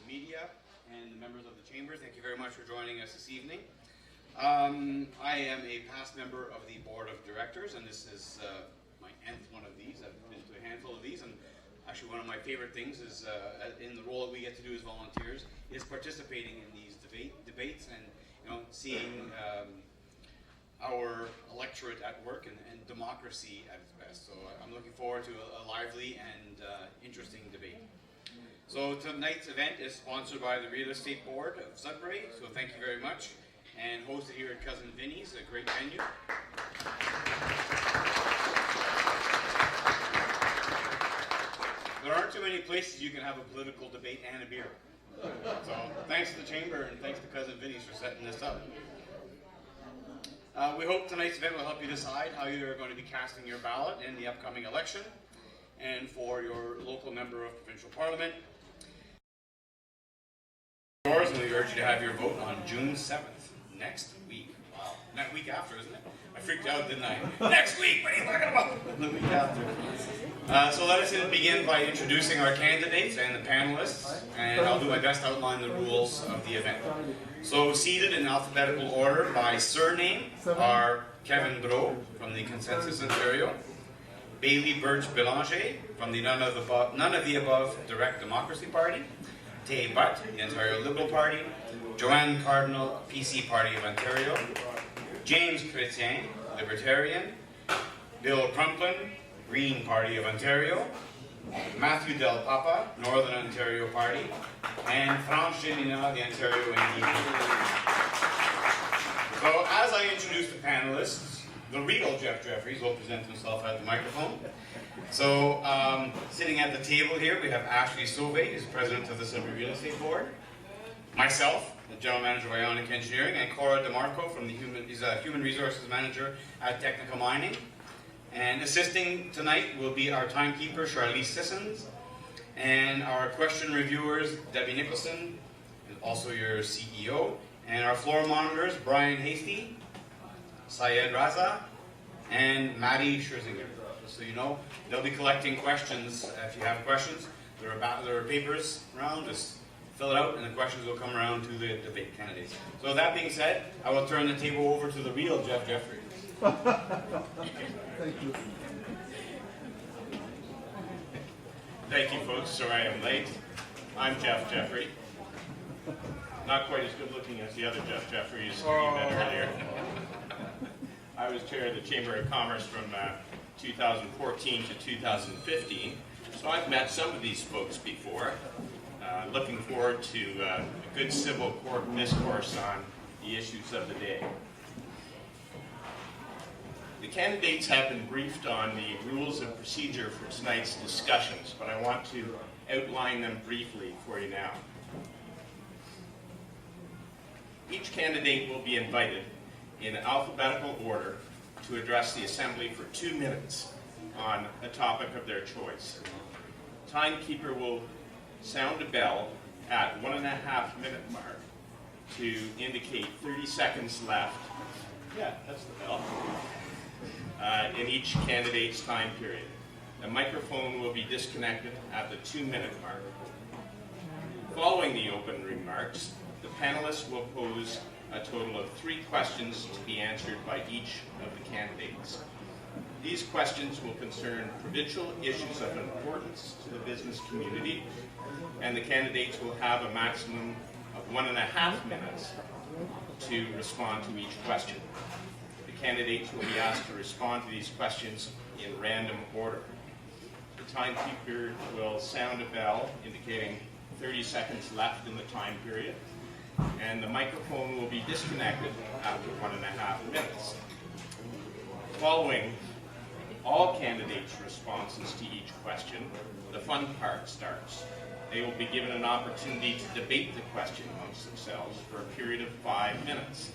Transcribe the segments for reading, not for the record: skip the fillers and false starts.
media and the members of the Chamber. Thank you very much for joining us this evening. I am a past member of the Board of Directors, and this is my nth one of these. I've been to a handful of these, and actually one of my favorite things is, in the role that we get to do as volunteers, is participating in these debates and seeing our electorate at work and democracy at its best. So I'm looking forward to a lively and interesting debate. So tonight's event is sponsored by the Real Estate Board of Sudbury, so thank you very much, and hosted here at Cousin Vinny's, a great venue. There aren't too many places you can have a political debate and a beer. So thanks to the Chamber and thanks to Cousin Vinny's for setting this up. We hope tonight's event will help you decide how you are going to be casting your ballot in the upcoming election and for your local member of provincial parliament. And we urge you to have your vote on June 7th, next week. Wow, that week after, isn't it? I freaked out, didn't I? Next week, what are you talking about? The week after. So let us begin by introducing our candidates and the panelists, and I'll do my best to outline the rules of the event. So seated in alphabetical order by surname are Kevin Bro from the Consensus Ontario, Bailey Birch Belanger from the None of the Above Direct Democracy Party, Tay Butt, the Ontario Liberal Party, Joanne Cardinal, PC Party of Ontario, James Chrétien, Libertarian, Bill Brundtland, Green Party of Ontario, Matthew Del Papa, Northern Ontario Party, and France Gélinas, the Ontario NDP. So as I introduce the panelists, the real Jeff Jeffries will present himself at the microphone. So sitting at the table here, we have Ashley Sauvé, who's president of the Sudbury Real Estate Board, myself, the general manager of Ionic Engineering, and Cora DeMarco from the human resources manager at Technical Mining. And assisting tonight will be our timekeeper, Charlize Sissons, and our question reviewers, Debbie Nicholson, also your CEO, and our floor monitors, Brian Hasty, Syed Raza, and Maddie Scherzinger. Just so you know, they'll be collecting questions. If you have questions, there are papers around, just fill it out, and the questions will come around to the debate candidates. So that being said, I will turn the table over to the real Jeff Jeffries. Thank you. Thank you, folks. Sorry I'm late. I'm Jeff Jeffrey. Not quite as good looking as the other Jeff Jeffries who you met earlier. I was chair of the Chamber of Commerce from 2014 to 2015, so I've met some of these folks before. Looking forward to a good civil court discourse on the issues of the day. The candidates have been briefed on the rules of procedure for tonight's discussions, but I want to outline them briefly for you now. Each candidate will be invited in alphabetical order to address the Assembly for 2 minutes on a topic of their choice. The timekeeper will sound a bell at 1.5-minute mark to indicate 30 seconds left. Yeah, that's the bell. In each candidate's time period. The microphone will be disconnected at the 2-minute mark. Following the open remarks, the panelists will pose a total of 3 questions to be answered by each of the candidates. These questions will concern provincial issues of importance to the business community, and the candidates will have a maximum of 1.5 minutes to respond to each question. The candidates will be asked to respond to these questions in random order. The timekeeper will sound a bell indicating 30 seconds left in the time period, and the microphone will be disconnected after 1.5 minutes. Following all candidates' responses to each question, the fun part starts. They will be given an opportunity to debate the question amongst themselves for a period of 5 minutes.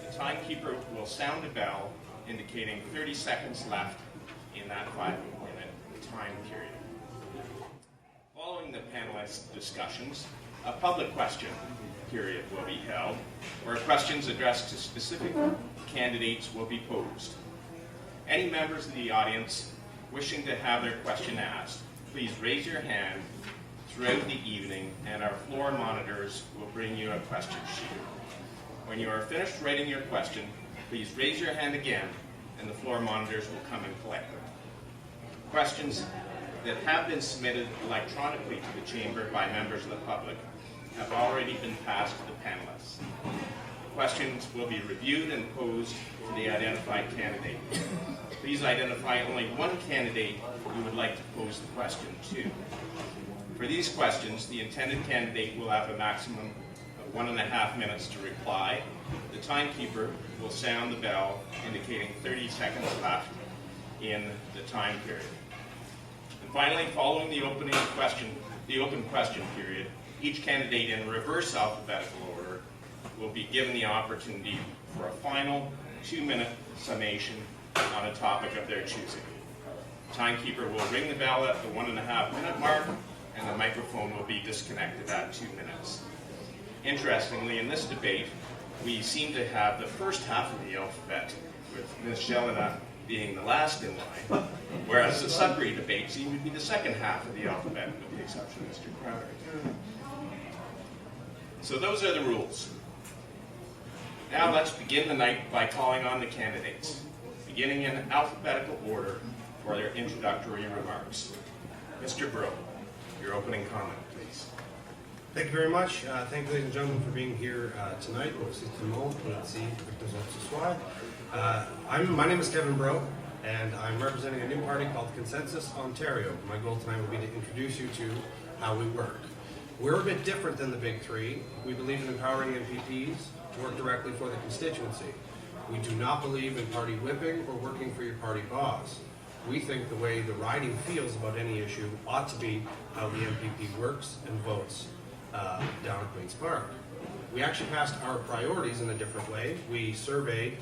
The timekeeper will sound a bell indicating 30 seconds left in that 5-minute time period. Following the panelists' discussions, a public question period will be held, where questions addressed to specific candidates will be posed. Any members of the audience wishing to have their question asked, please raise your hand throughout the evening, and our floor monitors will bring you a question sheet. When you are finished writing your question, please raise your hand again, and the floor monitors will come and collect them. Questions that have been submitted electronically to the Chamber by members of the public have already been passed to the panelists. Questions will be reviewed and posed to the identified candidate. Please identify only one candidate you would like to pose the question to. For these questions, the intended candidate will have a maximum of 1.5 minutes to reply. The timekeeper will sound the bell indicating 30 seconds left in the time period. And finally, following the open question period, each candidate in reverse alphabetical order will be given the opportunity for a final 2-minute summation on a topic of their choosing. The timekeeper will ring the bell at the 1.5-minute mark, and the microphone will be disconnected at 2 minutes. Interestingly, in this debate, we seem to have the first half of the alphabet, with Ms. Jelena being the last in line, whereas the Sudbury debate seemed to be the second half of the alphabet, with the exception of Mr. Crowder. So those are the rules. Now let's begin the night by calling on the candidates, beginning in alphabetical order for their introductory remarks. Mr. Breau, your opening comment, please. Thank you very much. Thank you, ladies and gentlemen, for being here tonight. Merci tout le monde. Merci pour ce soir. My name is Kevin Breau, and I'm representing a new party called Consensus Ontario. My goal tonight will be to introduce you to how we work. We're a bit different than the big three. We believe in empowering MPPs to work directly for the constituency. We do not believe in party whipping or working for your party boss. We think the way the riding feels about any issue ought to be how the MPP works and votes down at Queen's Park. We actually passed our priorities in a different way. We surveyed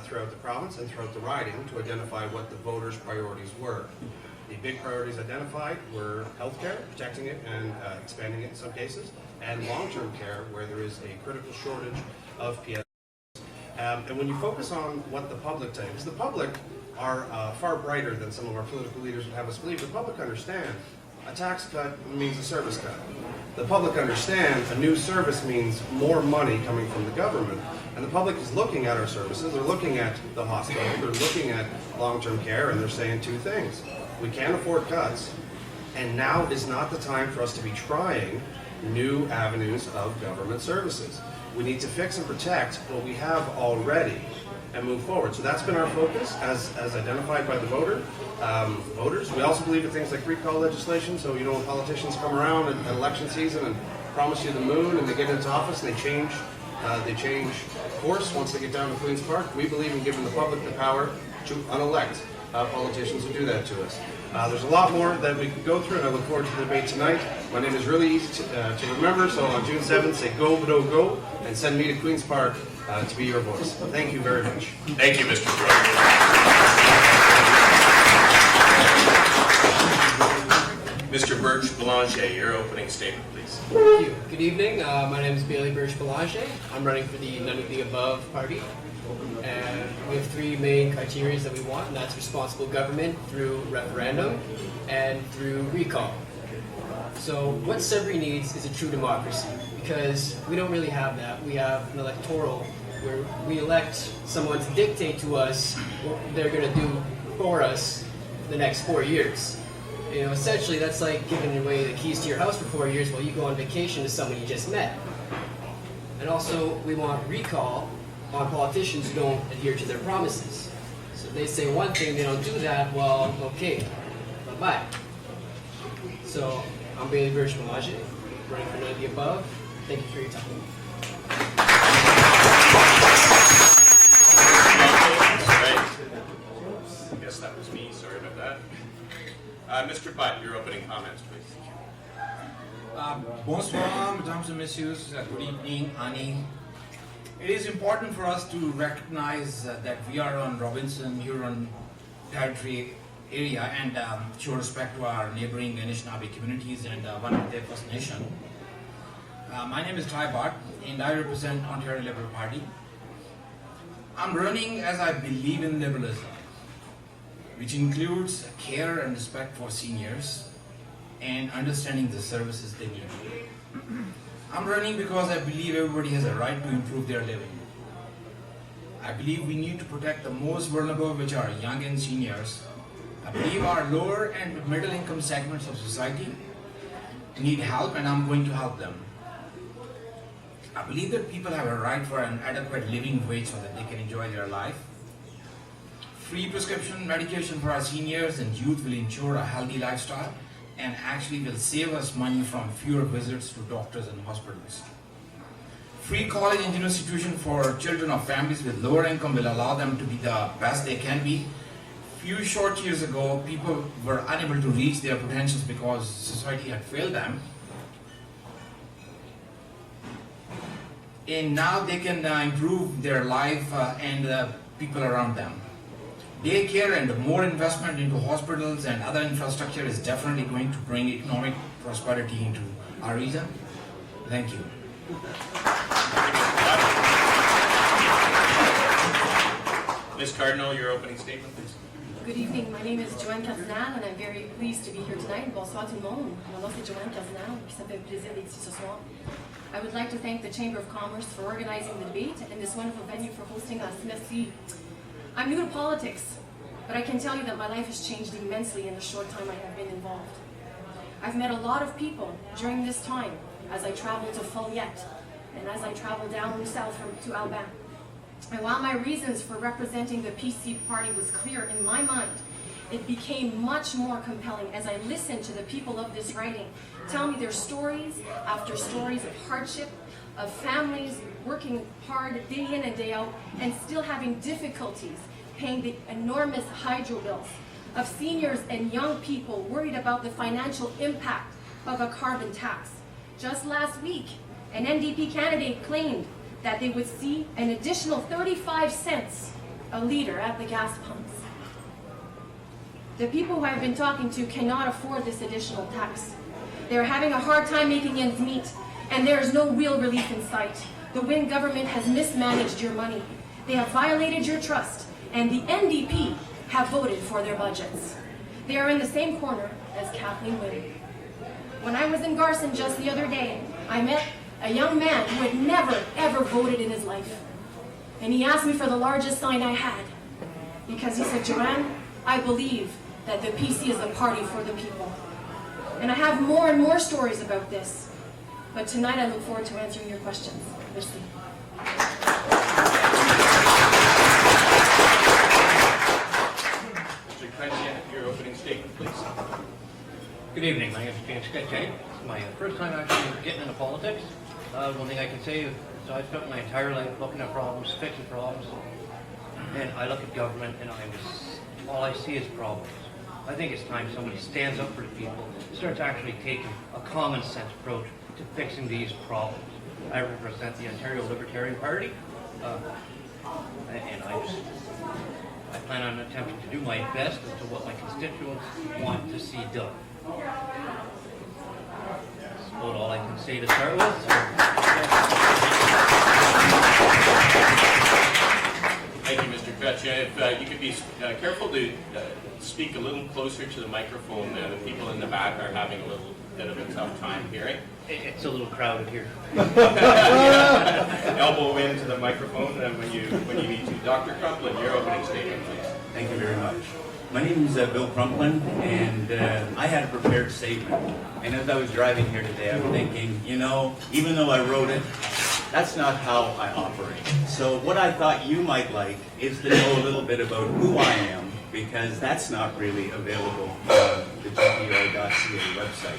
throughout the province and throughout the riding to identify what the voters' priorities were. The big priorities identified were healthcare, protecting it and expanding it in some cases, and long-term care, where there is a critical shortage of PS. And when you focus on what the public thinks, the public are far brighter than some of our political leaders would have us believe. The public understand a tax cut means a service cut. The public understand a new service means more money coming from the government. And the public is looking at our services, they're looking at the hospital, they're looking at long-term care, and they're saying two things. We can't afford cuts, and now is not the time for us to be trying new avenues of government services. We need to fix and protect what we have already and move forward. So that's been our focus as identified by the voters. We also believe in things like recall legislation. So, you know, when politicians come around at election season and promise you the moon and they get into office and they change course once they get down to Queen's Park, we believe in giving the public the power to unelect politicians who do that to us. There's a lot more that we could go through, and I look forward to the debate tonight. My name is really easy to remember, so on June 7th, say go, Breau, go, and send me to Queen's Park to be your voice. Thank you very much. Thank you, Mr. Breau. Mr. Birch Boulanger, your opening statement, please. Thank you. Good evening. My name is Bailey Birch Boulanger. I'm running for the None of the Above party. And we have three main criteria that we want, and that's responsible government through referendum and through recall. So what Sudbury needs is a true democracy, because we don't really have that. We have an electoral where we elect someone to dictate to us what they're going to do for us the next 4 years. You know, essentially that's like giving away the keys to your house for 4 years while you go on vacation to someone you just met. And also we want recall on politicians who don't adhere to their promises. So if they say one thing, they don't do that, well, okay, bye-bye. So I'm Bailey Birch Boulanger, running for None of the Above. Thank you for your time. I guess that was me, sorry about that. Mr. Butt, your opening comments, please. Bonsoir, mesdames et messieurs. Good evening, Annie. It is important for us to recognize that we are on Robinson Huron territory area and show respect to our neighboring Anishinaabe communities and one of their First Nation. My name is Ty Bart and I represent Ontario Liberal Party. I'm running as I believe in liberalism, which includes care and respect for seniors, and understanding the services they need. I'm running because I believe everybody has a right to improve their living. I believe we need to protect the most vulnerable, which are young and seniors. I believe our lower and middle income segments of society need help, and I'm going to help them. I believe that people have a right for an adequate living wage so that they can enjoy their life. Free prescription medication for our seniors and youth will ensure a healthy lifestyle and actually will save us money from fewer visits to doctors and hospitals. Free college and university tuition for children of families with lower income will allow them to be the best they can be. Few short years ago, people were unable to reach their potentials because society had failed them. And now they can improve their life and the people around them. Daycare and more investment into hospitals and other infrastructure is definitely going to bring economic prosperity into our region. Thank you. Ms. Cardinal, your opening statement, please. Good evening, my name is Joanne Cardinal and I'm very pleased to be here tonight. Bonsoir tout le monde. Mon nom c'est Joanne Cardinal, et ça me fait plaisir d'être ici ce soir. I would like to thank the Chamber of Commerce for organizing the debate and this wonderful venue for hosting us. Merci. I'm new to politics, but I can tell you that my life has changed immensely in the short time I have been involved. I've met a lot of people during this time as I traveled to Folliette and as I traveled down south to Albin. And while my reasons for representing the PC party was clear in my mind, it became much more compelling as I listened to the people of this writing tell me their stories after stories of hardship, of families working hard day in and day out and still having difficulties paying the enormous hydro bills, of seniors and young people worried about the financial impact of a carbon tax. Just last week, an NDP candidate claimed that they would see an additional 35 cents a liter at the gas pumps. The people who I've been talking to cannot afford this additional tax. They're having a hard time making ends meet, and there is no real relief in sight. The Wynne government has mismanaged your money. They have violated your trust, and the NDP have voted for their budgets. They are in the same corner as Kathleen Wynne. When I was in Garson just the other day, I met a young man who had never, ever voted in his life. And he asked me for the largest sign I had, because he said, Joanne, I believe that the PC is a party for the people. And I have more and more stories about this. But tonight I look forward to answering your questions. Merci. Mr. Chrétien, your opening statement, please. Good evening, my name is James Chrétien. It's my first time actually getting into politics. One thing I can say is I've spent my entire life looking at problems, fixing problems, and I look at government and all I see is problems. I think it's time somebody stands up for the people, starts actually taking a common sense approach to fixing these problems. I represent the Ontario Libertarian Party, and I plan on attempting to do my best as to what my constituents want to see done. That's about all I can say to start with. Thank you, Mr. Chrétien. If you could be careful to speak a little closer to the microphone. The people in the back are having a little bit of a tough time hearing. It's a little crowded here. Elbow into the microphone when you need to. Dr. Brundtland, your opening statement, please. Thank you very much. My name is Bill Brundtland, and I had a prepared statement. And as I was driving here today, I was thinking, you know, even though I wrote it, that's not how I operate. So what I thought you might like is to know a little bit about who I am, because that's not really available on the GPR.ca website.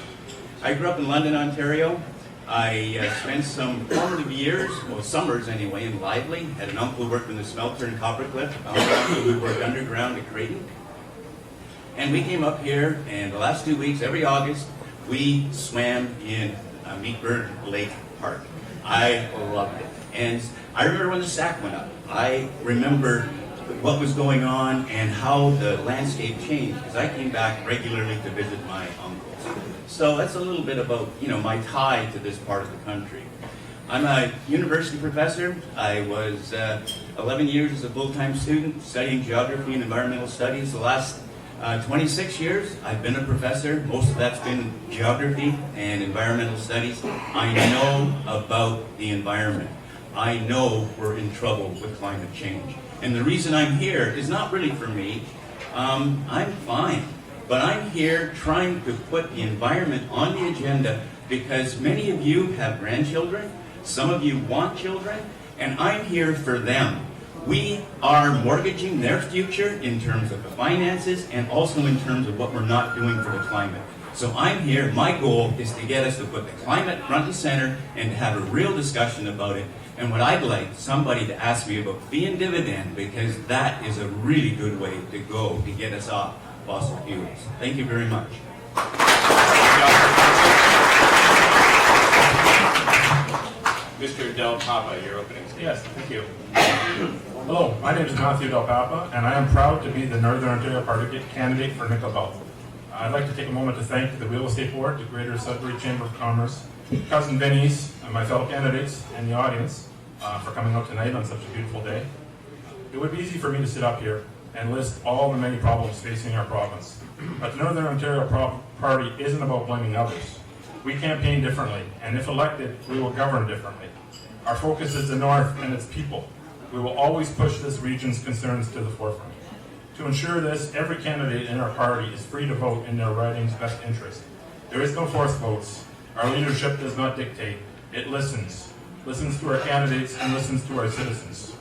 I grew up in London, Ontario. I spent some formative years, well, summers anyway, in Lively. Had an uncle who worked in the smelter in Coppercliff, another uncle who worked underground at Creighton. And we came up here, and the last 2 weeks, every August, we swam in Meatbird Lake Park. I loved it. And I remember when the SAC went up. I remember what was going on and how the landscape changed, because I came back regularly to visit my uncles. So that's a little bit about, you know, my tie to this part of the country. I'm a university professor. I was 11 years as a full-time student studying geography and environmental studies. The last 26 years, I've been a professor. Most of that's been geography and environmental studies. I know about the environment. I know we're in trouble with climate change. And the reason I'm here is not really for me. I'm fine. But I'm here trying to put the environment on the agenda because many of you have grandchildren, some of you want children, and I'm here for them. We are mortgaging their future in terms of the finances and also in terms of what we're not doing for the climate. So I'm here, my goal is to get us to put the climate front and center and to have a real discussion about it. And what I'd like somebody to ask me about fee and dividend, because that is a really good way to go to get us off fossil fuels. Thank you very much. Mr. Del Papa, your opening statement. Yes, thank you. Hello, my name is Matthew Del Papa, and I am proud to be the Northern Ontario Party candidate for Nickel Belt. I'd like to take a moment to thank the Real Estate Board, the Greater Sudbury Chamber of Commerce, Cousin Vinny's, and my fellow candidates, and the audience for coming out tonight on such a beautiful day. It would be easy for me to sit up here and list all the many problems facing our province, but the Northern Ontario Party isn't about blaming others. We campaign differently, and if elected, we will govern differently. Our focus is the North and its people. We will always push this region's concerns to the forefront. To ensure this, every candidate in our party is free to vote in their riding's best interest. There is no forced votes. Our leadership does not dictate. It listens to our candidates and listens to our citizens.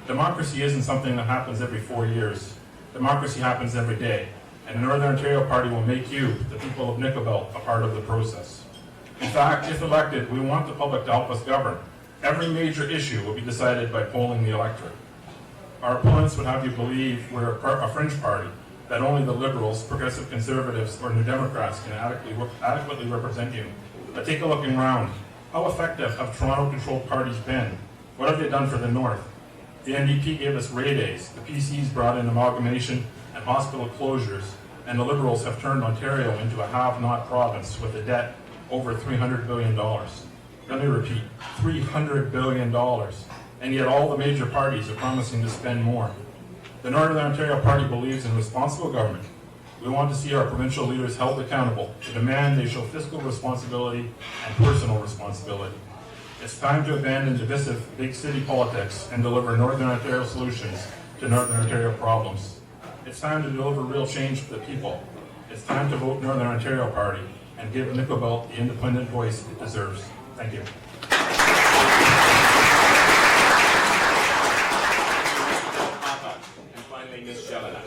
Democracy isn't something that happens every 4 years. Democracy happens every day, and the Northern Ontario Party will make you, the people of Nickel Belt, a part of the process. In fact, if elected, we want the public to help us govern. Every major issue will be decided by polling the electorate. Our opponents would have you believe we're a fringe party, that only the Liberals, Progressive Conservatives, or New Democrats can adequately represent you. But take a look around. How effective have Toronto-controlled parties been? What have they done for the North? The NDP gave us Ray Days, the PCs brought in amalgamation and hospital closures, and the Liberals have turned Ontario into a have-not province with a debt over $300 billion. Let me repeat, $300 billion. And yet all the major parties are promising to spend more. The Northern Ontario Party believes in responsible government. We want to see our provincial leaders held accountable to demand they show fiscal responsibility and personal responsibility. It's time to abandon divisive big city politics and deliver Northern Ontario solutions to Northern Ontario problems. It's time to deliver real change for the people. It's time to vote Northern Ontario Party and give Nickel Belt the independent voice it deserves. Thank you. And finally, Ms. Jelena.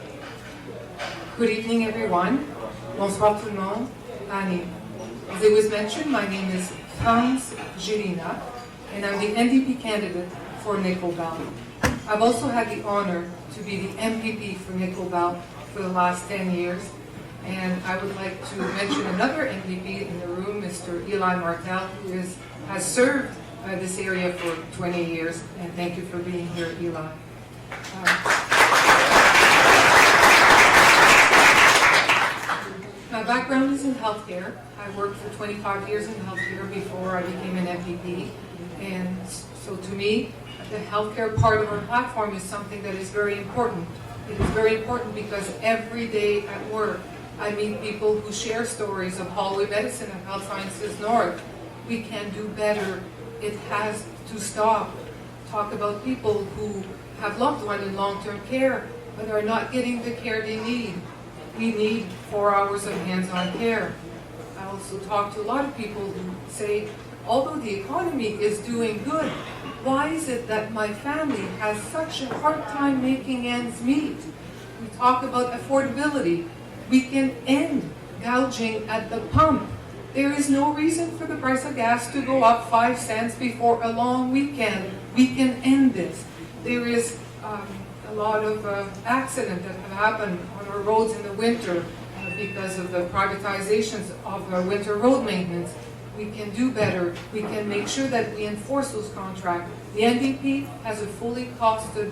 Good evening, everyone. Bonsoir tout le monde. Annie. As it was mentioned, my name is Franz Jirina, and I'm the NDP candidate for Nickel Belt. I've also had the honor to be the MPP for Nickel Belt for the last 10 years, and I would like to mention another MPP in the room, Mr. Eli Martel, who has served this area for 20 years, and thank you for being here, Eli. My background is in healthcare. I worked for 25 years in healthcare before I became an MPP, and so to me, the healthcare part of our platform is something that is very important. It is very important because every day at work, I meet people who share stories of hallway medicine and Health Sciences North. We can do better. It has to stop. Talk about people who have loved ones in long-term care, but are not getting the care they need. We need 4 hours of hands-on care. I also talk to a lot of people who say, although the economy is doing good, why is it that my family has such a hard time making ends meet? We talk about affordability. We can end gouging at the pump. There is no reason for the price of gas to go up 5 cents before a long weekend. We can end this. There is a lot of accidents that have happened on our roads in the winter because of the privatizations of winter road maintenance. We can do better. We can make sure that we enforce those contracts. The NDP has a fully costed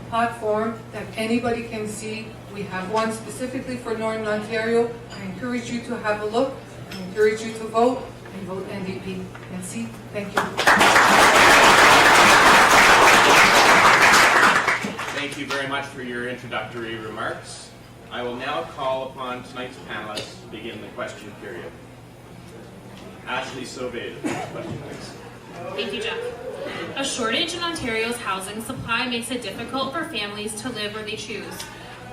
platform that anybody can see. We have one specifically for Northern Ontario. I encourage you to have a look. I encourage you to vote and vote NDP. Merci. Thank you. Thank you very much for your introductory remarks. I will now call upon tonight's panelists to begin the question period. Ashley Sauvé, question please. Thank you, Jeff. A shortage in Ontario's housing supply makes it difficult for families to live where they choose.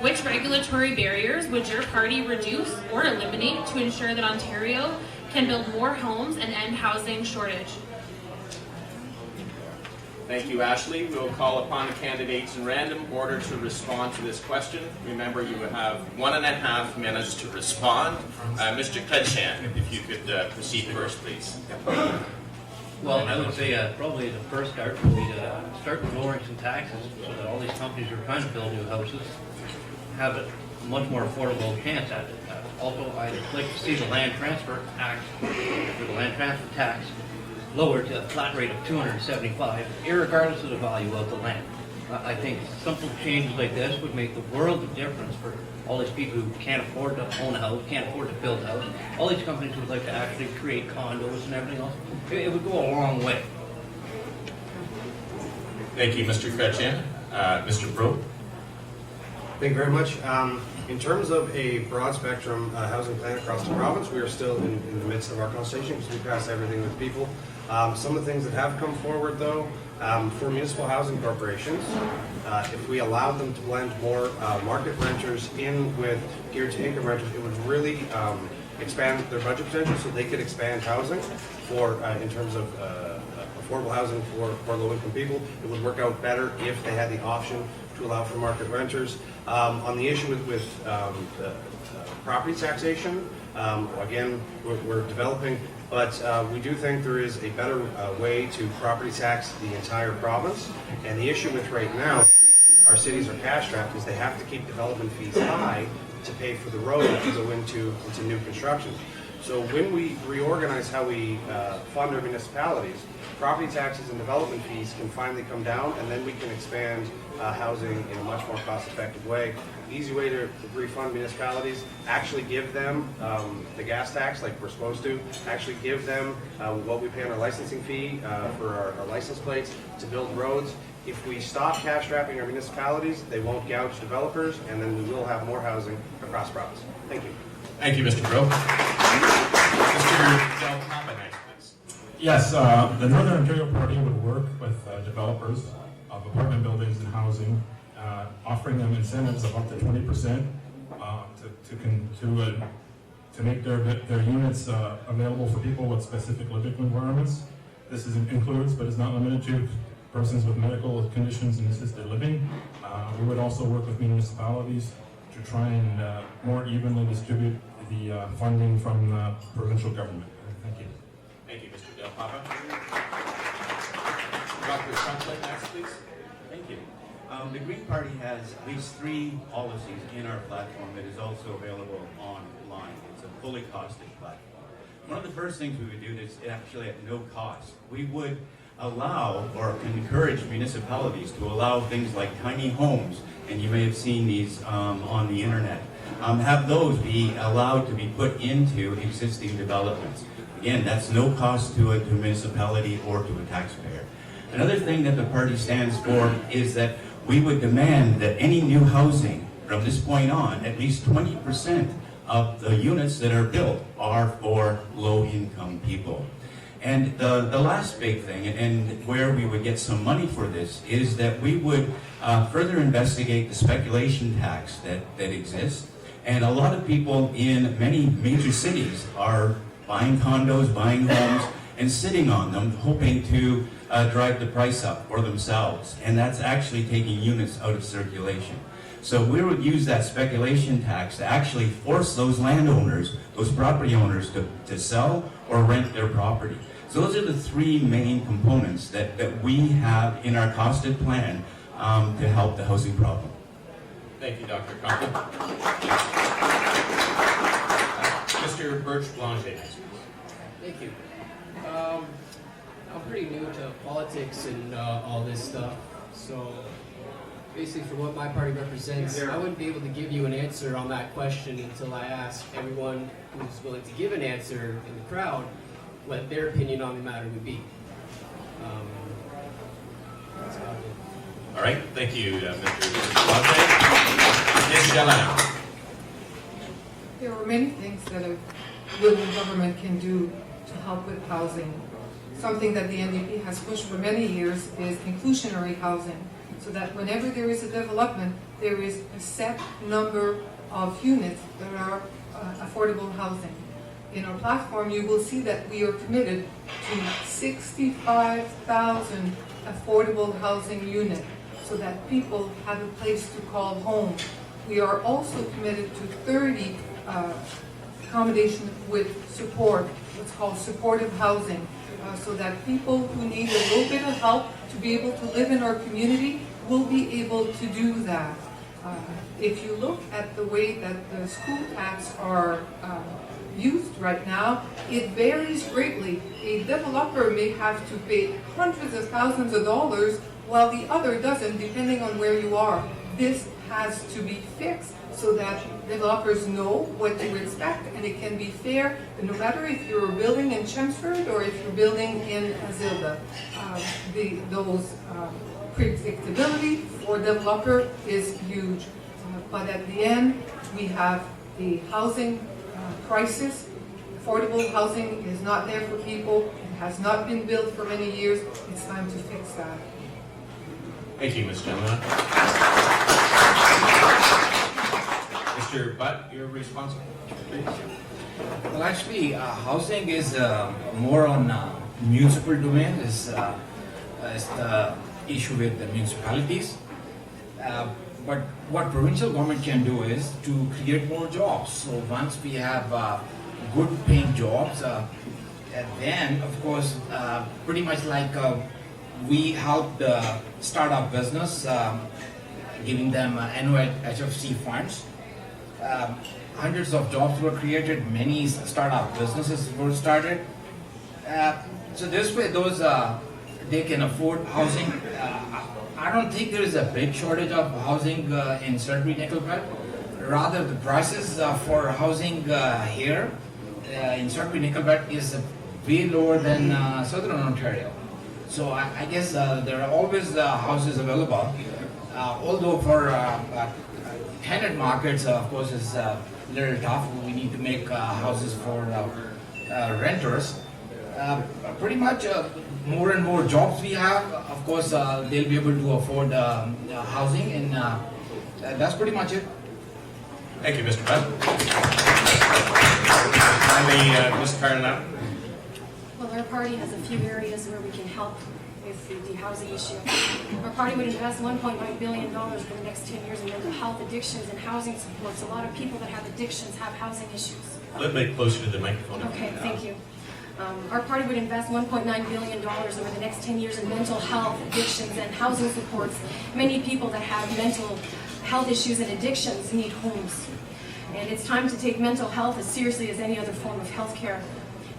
Which regulatory barriers would your party reduce or eliminate to ensure that Ontario can build more homes and end housing shortage? Thank you, Ashley. We will call upon the candidates in random order to respond to this question. Remember, you will have 1.5 minutes to respond. Mr. Kudchan, if you could proceed first, please. Well, I would say probably the first start would be to start with lowering some taxes so that all these companies who are trying to build new houses have a much more affordable chance at it. Also, I'd like to see the land transfer tax, or the land transfer tax, lowered to a flat rate of $275, irregardless of the value of the land. I think simple changes like this would make the world of difference for all these people who can't afford to own a house, can't afford to build a house. All these companies would like to actually create condos and everything else. It would go a long way. Thank you, Mr. Kudchan. Mr. Broke. Thank you very much. In terms of a broad spectrum housing plan across the province, we are still in the midst of our consultation because we pass everything with people. Some of the things that have come forward, though, for municipal housing corporations, if we allowed them to blend more market renters in with geared to income renters, it would really expand their budget potential so they could expand housing for in terms of affordable housing for low-income people. It would work out better if they had the option to allow for market renters. On the issue with the property taxation, again, we're developing, but we do think there is a better way to property tax the entire province. And the issue with right now, our cities are cash strapped because they have to keep development fees high to pay for the road to go into new construction. So when we reorganize how we fund our municipalities, property taxes and development fees can finally come down, and then we can expand housing in a much more cost-effective way. Easy way to refund municipalities, actually give them the gas tax like we're supposed to, actually give them what we pay on our licensing fee for our license plates to build roads. If we stop cash strapping our municipalities, they won't gouge developers, and then we will have more housing across the province. Thank you. Thank you, Mr. Broke. Mr. Del Papa, next, please. Yes, the Northern Ontario Party would work with developers of apartment buildings and housing, offering them incentives of up to 20% to make their units available for people with specific living environments. This includes, but is not limited to, persons with medical conditions and assisted living. We would also work with municipalities to try and more evenly distribute the funding from the provincial government. Thank you. Thank you, Mr. Del Papa. Dr. Brundtland, next, please. Thank you. The Green Party has at least 3 policies in our platform that is also available online. It's a fully costed platform. One of the first things we would do is actually at no cost. We would allow or encourage municipalities to allow things like tiny homes, and you may have seen these on the internet, have those be allowed to be put into existing developments. Again, that's no cost to a municipality or to a taxpayer. Another thing that the party stands for is that we would demand that any new housing from this point on, at least 20% of the units that are built are for low-income people. And the last big thing, and where we would get some money for this, is that we would further investigate the speculation tax that exists. And a lot of people in many major cities are buying condos, buying homes, and sitting on them, hoping to drive the price up for themselves. And that's actually taking units out of circulation. So we would use that speculation tax to actually force those landowners, those property owners, to sell or rent their property. So those are the 3 main components that we have in our costed plan to help the housing problem. Thank you, Dr. Conklin. Mr. Birch Blanchet, next, please. Thank you. I'm pretty new to politics and all this stuff, so basically for what my party represents, I wouldn't be able to give you an answer on that question until I ask everyone who's willing to give an answer in the crowd what their opinion on the matter would be. That's about it. All right, thank you, Mr. Blanchet. Ms. Jalin. There are many things that a Liberal government can do to help with housing. Something that the NDP has pushed for many years is inclusionary housing, so that whenever there is a development, there is a set number of units that are affordable housing. In our platform, you will see that we are committed to 65,000 affordable housing units so that people have a place to call home. We are also committed to 30 accommodation with support, what's called supportive housing, so that people who need a little bit of help to be able to live in our community will be able to do that. If you look at the way that the school tax are used right now, it varies greatly. A developer may have to pay hundreds of thousands of dollars while the other doesn't, depending on where you are. This has to be fixed so that developers know what to expect, and it can be fair, no matter if you're building in Chelmsford or if you're building in Azilda. Those predictability for developer is huge. But at the end, we have the housing crisis. Affordable housing is not there for people. It has not been built for many years. It's time to fix that. Thank you, Ms. Gemma. Mr. Butt, your response, please. Well, actually, housing is more on municipal domain. Is the issue with the municipalities. But what provincial government can do is to create more jobs. So once we have good paying jobs, then of course, pretty much like we help the startup business, giving them NOHFC funds. Hundreds of jobs were created, many startup businesses were started. So this way, those they can afford housing. I don't think there is a big shortage of housing in Sudbury Nickel Belt. Rather, the prices for housing here in Sudbury Nickel Belt is way lower than Southern Ontario. So I guess there are always houses available. Although for tenant markets, of course, is a little tough. We need to make houses for renters. Pretty much more and more jobs we have, of course, they'll be able to afford housing, and that's pretty much it. Thank you, Mr. Butt. Finally, Ms. Carlin. Well, our party has a few areas where we can help with the housing issue. Our party would invest $1.9 billion for the next 10 years in mental health, addictions, and housing supports. A lot of people that have addictions have housing issues. A little bit closer to the microphone. Okay, thank you. Our party would invest $1.9 billion over the next 10 years in mental health, addictions, and housing supports. Many people that have mental health issues and addictions need homes. And it's time to take mental health as seriously as any other form of health care.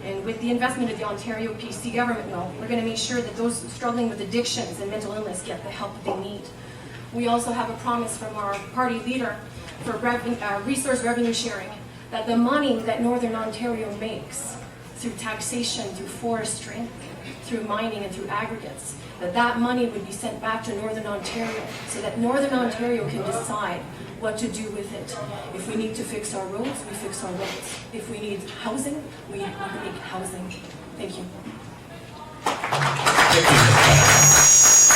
And with the investment of the Ontario PC government, though, we're going to make sure that those struggling with addictions and mental illness get the help that they need. We also have a promise from our party leader for resource revenue sharing, that the money that Northern Ontario makes through taxation, through forestry, through mining, and through aggregates, that money would be sent back to Northern Ontario so that Northern Ontario can decide what to do with it. If we need to fix our roads, we fix our roads. If we need housing, we make housing. Thank you. Thank you, Ms.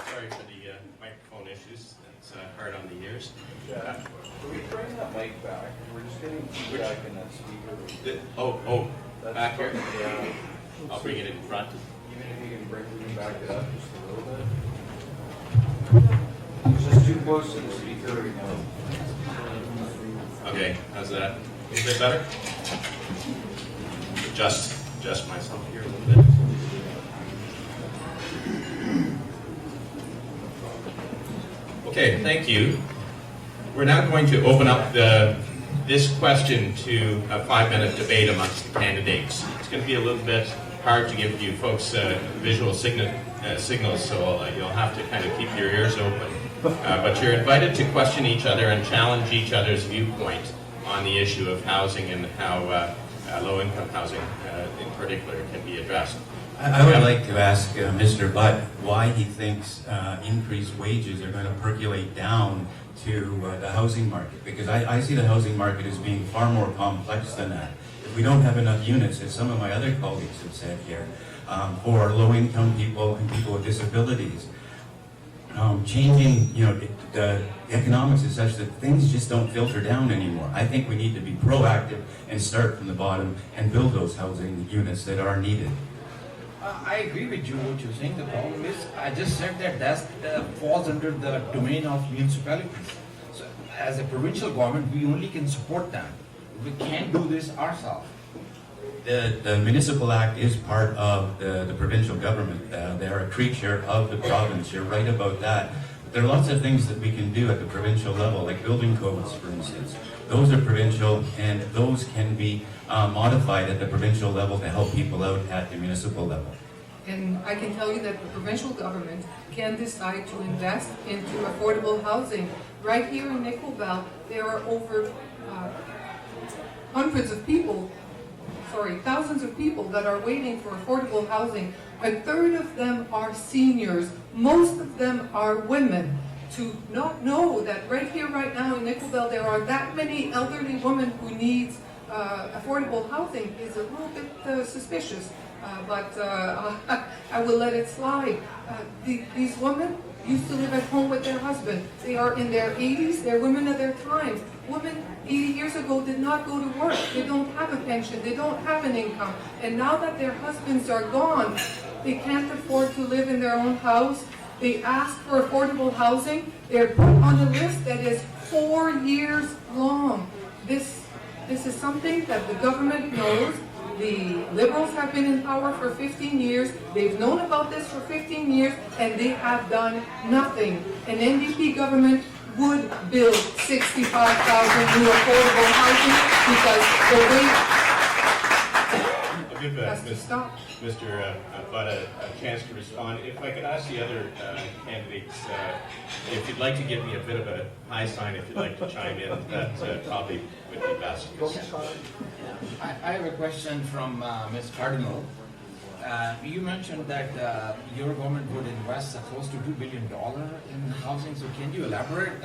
Sorry for the microphone issues. That's hard on the ears. Can we bring that mic back? We're just getting feedback in that speaker. That's back here? Yeah. I'll bring it in front. Even if you can back it up just a little bit. It's just too close to the speaker right now. Okay, how's that? A little bit better? Adjust myself here a little bit. Okay, thank you. We're now going to open up this question to a 5-minute debate amongst the candidates. It's going to be a little bit hard to give you folks visual signals, so you'll have to kind of keep your ears open. But you're invited to question each other and challenge each other's viewpoint on the issue of housing and how low-income housing in particular can be addressed. I would like to ask Mr. Butt why he thinks increased wages are going to percolate down to the housing market, because I see the housing market as being far more complex than that. If we don't have enough units, as some of my other colleagues have said here, for low-income people and people with disabilities, changing, the economics is such that things just don't filter down anymore. I think we need to be proactive and start from the bottom and build those housing units that are needed. I agree with you what you're saying. The problem is, I just said that falls under the domain of municipalities. So as a provincial government, we only can support them. We can't do this ourselves. The Municipal Act is part of the provincial government. They're a creature of the province. You're right about that. There are lots of things that we can do at the provincial level, like building codes, for instance. Those are provincial, and those can be modified at the provincial level to help people out at the municipal level. And I can tell you that the provincial government can decide to invest into affordable housing. Right here in Nickel Belt, there are over thousands of people that are waiting for affordable housing. A third of them are seniors. Most of them are women. To not know that right here, right now in Nickel Belt, there are that many elderly women who need affordable housing is a little bit suspicious. But I will let it slide. These women used to live at home with their husband. They are in their 80s. They're women of their times. Women 80 years ago did not go to work. They don't have a pension. They don't have an income. And now that their husbands are gone, they can't afford to live in their own house. They ask for affordable housing. They're put on a list that is 4 years long. This is something that the government knows. The Liberals have been in power for 15 years. They've known about this for 15 years, and they have done nothing. An NDP government would build 65,000 new affordable housing because the wait has to stop. Mr. I've got a chance to respond. If I could ask the other candidates, if you'd like to give me a bit of a high sign, if you'd like to chime in, that probably would be best. I have a question from Ms. Cardinal. You mentioned that your government would invest close to $2 billion in housing. So can you elaborate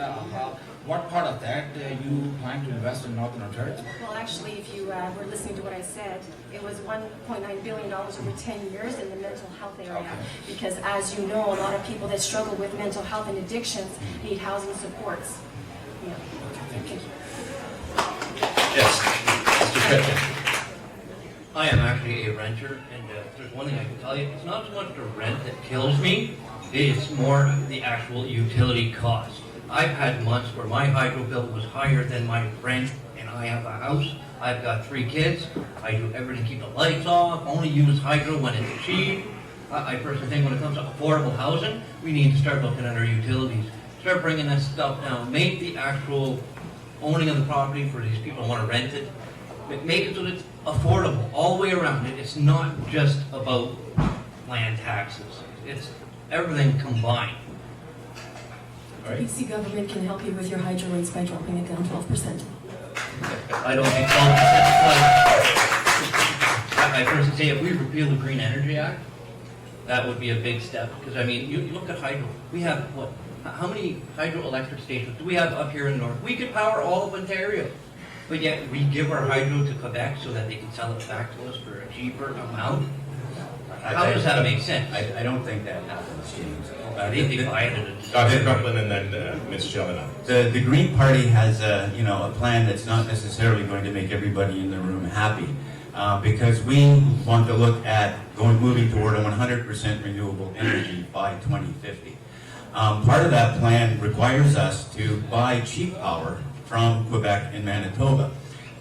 what part of that you plan to invest in Northern Ontario? Well, actually, if you were listening to what I said, it was $1.9 billion over 10 years in the mental health area. Okay. Because as you know, a lot of people that struggle with mental health and addictions need housing supports. Yeah. Thank you. Yes, Mr. Pittman. I am actually a renter, and if there's one thing I can tell you, it's not so much the rent that kills me, it's more the actual utility cost. I've had months where my hydro bill was higher than my rent, and I have a house. I've got 3 kids. I do everything to keep the lights off, only use hydro when it's cheap. I personally think when it comes to affordable housing, we need to start looking at our utilities. Start bringing that stuff down. Make the actual owning of the property for these people who want to rent it. Make it so that it's affordable all the way around. It's not just about land taxes. It's everything combined. The BC government can help you with your hydro rates by dropping it down 12%. I don't think 12%. I personally say if we repeal the Green Energy Act, that would be a big step. Because I mean, you look at hydro. We have what? How many hydroelectric stations do we have up here in the north? We could power all of Ontario. But yet we give our hydro to Quebec so that they can sell it back to us for a cheaper amount. How does that make sense? I don't think that happens, James. They buy it at a Dr. Brundtland and then Ms. Jelena. The Green Party has a plan that's not necessarily going to make everybody in the room happy, because we want to look at moving toward a 100% renewable energy by 2050. Part of that plan requires us to buy cheap power from Quebec and Manitoba.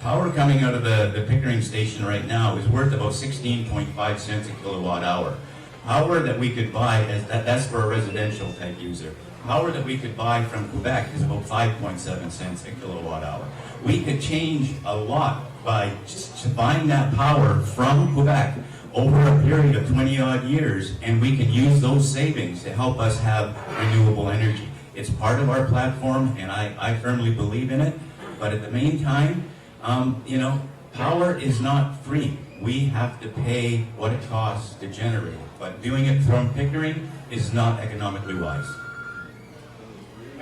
Power coming out of the Pickering station right now is worth about 16.5 cents a kilowatt hour. Power that we could buy, that's for a residential type user. Power that we could buy from Quebec is about 5.7 cents a kilowatt hour. We could change a lot by just buying that power from Quebec over a period of 20 odd years, and we can use those savings to help us have renewable energy. It's part of our platform, and I firmly believe in it. But at the meantime, power is not free. We have to pay what it costs to generate it. But doing it from Pickering is not economically wise.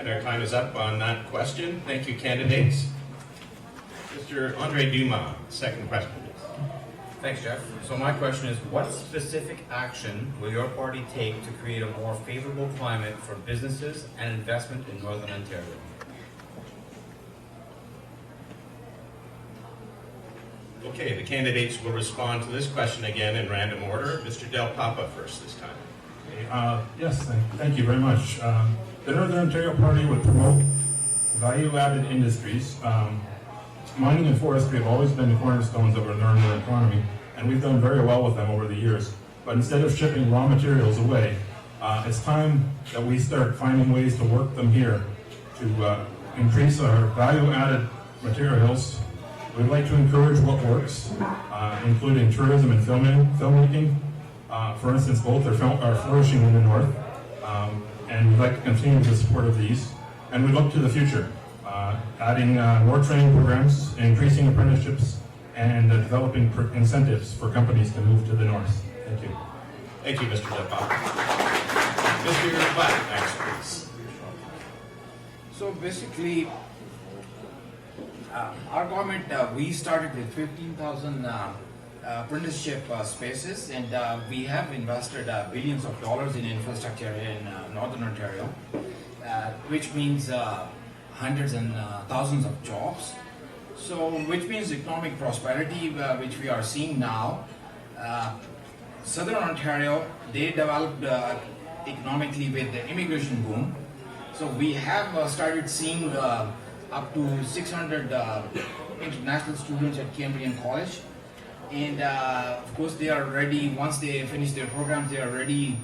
And our time is up on that question. Thank you, candidates. Mr. Andre Dumas, second question, please. Thanks, Jeff. So my question is, what specific action will your party take to create a more favorable climate for businesses and investment in Northern Ontario? Okay, the candidates will respond to this question again in random order. Mr. Del Papa first this time. Yes, thank you very much. The Northern Ontario Party would promote value-added industries. Mining and forestry have always been the cornerstones of our northern economy, and we've done very well with them over the years. But instead of shipping raw materials away, it's time that we start finding ways to work them here to increase our value-added materials. We'd like to encourage what works, including tourism and filmmaking. For instance, both are flourishing in the north, and we'd like to continue the support of these. And we look to the future, adding more training programs, increasing apprenticeships, and developing incentives for companies to move to the north. Thank you. Thank you, Mr. Del Papa. Mr. Black, next, please. So basically, our government, we started with 15,000 apprenticeship spaces, and we have invested billions of dollars in infrastructure in Northern Ontario, which means hundreds and thousands of jobs. So, which means economic prosperity, which we are seeing now. Southern Ontario, they developed economically with the immigration boom. So we have started seeing up to 600 international students at Cambrian College. And of course they are ready, once they finish their programs, they are ready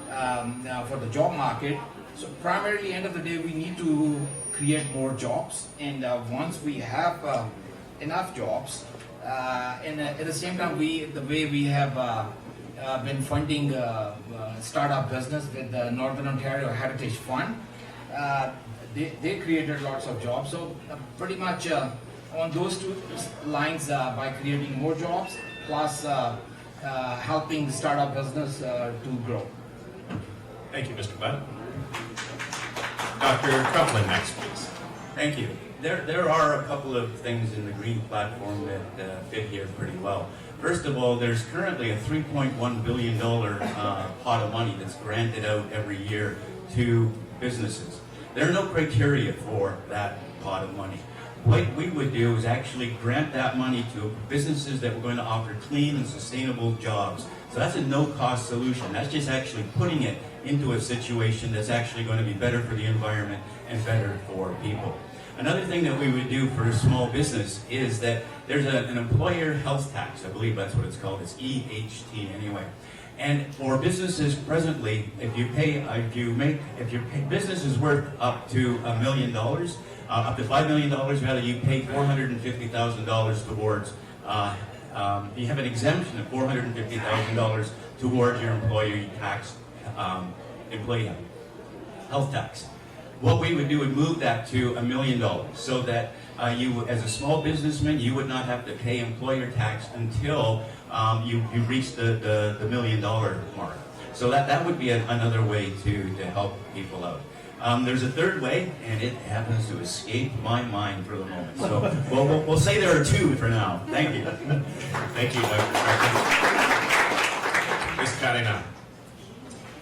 for the job market. So primarily, end of the day, we need to create more jobs. And once we have enough jobs, and at the same time, the way we have been funding startup business with the Northern Ontario Heritage Fund, they created lots of jobs. So pretty much on those two lines, by creating more jobs, plus helping startup business to grow. Thank you, Mr. Budd. Dr. Copeland next, please. Thank you. There are a couple of things in the Green Platform that fit here pretty well. First of all, there's currently a $3.1 billion pot of money that's granted out every year to businesses. There are no criteria for that pot of money. What we would do is actually grant that money to businesses that were going to offer clean and sustainable jobs. So that's a no-cost solution. That's just actually putting it into a situation that's actually going to be better for the environment and better for people. Another thing that we would do for a small business is that there's an employer health tax. I believe that's what it's called. It's EHT anyway. And for businesses presently, if your business is worth up to $1 million, up to $5 million, rather, you pay $450,000 towards. You have an exemption of $450,000 towards your employee tax, employee health tax. What we would do would move that to $1 million, so that you, as a small businessman, you would not have to pay employer tax until you reach the $1 million mark. So that would be another way to help people out. There's a third way, and it happens to escape my mind for the moment. So we'll say there are two for now. Thank you. Thank you, Dr. Ms. Karina.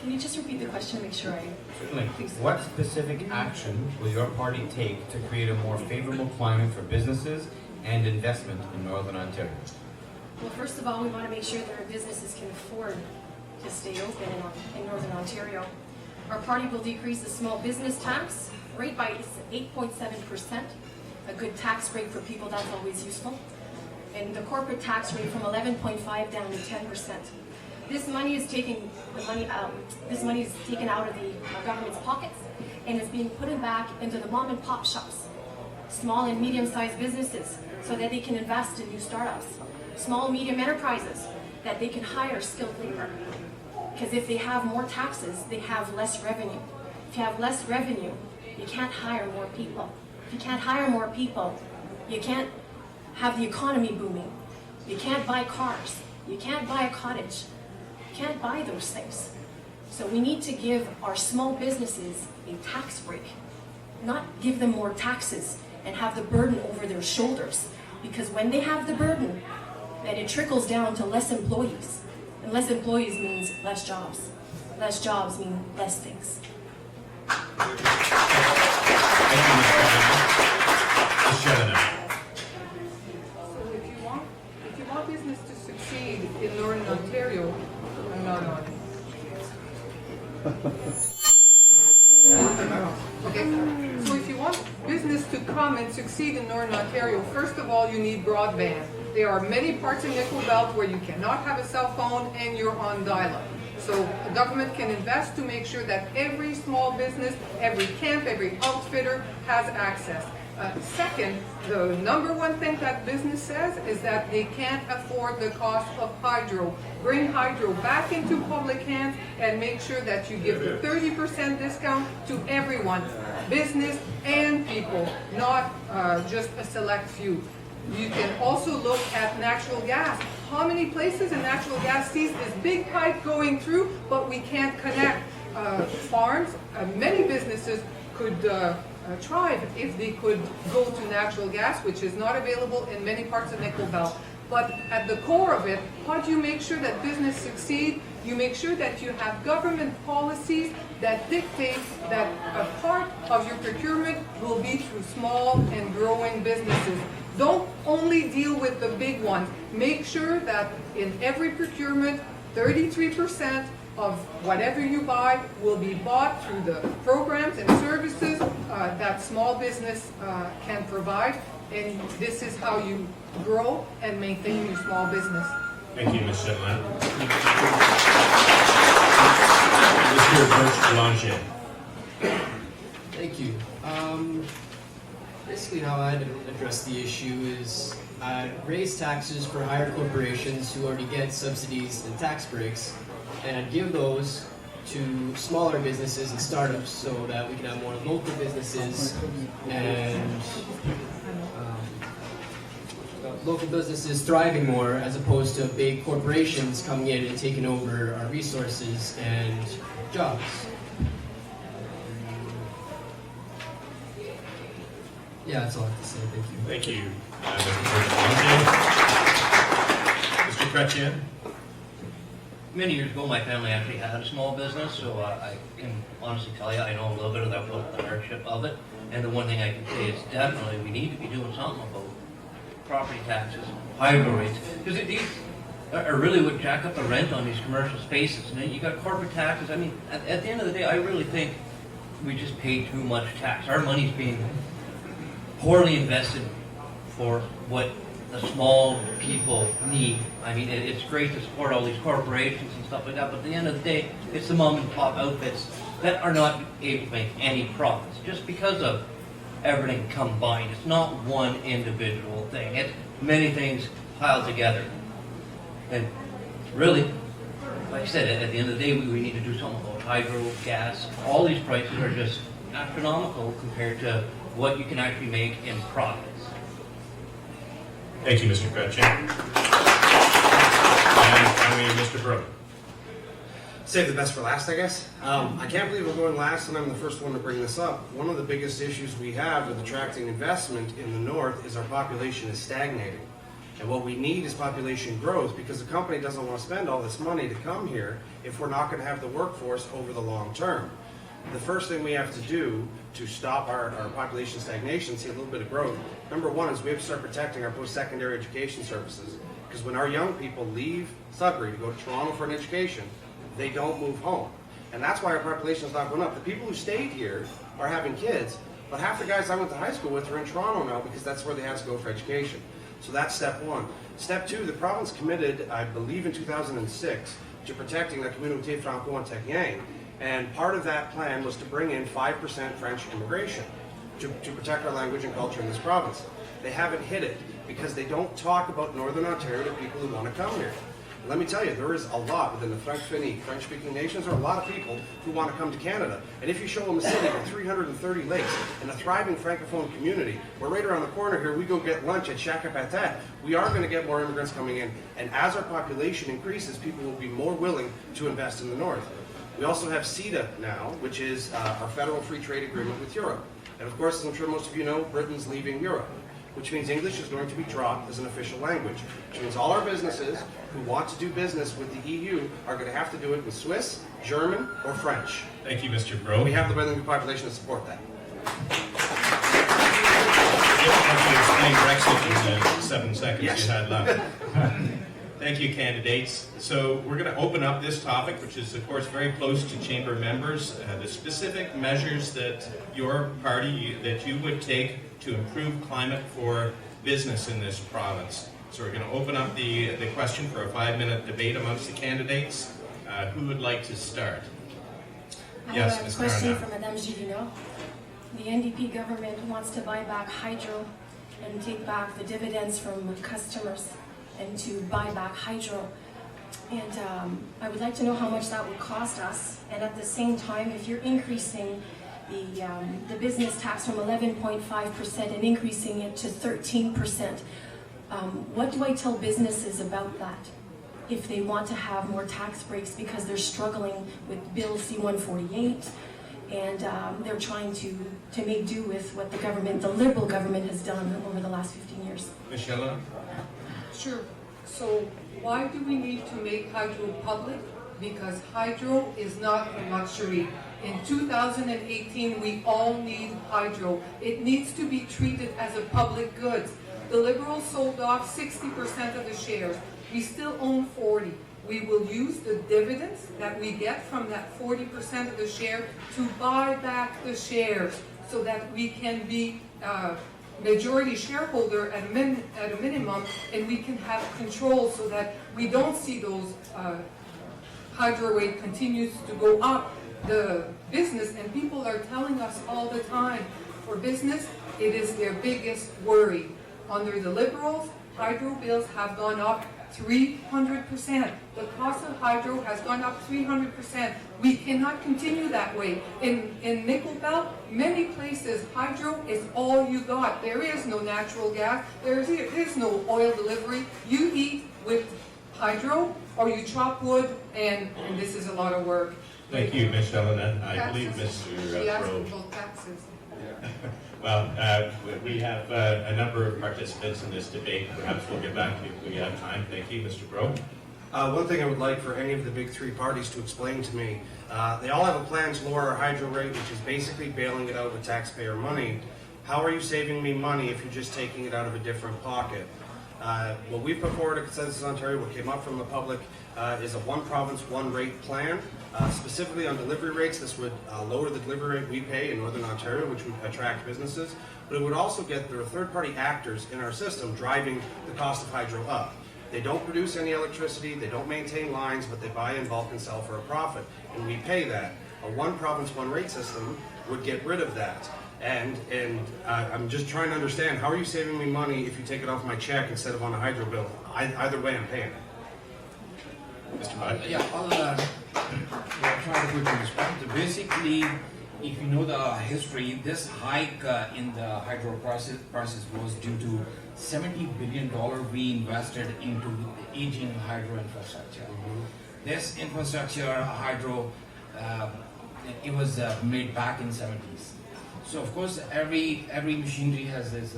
Can you just repeat the question to make sure I... Certainly. What specific action will your party take to create a more favorable climate for businesses and investment in Northern Ontario? Well, first of all, we want to make sure that our businesses can afford to stay open in Northern Ontario. Our party will decrease the small business tax rate by 8.7%, a good tax rate for people, that's always useful, and the corporate tax rate from 11.5 down to 10%. This money is taken out of the government's pockets and is being put back into the mom and pop shops, small and medium-sized businesses, so that they can invest in new startups, small and medium enterprises, that they can hire skilled labor. Because if they have more taxes, they have less revenue. If you have less revenue, you can't hire more people. If you can't hire more people, you can't have the economy booming. You can't buy cars. You can't buy a cottage. You can't buy those things. So we need to give our small businesses a tax break. not give them more taxes and have the burden over their shoulders. Because when they have the burden, then it trickles down to less employees. And less employees means less jobs. Less jobs mean less things. Thank you, Ms. Chatterton. So if you want business to succeed in Northern Ontario, no. Okay, so if you want business to come and succeed in Northern Ontario, first of all, you need broadband. There are many parts in Nickel Belt where you cannot have a cell phone and you're on dial-up. So the government can invest to make sure that every small business, every camp, every outfitter has access. Second, the number one thing that business says is that they can't afford the cost of hydro. Bring hydro back into public hands and make sure that you give the 30% discount to everyone, business and people, not just a select few. You can also look at natural gas. How many places in natural gas sees this big pipe going through, but we can't connect? Farms, many businesses could thrive if they could go to natural gas, which is not available in many parts of Nickel Belt. But at the core of it, how do you make sure that business succeed? You make sure that you have government policies that dictate that a part of your procurement will be through small and growing businesses. Don't only deal with the big ones. Make sure that in every procurement, 33% of whatever you buy will be bought through the programs and services that small business can provide. And this is how you grow and maintain your small business. Thank you, Ms. Shetland. Mr. Birch-Boulanger. Thank you. Basically how I'd address the issue is I'd raise taxes for higher corporations who already get subsidies and tax breaks, and I'd give those to smaller businesses and startups so that we can have more local businesses and local businesses thriving more as opposed to big corporations coming in and taking over our resources and jobs. Yeah, that's all I have to say. Thank you. Thank you, Mr. Chrétien. Many years ago, my family actually had a small business, so I can honestly tell you I know a little bit about the hardship of it. And the one thing I can say is definitely we need to be doing something about property taxes, hydro rates, because these are really what jack up the rent on these commercial spaces. And then you got corporate taxes. I mean, at the end of the day, I really think we just pay too much tax. Our money's being poorly invested for what the small people need. I mean, it's great to support all these corporations and stuff like that, but at the end of the day, it's the mom and pop outfits that are not able to make any profits just because of everything combined. It's not one individual thing. It's many things piled together. And really, like I said, at the end of the day, we need to do something about hydro, gas. All these prices are just astronomical compared to what you can actually make in profits. Thank you, Mr. Chrétien. And finally, Mr. Brook. Save the best for last, I guess. I can't believe we're going last and I'm the first one to bring this up. One of the biggest issues we have with attracting investment in the north is our population is stagnating. And what we need is population growth because the company doesn't want to spend all this money to come here if we're not going to have the workforce over the long term. The first thing we have to do to stop our population stagnation, see a little bit of growth, number one is we have to start protecting our post-secondary education services. Because when our young people leave Sudbury to go to Toronto for an education, they don't move home. And that's why our population is not going up. The people who stayed here are having kids, but half the guys I went to high school with are in Toronto now because that's where they had to go for education. So that's step one. Step two, the province committed, I believe in 2006, to protecting la communauté franco-ontarienne. And part of that plan was to bring in 5% French immigration to protect our language and culture in this province. They haven't hit it because they don't talk about Northern Ontario to people who want to come here. And let me tell you, there is a lot within the French-speaking nations, there are a lot of people who want to come to Canada. And if you show them a city with 330 lakes and a thriving Francophone community, we're right around the corner here, we go get lunch at Shaka Patat, we are going to get more immigrants coming in. And as our population increases, people will be more willing to invest in the north. We also have CETA now, which is our federal free trade agreement with Europe. And of course, as I'm sure most of you know, Britain's leaving Europe, which means English is going to be dropped as an official language, which means all our businesses who want to do business with the EU are going to have to do it with Swiss, German, or French. Thank you, Mr. Bro. We have the bilingual population to support that. Explain Brexit in the 7 seconds Yes. you had left. Thank you, candidates. So we're going to open up this topic, which is, of course, very close to chamber members, the specific measures that your party, that you would take to improve climate for business in this province. So we're going to open up the question for a 5-minute debate amongst the candidates. Who would like to start? I Yes, have a Ms. question Marinette. for Madame Givino. The NDP government wants to buy back hydro and take back the dividends from customers and to buy back hydro. And I would like to know how much that would cost us. And at the same time, if you're increasing the business tax from 11.5% and increasing it to 13%, what do I tell businesses about that? If they want to have more tax breaks because they're struggling with Bill C-148 and they're trying to make do with what the Liberal government has done over the last 15 years. Michelle? Sure. So why do we need to make hydro public? Because hydro is not a luxury. In 2018, we all need hydro. It needs to be treated as a public good. The Liberals sold off 60% of the shares. We still own 40%. We will use the dividends that we get from that 40% of the share to buy back the shares so that we can be majority shareholder at a minimum, and we can have control so that we don't see those hydro rate continues to go up. The business, and people are telling us all the time, for business, it is their biggest worry. Under the Liberals, hydro bills have gone up 300%. The cost of hydro has gone up 300%. We cannot continue that way. In Nickel Belt, many places, hydro is all you got. There is no natural gas. There is no oil delivery. You eat with hydro or you chop wood, and this is a lot of work. Thank you, Ms. Helena. I Taxes. believe Mr. She asked Pro. about taxes. Well, we have a number of participants in this debate. Perhaps we'll get back to you if we have time. Thank you, Mr. Bro. One thing I would like for any of the big three parties to explain to me, they all have a plan to lower our hydro rate, which is basically bailing it out with taxpayer money. How are you saving me money if you're just taking it out of a different pocket? What we've put forward at Consensus Ontario, what came up from the public, is a one province, one rate plan. Specifically on delivery rates, this would lower the delivery rate we pay in Northern Ontario, which would attract businesses, but it would also get there are third-party actors in our system driving the cost of hydro up. They don't produce any electricity, they don't maintain lines, but they buy in bulk and sell for a profit, and we pay that. A one province, one rate system would get rid of that. And I'm just trying to understand, how are you saving me money if you take it off my check instead of on a hydro bill? Either way, I'm paying it. Mr. Mike? Yeah, I'll try to quickly respond. Basically, if you know the history, this hike in the hydro prices was due to $70 billion we invested into the aging hydro infrastructure. This infrastructure, hydro, it was made back in 70s. So of course, every machinery has this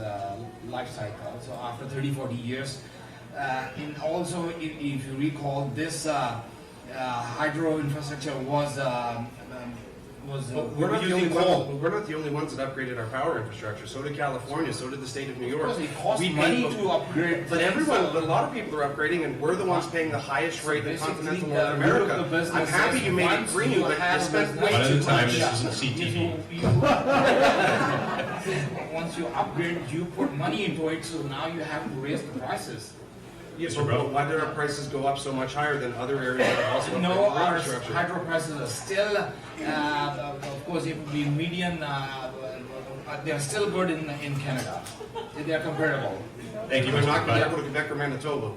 life cycle. So after 30-40 years, and also if you recall, this hydro infrastructure was we're not the only ones that upgraded our power infrastructure. So did California. So did the state of New York. Because it costs money to upgrade. But a lot of people are upgrading, and we're the ones paying the highest rate in continental North America. I'm happy you made it green, but you spent way One at too a time, much. this isn't CTV. Once you upgrade, you put money into it, so now you have to raise the prices. Yes, but why did our prices go up so much higher than other areas that are also No, upgrading our infrastructure? hydro prices are still, of course, it would be median, they're still good in Canada. They're comparable. Thank you, They're Mr. not Mike. comparable to Quebec or Manitoba.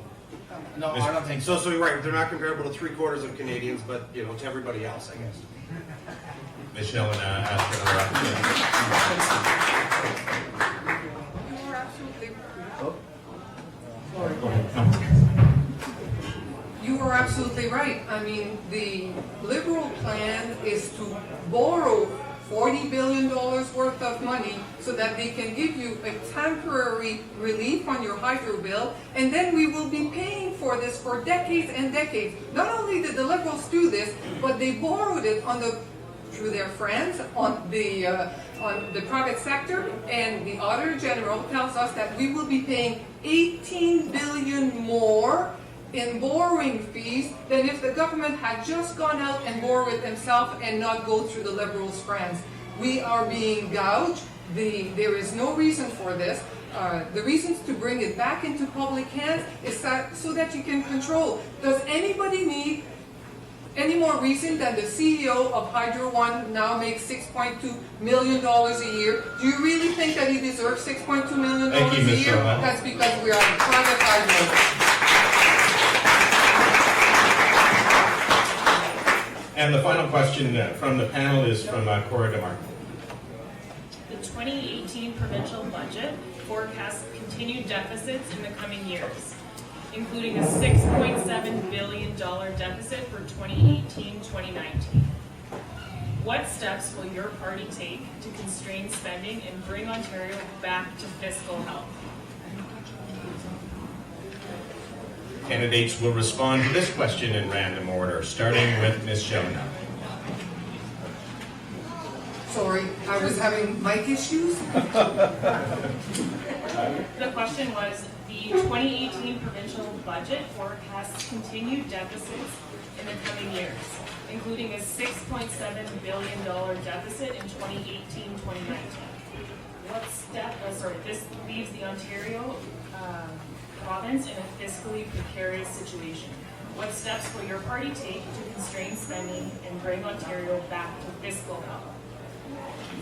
No, I don't think so. So you're right. They're not comparable to 3/4 of Canadians, but to everybody else, I guess. Michelle and ask for another opportunity. You are absolutely You are absolutely right. I mean, the Liberal plan is to borrow $40 billion worth of money so that they can give you a temporary relief on your hydro bill, and then we will be paying for this for decades and decades. Not only did the Liberals do this, but they borrowed it through their friends on the private sector, and the Auditor General tells us that we will be paying $18 billion more in borrowing fees than if the government had just gone out and borrowed it themselves and not go through the Liberals' friends. We are being gouged. There is no reason for this. The reasons to bring it back into public hands is so that you can control. Does anybody need any more reason than the CEO of Hydro One now makes $6.2 million a year? Do you really think that he deserves $6.2 million a year? That's because we are a private hydro. And the final question from the panel is from Cora DeMarco. The 2018 provincial budget forecasts continued deficits in the coming years, including a $6.7 billion deficit for 2018-2019. What steps will your party take to constrain spending and bring Ontario back to fiscal health? Candidates will respond to this question in random order, starting with Ms. Shona. Sorry, I was having mic issues. The question was, the 2018 provincial budget forecasts continued deficits in the coming years, including a $6.7 billion deficit in 2018-2019. This leaves the Ontario province in a fiscally precarious situation. What steps will your party take to constrain spending and bring Ontario back to fiscal health?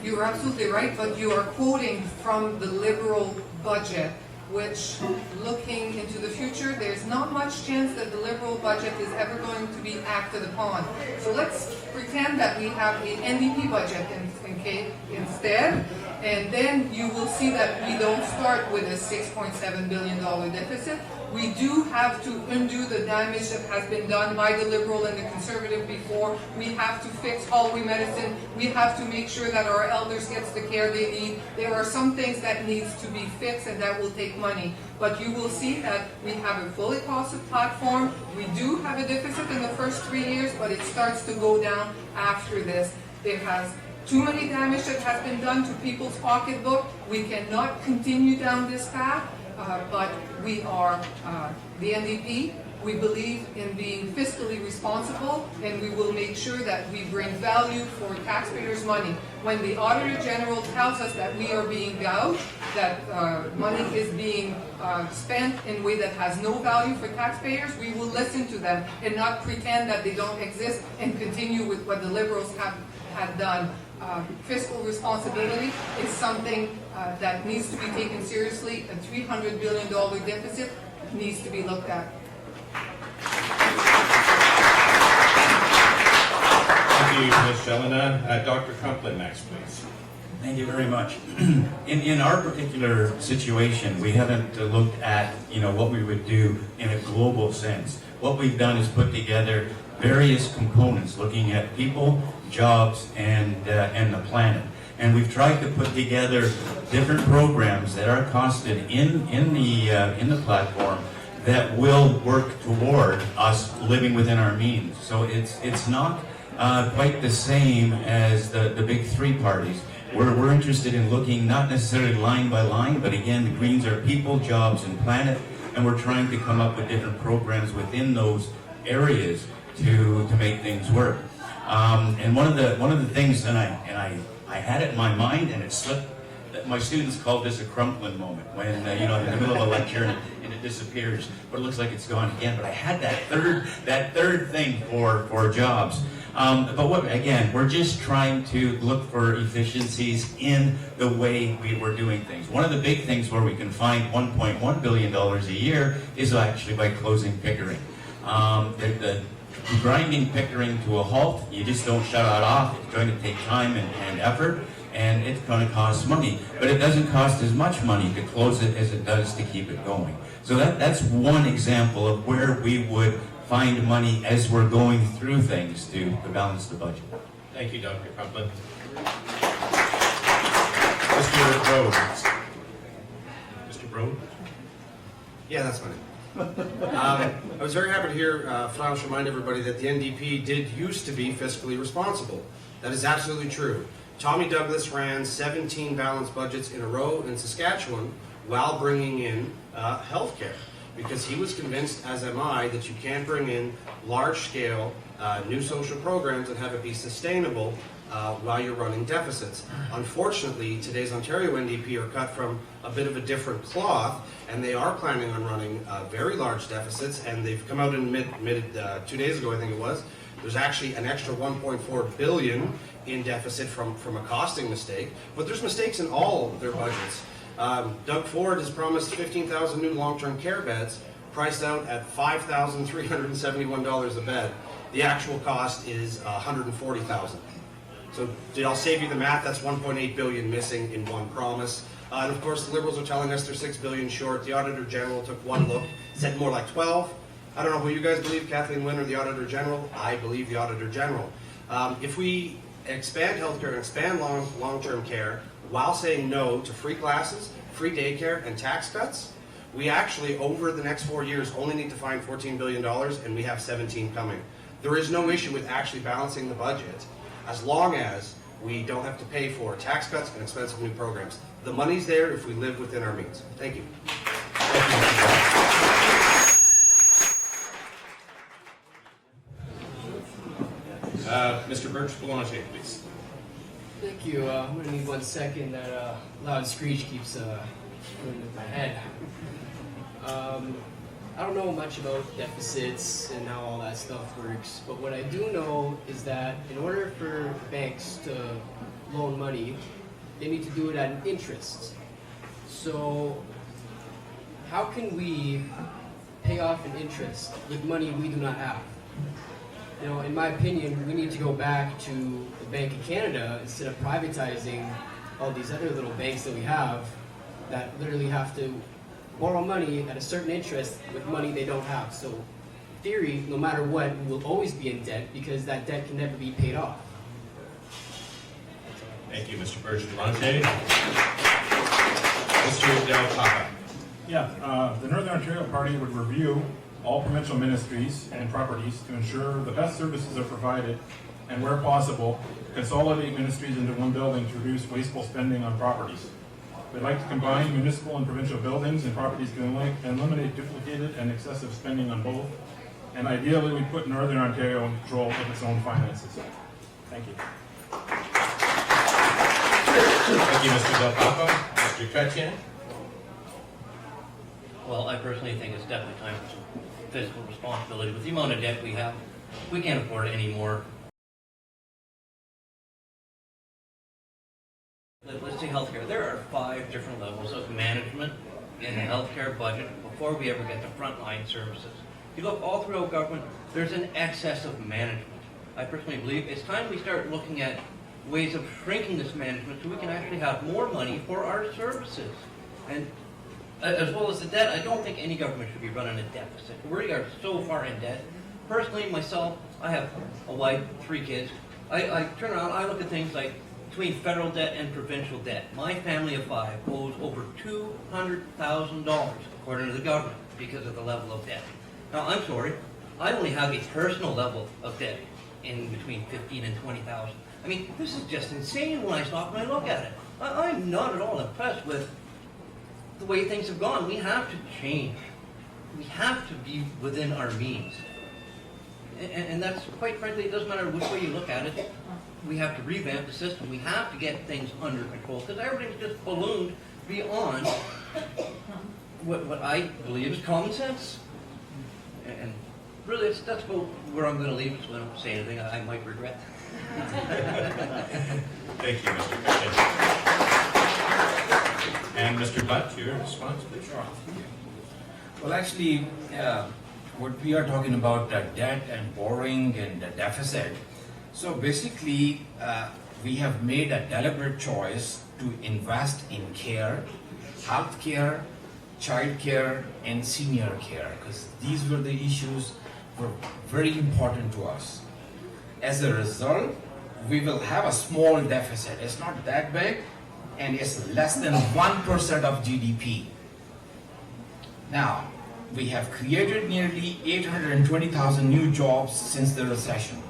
You're absolutely right, but you are quoting from the Liberal budget, which, looking into the future, there's not much chance that the Liberal budget is ever going to be acted upon. So let's pretend that we have the NDP budget instead, and then you will see that we don't start with a $6.7 billion deficit. We do have to undo the damage that has been done by the Liberal and the Conservative before. We have to fix hallway medicine. We have to make sure that our elders get the care they need. There are some things that needs to be fixed, and that will take money. But you will see that we have a fully costed platform. We do have a deficit in the first 3 years, but it starts to go down after this. There has too many damage that has been done to people's pocketbook. We cannot continue down this path. But we are the NDP. We believe in being fiscally responsible, and we will make sure that we bring value for taxpayers' money. When the Auditor General tells us that we are being gouged, that money is being spent in a way that has no value for taxpayers, we will listen to them and not pretend that they don't exist and continue with what the Liberals have done. Fiscal responsibility is something that needs to be taken seriously. A $300 billion deficit needs to be looked at. Thank you, Ms. Shelena. Dr. Crumpler next, please. Thank you very much. In our particular situation, we haven't looked at what we would do in a global sense. What we've done is put together various components, looking at people, jobs, and the planet. And we've tried to put together different programs that are costed in the platform that will work toward us living within our means. So it's not quite the same as the big three parties. We're interested in looking not necessarily line by line, but again, the Greens are people, jobs, and planet, and we're trying to come up with different programs within those areas to make things work. And one of the things, and I had it in my mind, and it slipped. My students called this a Crumpland moment, when in the middle of a lecture and it disappears, but it looks like it's gone again. But I had that third thing for jobs. But we're just trying to look for efficiencies in the way we're doing things. One of the big things where we can find $1.1 billion a year is actually by closing Pickering. The grinding Pickering to a halt, you just don't shut it off. It's going to take time and effort, and it's going to cost money. But it doesn't cost as much money to close it as it does to keep it going. So that's one example of where we would find money as we're going through things to balance the budget. Thank you, Dr. Crumpler. Mr. Rhodes. Mr. Rhodes? Yeah, that's my name. I was very happy to hear Flausch remind everybody that the NDP did used to be fiscally responsible. That is absolutely true. Tommy Douglas ran 17 balanced budgets in a row in Saskatchewan while bringing in healthcare, because he was convinced, as am I, that you can't bring in large-scale new social programs and have it be sustainable while you're running deficits. Unfortunately, today's Ontario NDP are cut from a bit of a different cloth, and they are planning on running very large deficits, and they've come out in 2 days ago, I think it was. There's actually an extra 1.4 billion in deficit from a costing mistake, but there's mistakes in all of their budgets. Doug Ford has promised 15,000 new long-term care beds, priced out at $5,371 a bed. The actual cost is $140,000. So I'll save you the math. That's 1.8 billion missing in one promise. And of course, the Liberals are telling us they're 6 billion short. The Auditor General took one look, said more like 12. I don't know who you guys believe, Kathleen Wynne or the Auditor General. I believe the Auditor General. If we expand healthcare and expand long-term care while saying no to free classes, free daycare, and tax cuts, we actually, over the next 4 years, only need to find $14 billion, and we have 17 coming. There is no issue with actually balancing the budget as long as we don't have to pay for tax cuts and expensive new programs. The money's there if we live within our means. Thank you. Mr. Birch Boulanger, please. Thank you. I'm going to need 1 second. That loud screech keeps going with my head. I don't know much about deficits and how all that stuff works, but what I do know is that in order for banks to loan money, they need to do it at an interest. So how can we pay off an interest with money we do not have? You know, in my opinion, we need to go back to the Bank of Canada instead of privatizing all these other little banks that we have that literally have to borrow money at a certain interest with money they don't have. So, in theory, no matter what, we will always be in debt because that debt can never be paid off. Thank you, Mr. Birch Boulanger. Mr. Del Papa. Yeah, the Northern Ontario Party would review all provincial ministries and properties to ensure the best services are provided, and where possible, consolidate ministries into one building to reduce wasteful spending on properties. We'd like to combine municipal and provincial buildings and properties to eliminate duplicated and excessive spending on both, and ideally we put Northern Ontario in control of its own finances. Thank you. Thank you, Mr. Del Papa. Mr. Chrétien. Well, I personally think it's definitely time for some fiscal responsibility. With the amount of debt we have, we can't afford it anymore. Let's say healthcare. There are 5 different levels of management in the healthcare budget before we ever get to frontline services. If you look all throughout government, there's an excess of management. I personally believe it's time we start looking at ways of shrinking this management so we can actually have more money for our services. And as well as the debt, I don't think any government should be running a deficit. We are so far in debt. Personally, myself, I have a wife, 3 kids. I turn around, I look at things like between federal debt and provincial debt. My family of 5 owes over $200,000, according to the government, because of the level of debt. Now, I'm sorry, I only have a personal level of debt in between $15,000 and $20,000. I mean, this is just insane when I stop and I look at it. I'm not at all impressed with the way things have gone. We have to change. We have to be within our means. And that's, quite frankly, it doesn't matter which way you look at it. We have to revamp the system. We have to get things under control because everything's just ballooned beyond what I believe is common sense. And really, that's about where I'm going to leave it, so I don't say anything I might regret. Thank you, Mr. Chrétien. And Mr. Butt, your response, please. Well, actually, what we are talking about, debt and borrowing and the deficit. So basically, we have made a deliberate choice to invest in care, health care, child care, and senior care, because these were the issues were very important to us. As a result, we will have a small deficit. It's not that big, and it's less than 1% of GDP. Now, we have created nearly 820,000 new jobs since the recession,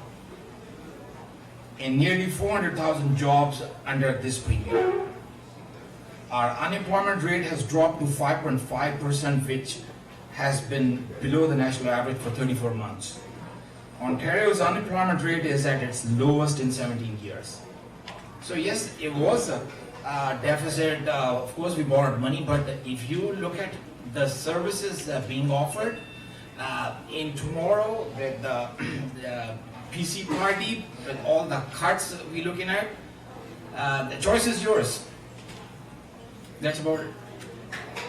and nearly 400,000 jobs under this period. Our unemployment rate has dropped to 5.5%, which has been below the national average for 34 months. Ontario's unemployment rate is at its lowest in 17 years. So yes, it was a deficit. Of course, we borrowed money, but if you look at the services being offered in tomorrow with the PC party, with all the cuts we're looking at, the choice is yours. That's about it.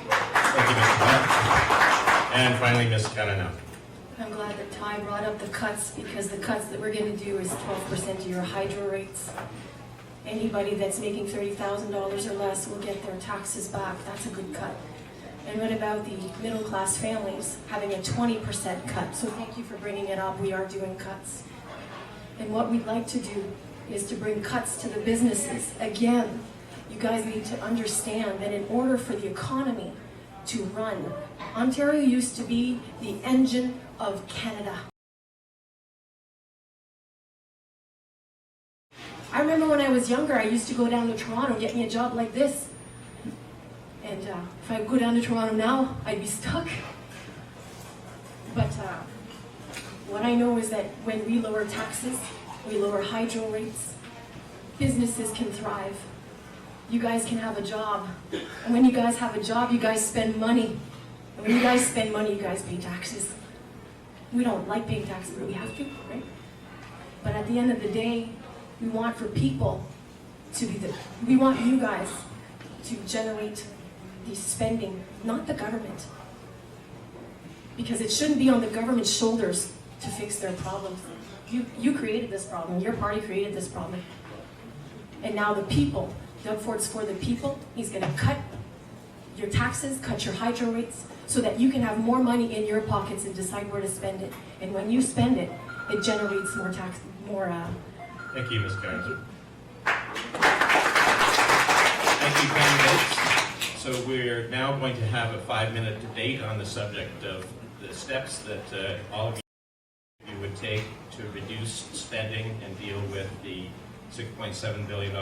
Thank you, Mr. Blunt. And finally, Ms. Canana. I'm glad that Ty brought up the cuts, because the cuts that we're going to do is 12% of your hydro rates. Anybody that's making $30,000 or less will get their taxes back. That's a good cut. And what about the middle class families having a 20% cut? So thank you for bringing it up. We are doing cuts. And what we'd like to do is to bring cuts to the businesses. Again, you guys need to understand that in order for the economy to run, Ontario used to be the engine of Canada. I remember when I was younger, I used to go down to Toronto and get me a job like this. And if I go down to Toronto now, I'd be stuck. But what I know is that when we lower taxes, we lower hydro rates, businesses can thrive. You guys can have a job. And when you guys have a job, you guys spend money. And when you guys spend money, you guys pay taxes. We don't like paying taxes, but we have to, right? But at the end of the day, we want for people to be we want you guys to generate the spending, not the government. Because it shouldn't be on the government's shoulders to fix their problems. You created this problem. Your party created this problem. And now the people, Doug Ford's for the people. He's going to cut your taxes, cut your hydro rates, so that you can have more money in your pockets and decide where to spend it. And when you spend it, it generates more tax, more. Thank you, Ms. Carnes. Thank you, candidates. So we're now going to have a 5-minute debate on the subject of the steps that all of you would take to reduce spending and deal with the $6.7 billion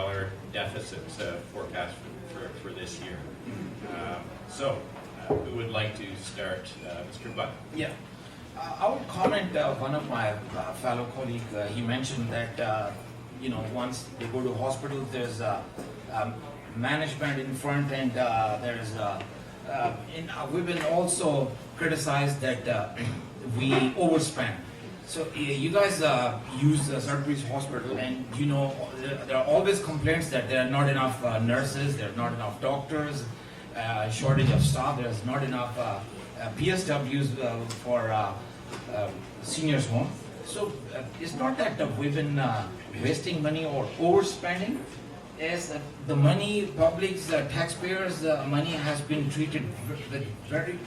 deficit forecast for this year. Who would like to start? Mr. Buck. Yeah. I would comment, one of my fellow colleagues, he mentioned that, once they go to hospital, there's management in front, and we've been also criticized that we overspend. So you guys use Sudbury's hospital, and there are always complaints that there are not enough nurses, there are not enough doctors, shortage of staff, there's not enough PSWs for seniors home. So it's not that we've been wasting money or overspending. Is the money, public's taxpayers' money has been treated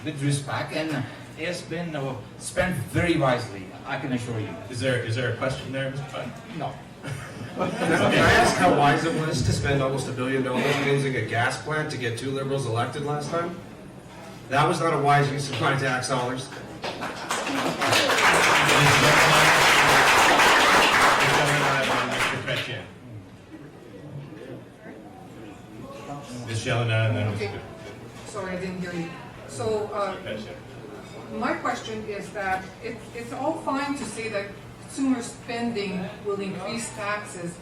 with respect, and it's been spent very wisely, I can assure you. Is there a question there, Mr. Buck? No. Can I ask how wise it was to spend almost $1 billion closing a gas plant to get 2 Liberals elected last time? That was not a wise use of my tax dollars. Ms. Shelena, and then Okay. Sorry, I didn't hear you. So, my question is that it's all fine to say that consumer spending will increase taxes,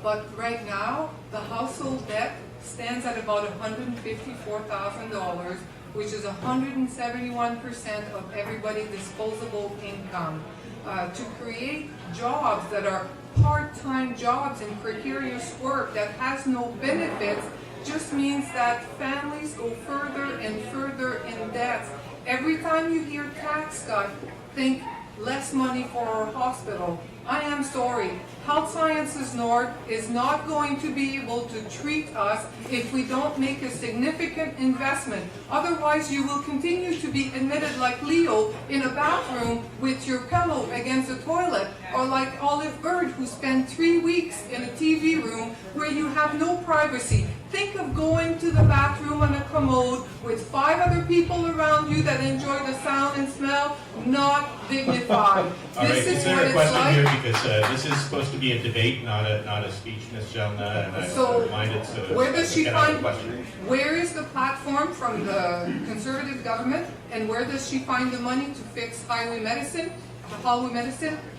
but right now, the household debt stands at about $154,000, which is 171% of everybody's disposable income. To create jobs that are part-time jobs and precarious work that has no benefits just means that families go further and further in debt. Every time you hear tax cut, think less money for our hospital. I am sorry, Health Sciences North is not going to be able to treat us if we don't make a significant investment. Otherwise, you will continue to be admitted like Leo in a bathroom with your pillow against the toilet, or like Olive Bird, who spent 3 weeks have no privacy. Think of going to the bathroom on a commode with 5 other people around you that enjoy the sound and smell. Not dignified. All right, This is is there what a it's question like. here, because this is supposed to be a debate, not a speech, Ms. Jelna, and So, I'm reminded to where does she get out find, the question. where is the platform from the Conservative government, and where does she find the money to fix highway medicine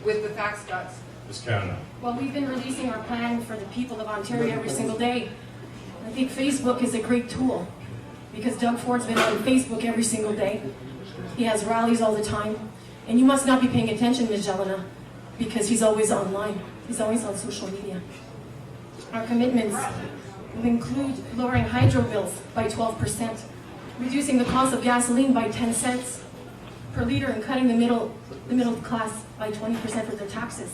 with the tax cuts? Ms. Carano. Well, we've been releasing our plan for the people of Ontario every single day. I think Facebook is a great tool because Doug Ford's been on Facebook every single day. He has rallies all the time. And you must not be paying attention, Ms. Jelena, because he's always online. He's always on social media. Our commitments will include lowering hydro bills by 12%, reducing the cost of gasoline by 10 cents per liter and cutting the middle class by 20% for their taxes,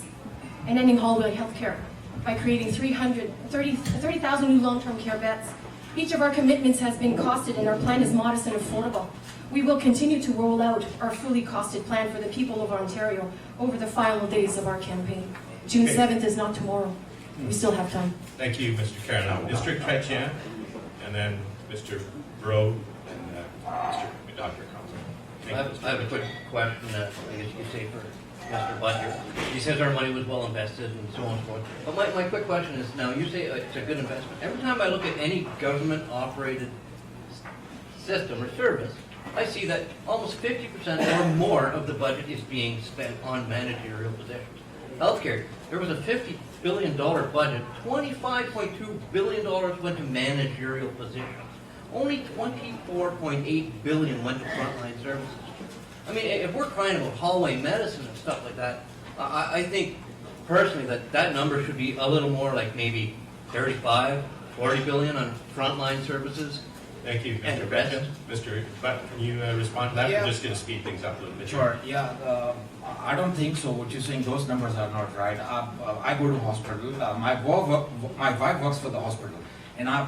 and ending hallway health care by creating 30,000 new long-term care beds. Each of our commitments has been costed, and our plan is modest and affordable. We will continue to roll out our fully costed plan for the people of Ontario over the final days of our campaign. June 7th is not tomorrow. We still have time. Thank you, Mr. Carano. Mr. Chrétien, and then Mr. Bro, and Dr. Compton. I have a quick question, I guess you could say for Mr. Butler. He says our money was well invested and so on and so forth. But my quick question is, now you say it's a good investment. Every time I look at any government-operated system or service, I see that almost 50% or more of the budget is being spent on managerial positions. Healthcare, there was a $50 billion budget, $25.2 billion went to managerial positions. Only $24.8 billion went to frontline services. I mean, if we're crying about hallway medicine and stuff like that, I think personally that number should be a little more, like maybe 35, 40 billion on frontline services. Thank you, And Mr. the rest. Mr. Butt, can you respond to that? Yeah. We're just going to speed things up a little bit. Sure, yeah, I don't think so. What you're saying, those numbers are not right. I go to hospital, my wife works for the hospital, and I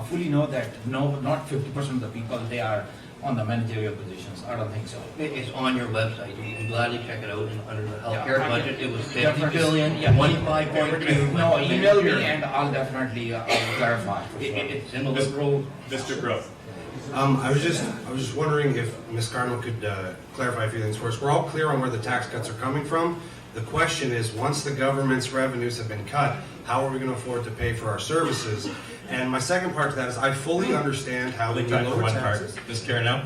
fully know that not 50% of the people, they are on the managerial positions. I don't think so. It's on your website. You can gladly check it out. And under the healthcare Yeah, budget, it was 50 definitely. billion, Yeah. 25.2. No, email me and I'll definitely clarify. It's in the liberal. Mr. Bro. I was just wondering if Ms. Cardinal could clarify a few things for us. We're all clear on where the tax cuts are coming from. The question is, once the government's revenues have been cut, how are we going to afford to pay for our services? And my second part to that is, I fully understand how Only we time for lower one taxes. part. Ms. Carano.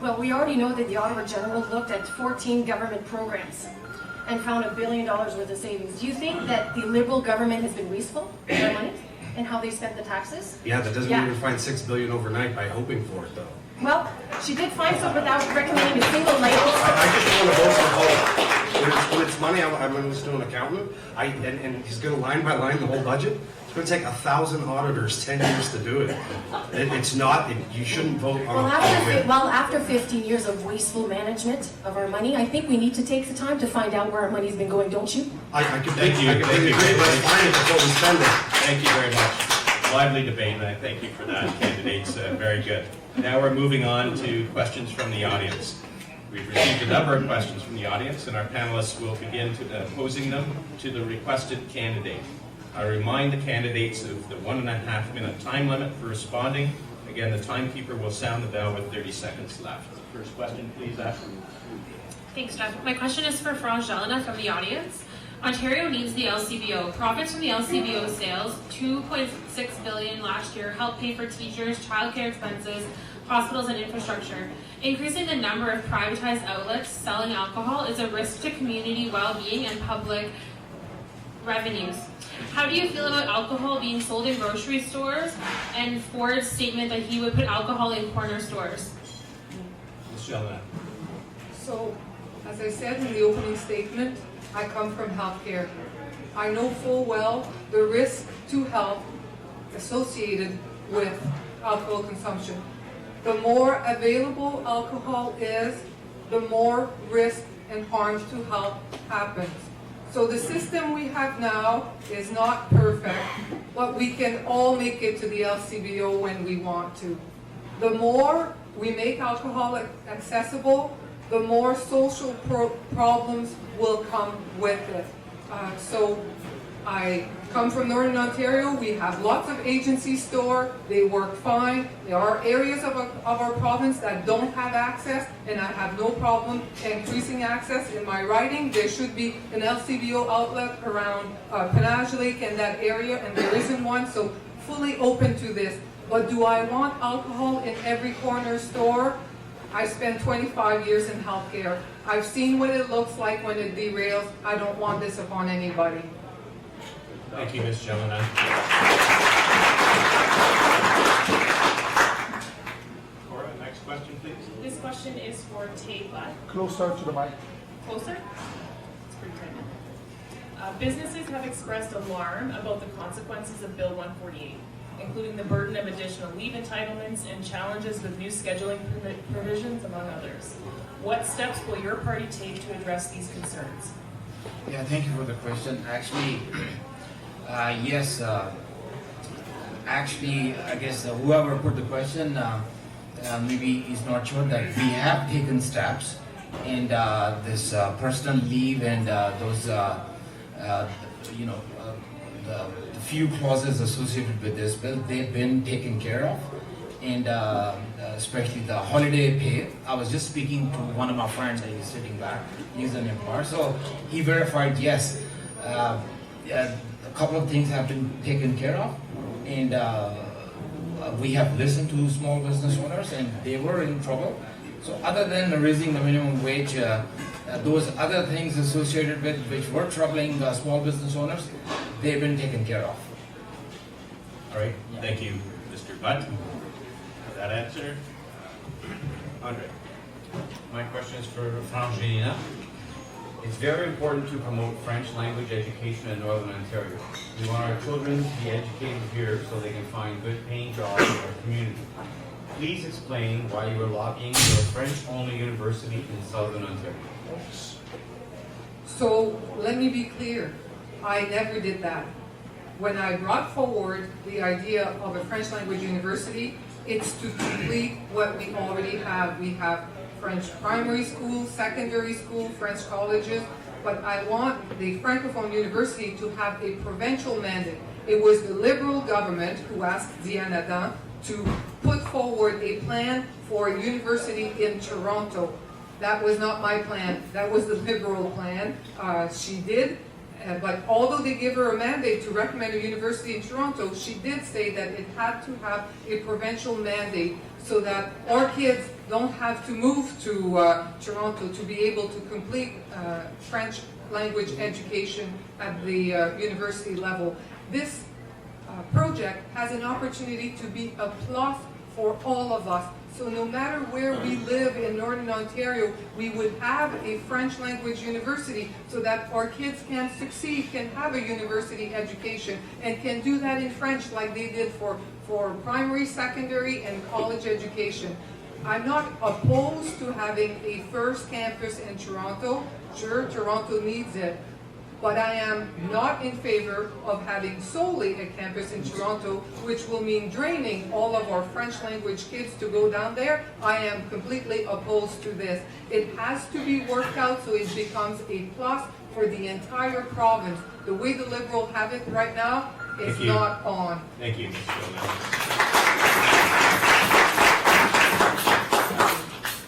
Well, we already know that the Auditor General looked at 14 government programs and found $1 billion worth of savings. Do you think that the Liberal government has been wasteful with their money and how they spent the taxes? Yeah, that doesn't Yeah. mean we find $6 billion overnight by hoping for it, though. Well, she did find some without recommending a single label. I just want to vote for hope. When it's money, I'm just an accountant, and he's going to line by line the whole budget. It's going to take 1,000 auditors 10 years to do it. It's not. You shouldn't vote on. After 15 years of wasteful management of our money, I think we need to take the time to find out where our money's been going, don't you? I can Thank you. I can Thank you. agree. Let's find it before we spend it. Thank you very much. Lively debate, and I thank you for that, candidates. Very good. Now we're moving on to questions from the audience. We've received a number of questions from the audience, and our panelists will begin posing them to the requested candidate. I remind the candidates of the 1.5 minute time limit for responding. Again, the timekeeper will sound the bell with 30 seconds left. First question, please, Ashley. Thanks, Jeff. My question is for Franz Jelena from the audience. Ontario needs the LCBO. Profits from the LCBO sales, $2.6 billion last year, helped pay for teachers, childcare expenses, hospitals, and infrastructure. Increasing the number of privatized outlets selling alcohol is a risk to community well-being and public revenues. How do you feel about alcohol being sold in grocery stores and Ford's statement that he would put alcohol in corner stores? Ms. Jelena. So, as I said in the opening statement, I come from healthcare. I know full well the risk to health associated with alcohol consumption. The more available alcohol is, the more risk and harm to health happens. So the system we have now is not perfect, but we can all make it to the LCBO when we want to. The more we make alcohol accessible, the more social problems will come with it. So I come from Northern Ontario. We have lots of agency store. They work fine. There are areas of our province that don't have access, and I have no problem increasing access. In my writing, there should be an LCBO outlet around Panache Lake and that area, and there isn't one, so fully open to this. But do I want alcohol in every corner store? I spent 25 years in healthcare. I've seen what it looks like when it derails. I don't want this upon anybody. Thank you, Ms. Jelena. Cora, next question, please. This question is for Tate Butt. Closer to the mic. Closer? It's pretty good. Businesses have expressed alarm about the consequences of Bill 148, including the burden of additional leave entitlements and challenges with new scheduling provisions, among others. What steps will your party take to address these concerns? Yeah, thank you for the question. Actually, yes, I guess whoever put the question maybe is not sure that we have taken steps, and this personal leave and those, the few clauses associated with this bill, they've been taken care of, and especially the holiday pay. I was just speaking to one of my friends that is sitting back. He's an employer, so he verified yes. A couple of things have been taken care of, and we have listened to small business owners, and they were in trouble. So other than raising the minimum wage, those other things associated with which were troubling small business owners, they've been taken care of. All right, thank you, Mr. Butt, for that answer. Andre. My question is for Frangelina. It's very important to promote French language education in Northern Ontario. We want our children to be educated here so they can find good paying jobs in our community. Please explain why you are lobbying for a French-only university in Southern Ontario. So let me be clear, I never did that. When I brought forward the idea of a French language university, it's to complete what we already have. We have French primary school, secondary school, French colleges, but I want the Francophone University to have a provincial mandate. It was the Liberal government who asked Diane Adam to put forward a plan for a university in Toronto. That was not my plan, that was the Liberal plan. She did, but although they give her a mandate to recommend a university in Toronto, she did say that it had to have a provincial mandate so that our kids don't have to move to Toronto to be able to complete French language education at the university level. This project has an opportunity to be a plus for all of us. So no matter where we live in Northern Ontario, we would have a French language university so that our kids can succeed, can have a university education, and can do that in French like they did for primary, secondary, and college education. I'm not opposed to having a first campus in Toronto. Sure, Toronto needs it. But I am not in favor of having solely a campus in Toronto, which will mean draining all of our French language kids to go down there. I am completely opposed to this. It has to be worked out so it becomes a plus for the entire province. The way the Liberals have it right now is not on. Thank you, Ms. Gilman.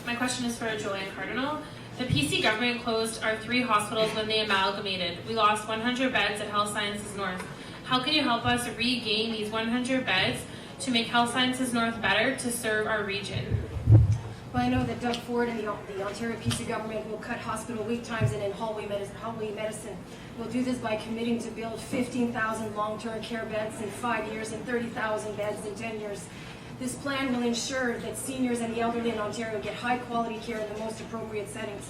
My question is for Joanne Cardinal. The PC government closed our 3 hospitals when they amalgamated. We lost 100 beds at Health Sciences North. How can you help us regain these 100 beds to make Health Sciences North better to serve our region? Well, I know that Doug Ford and the Ontario PC government will cut hospital wait times and in hallway medicine. We'll do this by committing to build 15,000 long-term care beds in 5 years and 30,000 beds in 10 years. This plan will ensure that seniors and the elderly in Ontario get high-quality care in the most appropriate settings.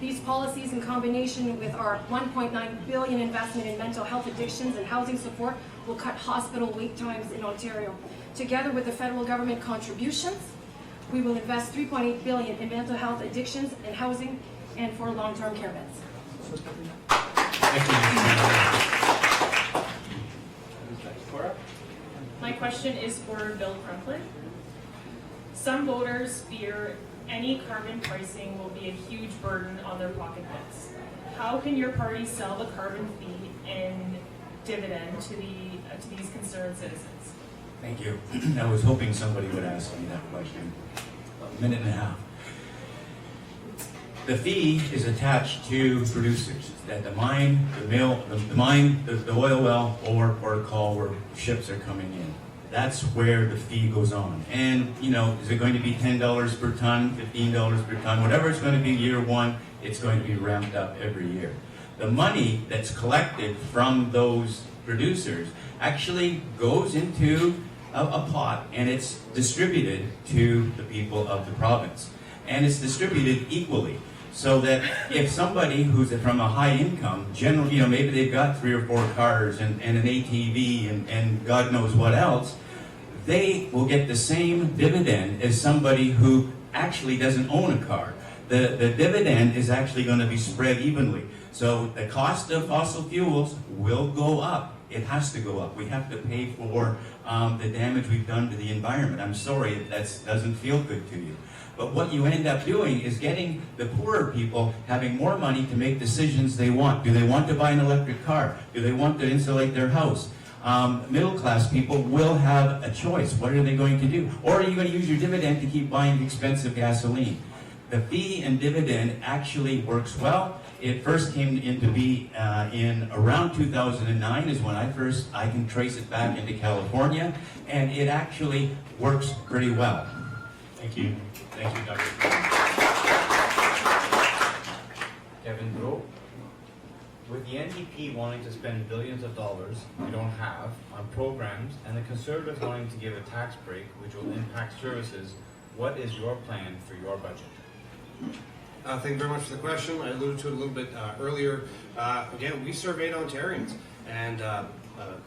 These policies, in combination with our $1.9 billion investment in mental health addictions and housing support, will cut hospital wait times in Ontario. Together with the federal government contributions, we will invest $3.8 billion in mental health addictions and housing and for long-term care beds. My question is for Bill Brundtland. Some voters fear any carbon pricing will be a huge burden on their pocketbooks. How can your party sell the carbon fee and dividend to these concerned citizens? Thank you. I was hoping somebody would ask me that question. A minute and a half. The fee is attached to producers at the mine, the mill, the oil well, or port of call where ships are coming in. That's where the fee goes on. And, you know, is it going to be $10 per ton, $15 per ton, whatever it's going to be year one, it's going to be ramped up every year. The money that's collected from those producers actually goes into a pot, and it's distributed to the people of the province. And it's distributed equally. So that if somebody who's from a high income, generally, you know, maybe they've got 3 or 4 cars and an ATV and God knows what else, they will get the same dividend as somebody who actually doesn't own a car. The dividend is actually going to be spread evenly. So the cost of fossil fuels will go up. It has to go up. We have to pay for the damage we've done to the environment. I'm sorry if that doesn't feel good to you. But what you end up doing is getting the poorer people having more money to make decisions they want. Do they want to buy an electric car? Do they want to insulate their house? Middle class people will have a choice. What are they going to do? Or are you going to use your dividend to keep buying expensive gasoline? The fee and dividend actually works well. It first came into be in around 2009 is when I can trace it back into California, and it actually works pretty well. Thank you. Thank you, Dr. Kevin Bro, with the NDP wanting to spend billions of dollars we don't have on programs and the Conservatives wanting to give a tax break which will impact services, what is your plan for your budget? Thank you very much for the question. I alluded to it a little bit earlier. Again, we surveyed Ontarians, and a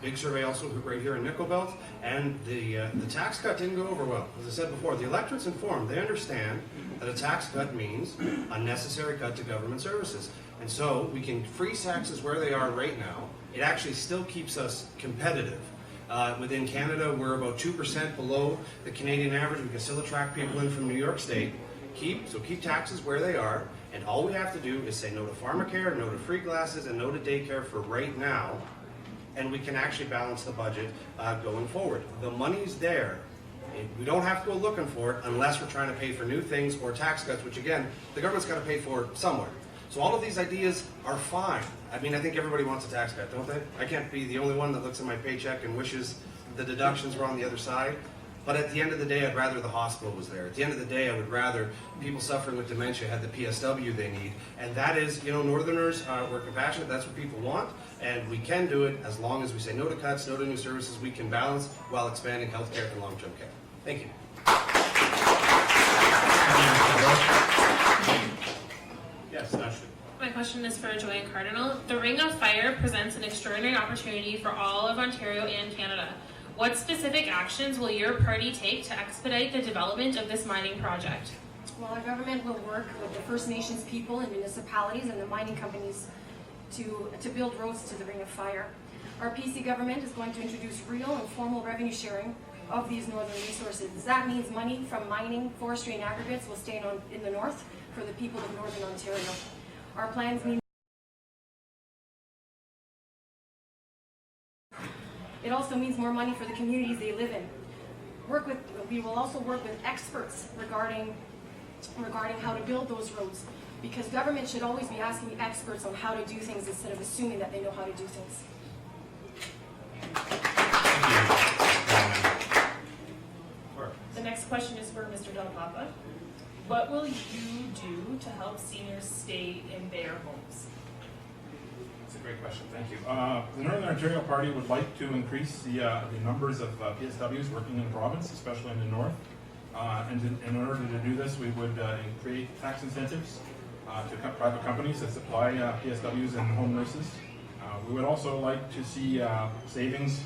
big survey also right here in Nickel Belt, and the tax cut didn't go over well. As I said before, the electorate's informed. They understand that a tax cut means a necessary cut to government services. And so we can freeze taxes where they are right now. It actually still keeps us competitive. Within Canada, we're about 2% below the Canadian average. We can still attract people in from New York State. Keep taxes where they are, and all we have to do is say no to pharmacare, no to free glasses, and no to daycare for right now, and we can actually balance the budget going forward. The money's there. We don't have to go looking for it unless we're trying to pay for new things or tax cuts, which again, the government's got to pay for somewhere. So all of these ideas are fine. I mean, I think everybody wants a tax cut, don't they? I can't be the only one that looks at my paycheck and wishes the deductions were on the other side. But at the end of the day, I'd rather the hospital was there. At the end of the day, I would rather people suffering with dementia had the PSW they need. And that is, you know, Northerners, we're compassionate. That's what people want. And we can do it as long as we say no to cuts, no to new services. We can balance while expanding healthcare and long-term care. Thank you. Yes, Ashley. My question is for Joanne Cardinal. The Ring of Fire presents an extraordinary opportunity for all of Ontario and Canada. What specific actions will your party take to expedite the development of this mining project? Well, our government will work with the First Nations people and municipalities and the mining companies to build roads to the Ring of Fire. Our PC government is going to introduce real and formal revenue sharing of these northern resources. That means money from mining, forestry, and aggregates will stay in the north for the people of Northern Ontario. Our plans mean it also means more money for the communities they live in. We will also work with experts regarding how to build those roads, because government should always be asking experts on how to do things instead of assuming that they know how to do things. The next question is for Mr. Del Papa. What will you do to help seniors stay in their homes? That's a great question, thank you. The Northern Ontario Party would like to increase the numbers of PSWs working in the province, especially in the north. And in order to do this, we would create tax incentives to private companies that supply PSWs and home nurses. We would also like to see savings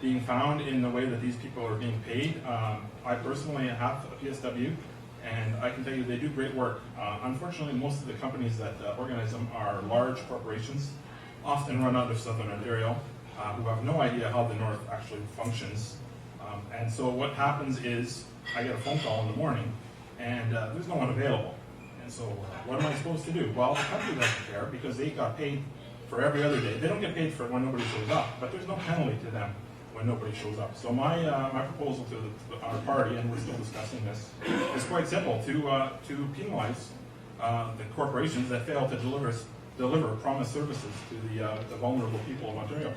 being found in the way that these people are being paid. I personally have a PSW, and I can tell you they do great work. Unfortunately, most of the companies that organize them are large corporations, often run out of Southern Ontario, who have no idea how the North actually functions. And so what happens is I get a phone call in the morning, and there's no one available. And so what am I supposed to do? Well, the company doesn't care because they got paid for every other day. They don't get paid for it when nobody shows up, but there's no penalty to them when nobody shows up. So my proposal to our party, and we're still discussing this, is quite simple: to penalize the corporations that fail to deliver promised services to the vulnerable people of Ontario.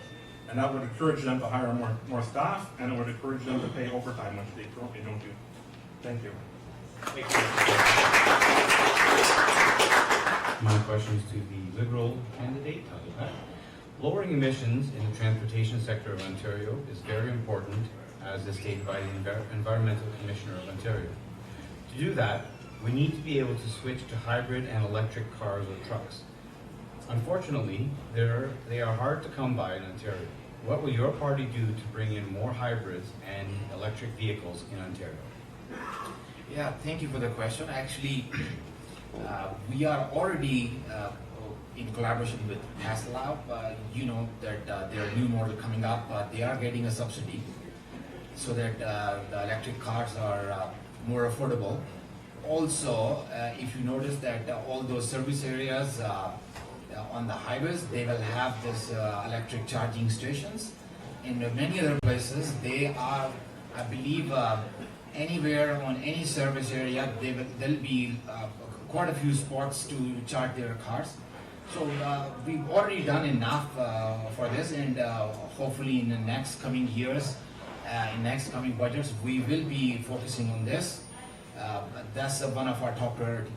And that would encourage them to hire more staff, and it would encourage them to pay overtime, which they currently don't do. Thank you. Thank you. My question is to the Liberal candidate. Lowering emissions in the transportation sector of Ontario is very important, as is stated by the Environmental Commissioner of Ontario. To do that, we need to be able to switch to hybrid and electric cars or trucks. Unfortunately, they are hard to come by in Ontario. What will your party do to bring in more hybrids and electric vehicles in Ontario? Yeah, thank you for the question. Actually, we are already in collaboration with Tesla. You know that their new model coming up, they are getting a subsidy so that the electric cars are more affordable. Also, if you notice that all those service areas on the highways, they will have this electric charging stations. In many other places, they are, I believe, anywhere on any service area, there'll be quite a few spots to charge their cars. So we've already done enough for this, and hopefully in the next coming years, in next coming budgets, we will be focusing on this. That's one of our top priorities.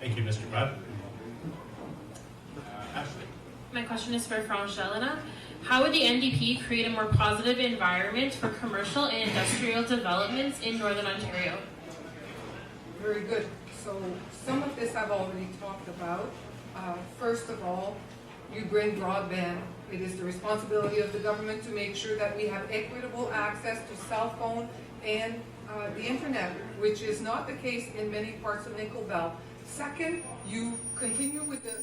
Thank you, Mr. Pratt. Ashley. My question is for Francelina. How would the NDP create a more positive environment for commercial and industrial developments in Northern Ontario? Very good. So some of this I've already talked about. First of all, you bring broadband. It is the responsibility of the government to make sure that we have equitable access to cell phone and the internet, which is not the case in many parts of Nickel Belt. Second, you continue with the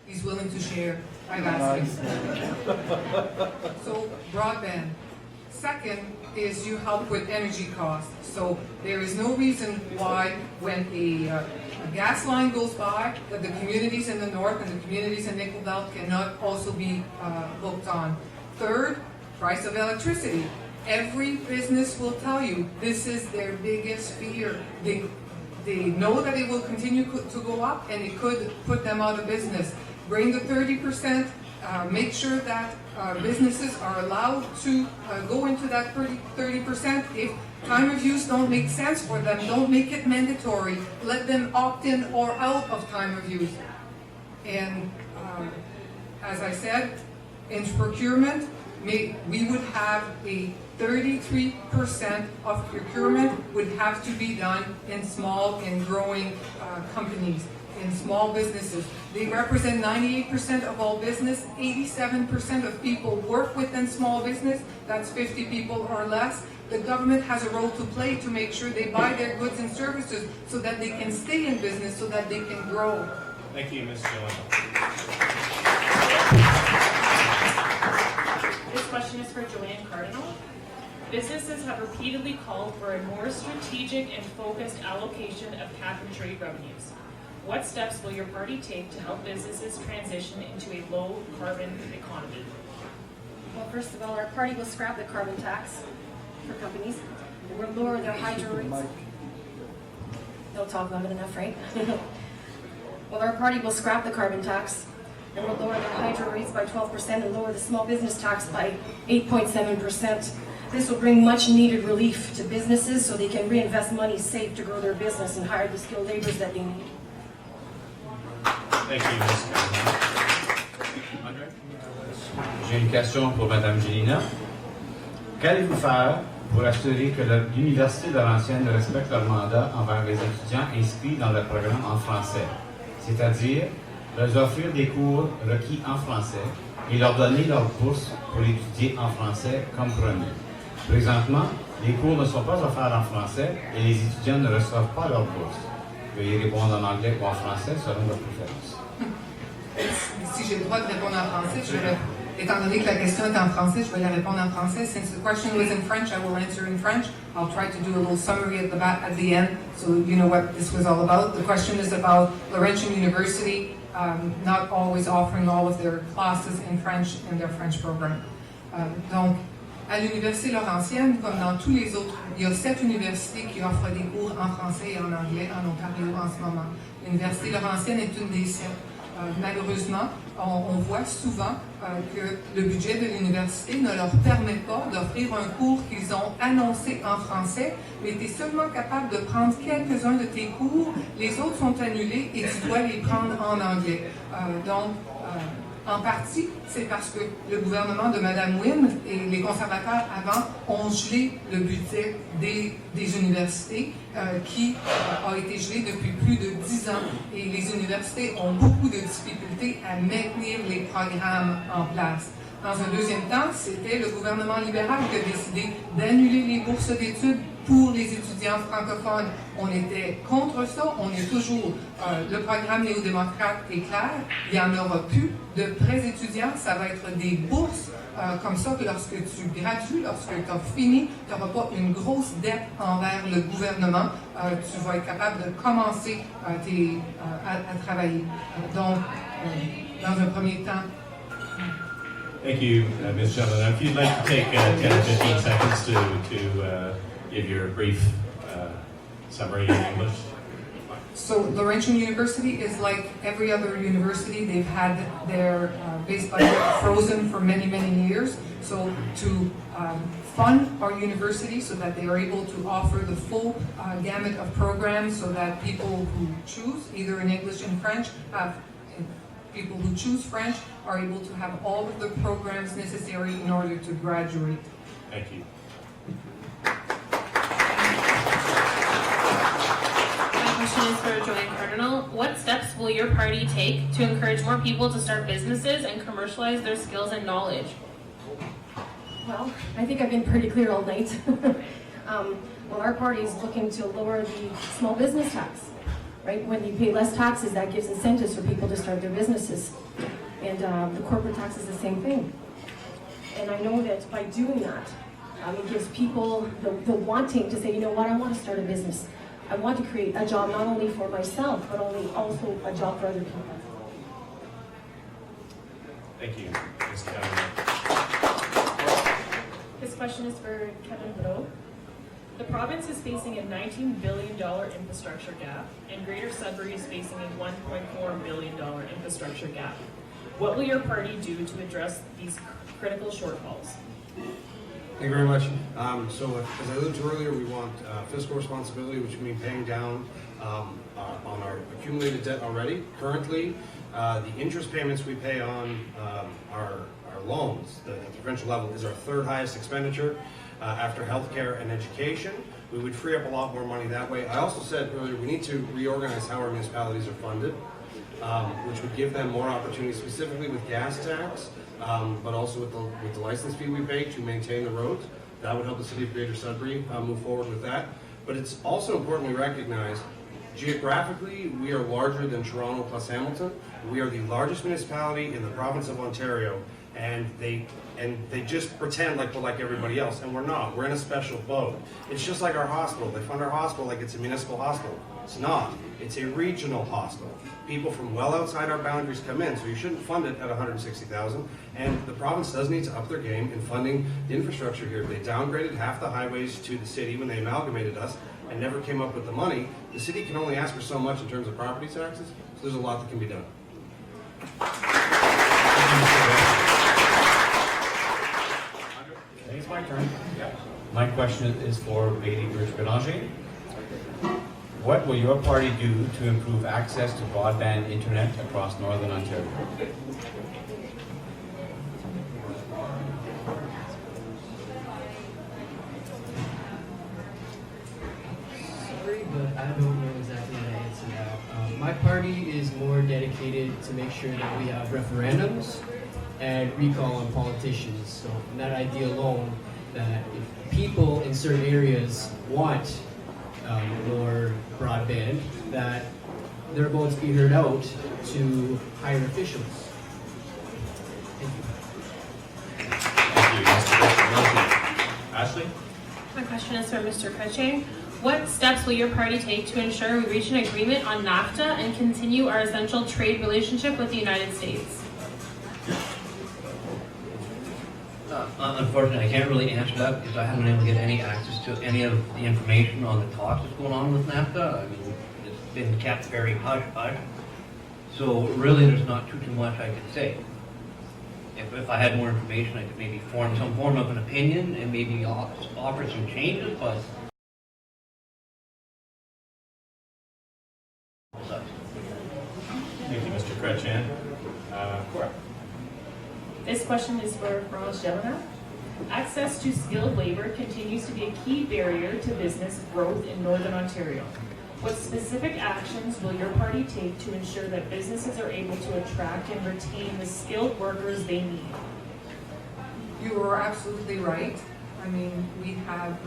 He's willing to share. I've asked him. So broadband. Second is you help with energy costs. So there is no reason why when a gas line goes by that the communities in the north and the communities in Nickel Belt cannot also be hooked on. Third, price of electricity. Every business will tell you this is their biggest fear. They know that it will continue to go up and it could put them out of business. Bring the 30%, make sure that businesses are allowed to go into that 30%. If time of use don't make sense for them, don't make it mandatory. Let them opt in or out of time of use. And as I said, in procurement, we would have a 33% of procurement would have to be done in small and growing companies, in small businesses. They represent 98% of all business. 87% of people work within small business. That's 50 people or less. The government has a role to play to make sure they buy their goods and services so that they can stay in business, so that they can grow. Thank you, Ms. Gillen. This question is for Joanne Cardinal. Businesses have repeatedly called for a more strategic and focused allocation of cap and trade revenues. What steps will your party take to help businesses transition into a low-carbon economy? Well, first of all, our party will scrap the carbon tax for companies. And we'll lower their hydro rates. Don't talk loud enough, right? Well, our party will scrap the carbon tax and we'll lower their hydro rates by 12% and lower the small business tax by 8.7%. This will bring much needed relief to businesses so they can reinvest money saved to grow their business and hire the skilled laborers that they need. Thank you, Ms. Andre. J'ai une question pour Mme Gélina. Qu'allez-vous faire pour assurer que l'Université de Laurentienne respecte leur mandat envers les étudiants inscrits dans le programme en français, c'est-à-dire leur offrir des cours requis en français et leur donner leur bourse pour étudier en français comme promis? Présentement, les cours ne sont pas offerts en français et les étudiants ne reçoivent pas leur bourse. Veuillez répondre en anglais ou en français selon votre préférence. Si j'ai le droit de répondre en français, je étant donné que la question est en français, je vais la répondre en français. Since the question was in French, I will answer in French. I'll try to do a little summary at the end, so you know what this was all about. The question is about Laurentian University not always offering all of their classes in French in their French program. Donc, à l'Université Laurentienne, comme dans tous les autres, il y a 7 universités qui offrent des cours en français et en anglais en Ontario en ce moment. L'Université Laurentienne est une des 7. Malheureusement, on voit souvent que le budget de l'université ne leur permet pas d'offrir un cours qu'ils ont annoncé en français, mais tu es seulement capable de prendre quelques-uns de tes cours, les autres sont annulés et tu dois les prendre en anglais. En partie, c'est parce que le gouvernement de Mme Wynne et les conservateurs avant ont gelé le budget des universités qui a été gelé depuis plus de 10 ans. Et les universités ont beaucoup de difficultés à maintenir les programmes en place. Dans un deuxième temps, c'était le gouvernement libéral qui a décidé d'annuler les bourses d'études pour les étudiants francophones. On était contre ça, on est toujours. Le programme néo-démocrate est clair, il n'y en aura plus de prêts étudiants, ça va être des bourses comme ça que lorsque tu gradues, lorsque tu as fini, tu n'auras pas une grosse dette envers le gouvernement, tu vas être capable de commencer à travailler. Donc, dans un premier temps, Thank you, Ms. Shetland. If you'd like to take 10 or 15 seconds to give your brief summary in English. So Laurentian University is like every other university. They've had their base budget frozen for many, many years. So to fund our university so that they are able to offer the full gamut of programs so that people who choose, either in English and French, people who choose French are able to have all of the programs necessary in order to graduate. Thank you. Question is for Joanne Cardinal. What steps will your party take to encourage more people to start businesses and commercialize their skills and knowledge? Well, I think I've been pretty clear all night. Well, our party is looking to lower the small business tax, right? When you pay less taxes, that gives incentives for people to start their businesses. And the corporate tax is the same thing. And I know that by doing that, it gives people the wanting to say, you know what, I want to start a business. I want to create a job not only for myself, but also a job for other people. Thank you, Ms. Kavanaugh. This question is for Kevin Bro. The province is facing a $19 billion infrastructure gap, and Greater Sudbury is facing a $1.4 billion infrastructure gap. What will your party do to address these critical shortfalls? Thank you very much. So as I alluded to earlier, we want fiscal responsibility, which means paying down on our accumulated debt already. Currently, the interest payments we pay on our loans at the provincial level is our third highest expenditure after healthcare and education. We would free up a lot more money that way. I also said earlier we need to reorganize how our municipalities are funded, which would give them more opportunities, specifically with gas tax. But also with the license fee we pay to maintain the roads. That would help the city of Greater Sudbury move forward with that. But it's also important we recognize, geographically, we are larger than Toronto plus Hamilton. We are the largest municipality in the province of Ontario, and they just pretend like we're like everybody else, and we're not. We're in a special boat. It's just like our hospital. They fund our hospital like it's a municipal hospital. It's not. It's a regional hospital. People from well outside our boundaries come in, so you shouldn't fund it at $160,000. And the province does need to up their game in funding the infrastructure here. They downgraded half the highways to the city when they amalgamated us and never came up with the money. The city can only ask for so much in terms of property taxes, so there's a lot that can be done. I think it's my turn. My question is for Bailey Birch-Belanger. What will your party do to improve access to broadband internet across Northern Ontario? Sorry, but I don't know exactly how to answer that. My party is more dedicated to make sure that we have referendums and recall on politicians. So in that idea alone, that if people in certain areas want more broadband, that they're going to be heard out to higher officials. Thank you. Ashley? My question is for Mr. Kache. What steps will your party take to ensure we reach an agreement on NAFTA and continue our essential trade relationship with the United States? Unfortunately, I can't really answer that because I haven't been able to get any access to any of the information on the talks that's going on with NAFTA. I mean, it's been kept very hush-hush. So really, there's not too much I can say. If I had more information, I could maybe form some form of an opinion and maybe offer some changes, but Thank you, Mr. Kretchan. Cora? This question is for France Jelena. Access to skilled labor continues to be a key barrier to business growth in Northern Ontario. What specific actions will your party take to ensure that businesses are able to attract and retain the skilled workers they need? You are absolutely right. I mean, we have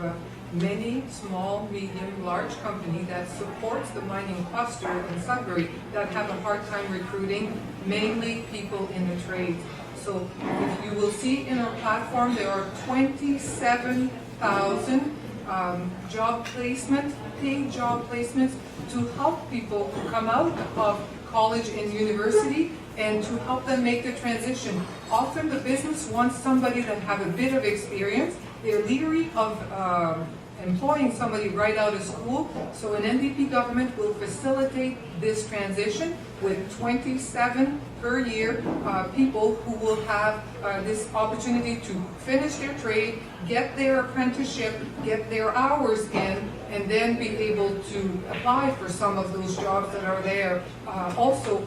many small, medium, large companies that supports the mining cluster in Sudbury that have a hard time recruiting, mainly people in the trades. So if you will see in our platform, there are 27,000 job placement, paid job placements to help people who come out of college and university and to help them make the transition. Often the business wants somebody that have a bit of experience. They're leery of employing somebody right out of school. So an NDP government will facilitate this transition with 27 per year people who will have this opportunity to finish their trade, get their apprenticeship, get their hours in, and then be able to apply for some of those jobs that are there. Also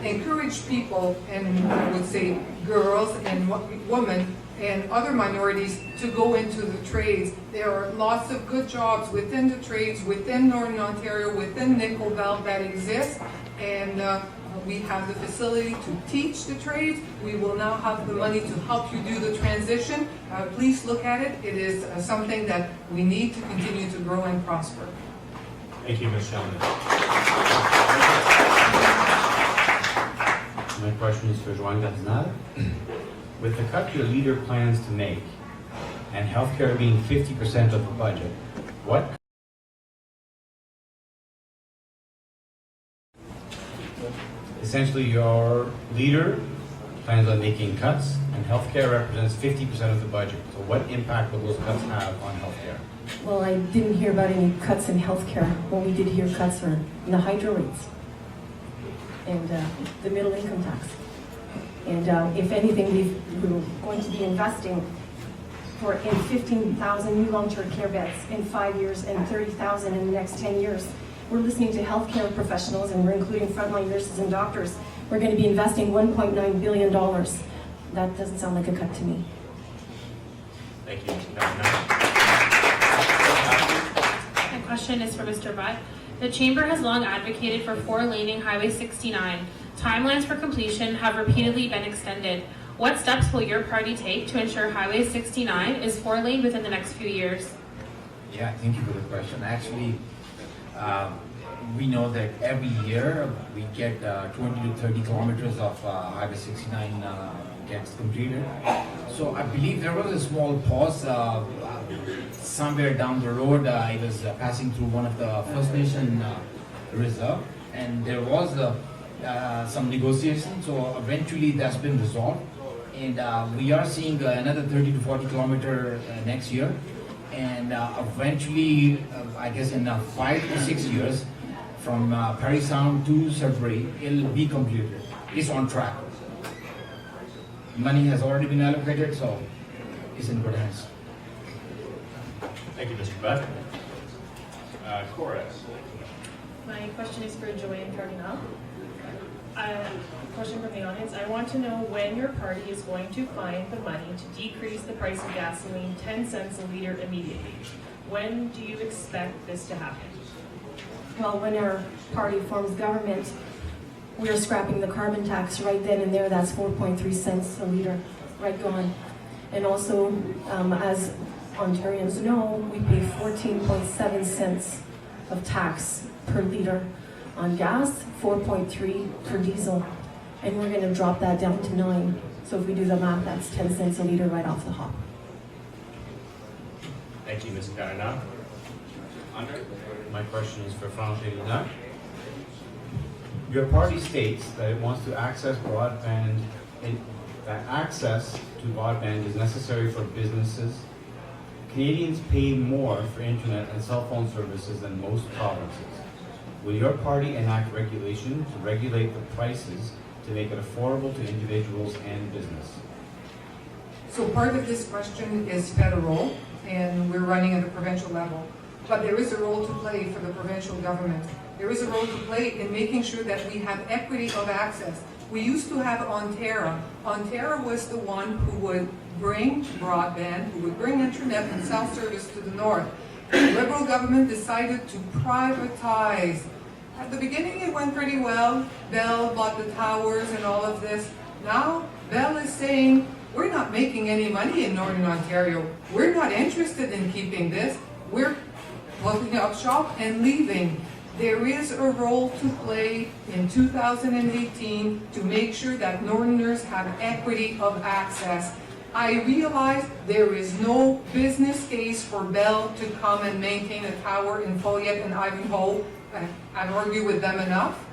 encourage people, and I would say girls and women and other minorities to go into the trades. There are lots of good jobs within the trades, within Northern Ontario, within Nickel Belt that exist, and we have the facility to teach the trades. We will now have the money to help you do the transition. Please look at it. It is something that we need to continue to grow and prosper. Thank you, Ms. Sheldon. My question is for Joanne Cardinal. With the cut your leader plans to make, and healthcare being 50% of the budget, what essentially your leader plans on making cuts, and healthcare represents 50% of the budget. So what impact will those cuts have on healthcare? Well, I didn't hear about any cuts in healthcare. What we did hear cuts are in the hydro rates and the middle income tax. And if anything, we're going to be investing in 15,000 new long-term care beds in 5 years and 30,000 in the next 10 years. We're listening to healthcare professionals, and we're including frontline nurses and doctors. We're going to be investing $1.9 billion. That doesn't sound like a cut to me. Thank you. My question is for Mr. Butt. The Chamber has long advocated for 4-laning Highway 69. Timelines for completion have repeatedly been extended. What steps will your party take to ensure Highway 69 is 4-lane within the next few years? Yeah, thank you for the question. Actually, we know that every year we get 20 to 30 kilometers of Highway 69 gets completed. So I believe there was a small pause somewhere down the road. I was passing through one of the First Nation reserve, and there was some negotiation. So eventually that's been resolved, and we are seeing another 30 to 40 kilometer next year. And eventually, I guess in 5 to 6 years, from Parry Sound to Sudbury, it'll be completed. It's on track. Money has already been allocated, so it's in good hands. Thank you, Mr. Butt. Cora. My question is for Joanne Cardinal. Question from the audience. I want to know when your party is going to find the money to decrease the price of gasoline 10 cents a liter immediately. When do you expect this to happen? Well, when our party forms government, we're scrapping the carbon tax right then and there. That's 4.3 cents a liter, right gone. And also, as Ontarians know, we pay 14.7 cents of tax per liter on gas, 4.3 for diesel, and we're going to drop that down to 9. So if we do the math, that's 10 cents a liter right off the hop. Thank you, Ms. Carina. Andre? My question is for Frangelina. Your party states that it wants to access broadband, and that access to broadband is necessary for businesses. Canadians pay more for internet and cell phone services than most provinces. Will your party enact regulation to regulate the prices to make it affordable to individuals and business? So part of this question is federal, and we're running at the provincial level. But there is a role to play for the provincial government. There is a role to play in making sure that we have equity of access. We used to have Ontario. Ontario was the one who would bring broadband, who would bring internet and cell service to the north. The Liberal government decided to privatize. At the beginning it went pretty well. Bell bought the towers and all of this. Now Bell is saying, we're not making any money in Northern Ontario. We're not interested in keeping this. We're closing up shop and leaving. There is a role to play in 2018 to make sure that Northerners have equity of access. I realize there is no business case for Bell to come and maintain a tower in Folliet and Ivanhoe. I've argued with them enough.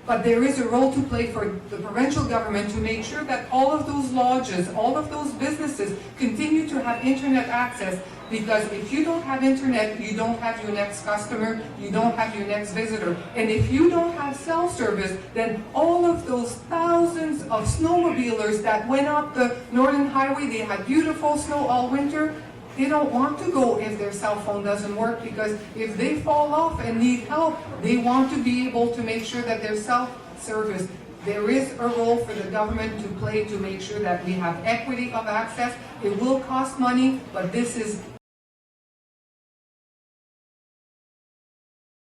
But there is a role to play for the provincial government to make sure that all of those lodges, all of those businesses continue to have internet access. Because if you don't have internet, you don't have your next customer, you don't have your next visitor. And if you don't have cell service, then all of those thousands of snowmobilers that went up the Northern Highway, they had beautiful snow all winter, they don't want to go if their cell phone doesn't work, because if they fall off and need help, they want to be able to make sure that their cell service. There is a role for the government to play to make sure that we have equity of access. It will cost money, but this is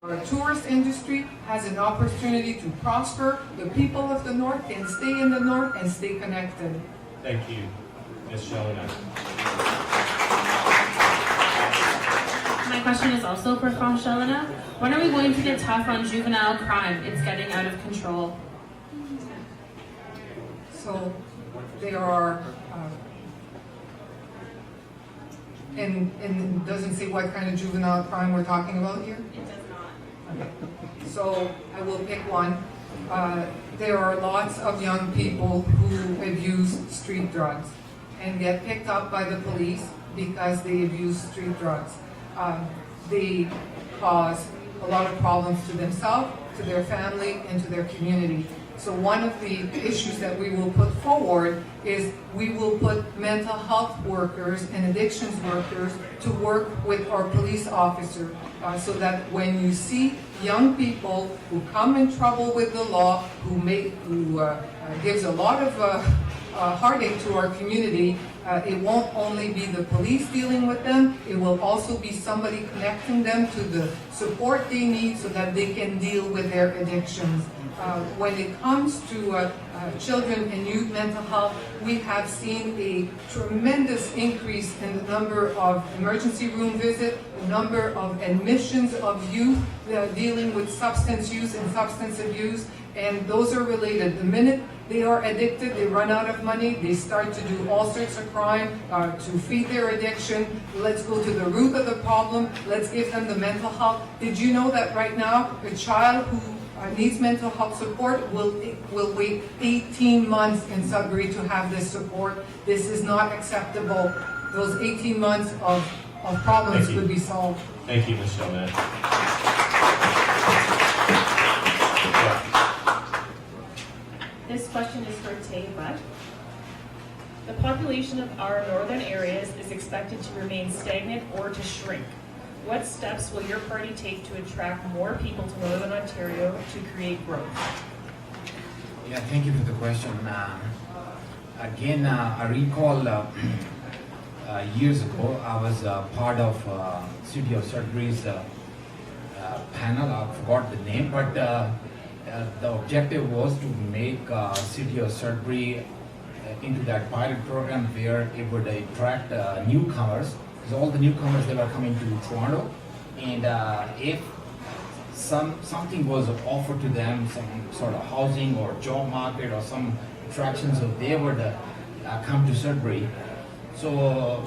our tourist industry has an opportunity to prosper. The people of the North can stay in the North and stay connected. Thank you, Ms. Shelena. My question is also for Frangelina. When are we going to get tough on juvenile crime? It's getting out of control. So there are, and it doesn't say what kind of juvenile crime we're talking about here? It does not. Okay. So I will pick one. There are lots of young people who abuse street drugs and get picked up by the police because they abuse street drugs. They cause a lot of problems to themselves, to their family, and to their community. So one of the issues that we will put forward is we will put mental health workers and addictions workers to work with our police officer so that when you see young people who come in trouble with the law, who gives a lot of heartache to our community, it won't only be the police dealing with them, it will also be somebody connecting them to the support they need so that they can deal with their addictions. When it comes to children and youth mental health, we have seen a tremendous increase in the number of emergency room visits, the number of admissions of youth dealing with substance use and substance abuse, and those are related. The minute they are addicted, they run out of money, they start to do all sorts of crime to feed their addiction. Let's go to the root of the problem. Let's give them the mental health. Did you know that right now a child who needs mental health support will wait 18 months in Sudbury to have this support? This is not acceptable. Those 18 months of problems could be solved. Thank you, Ms. Shelman. This question is for Tay Butt. The population of our northern areas is expected to remain stagnant or to shrink. What steps will your party take to attract more people to Northern Ontario to create growth? Yeah, thank you for the question. Again, I recall years ago, I was part of City of Sudbury's panel. I forgot the name, but the objective was to make City of Sudbury into that pilot program where it would attract newcomers. Because all the newcomers that were coming to Toronto, and if something was offered to them, some sort of housing or job market or some attraction, so they would come to Sudbury. So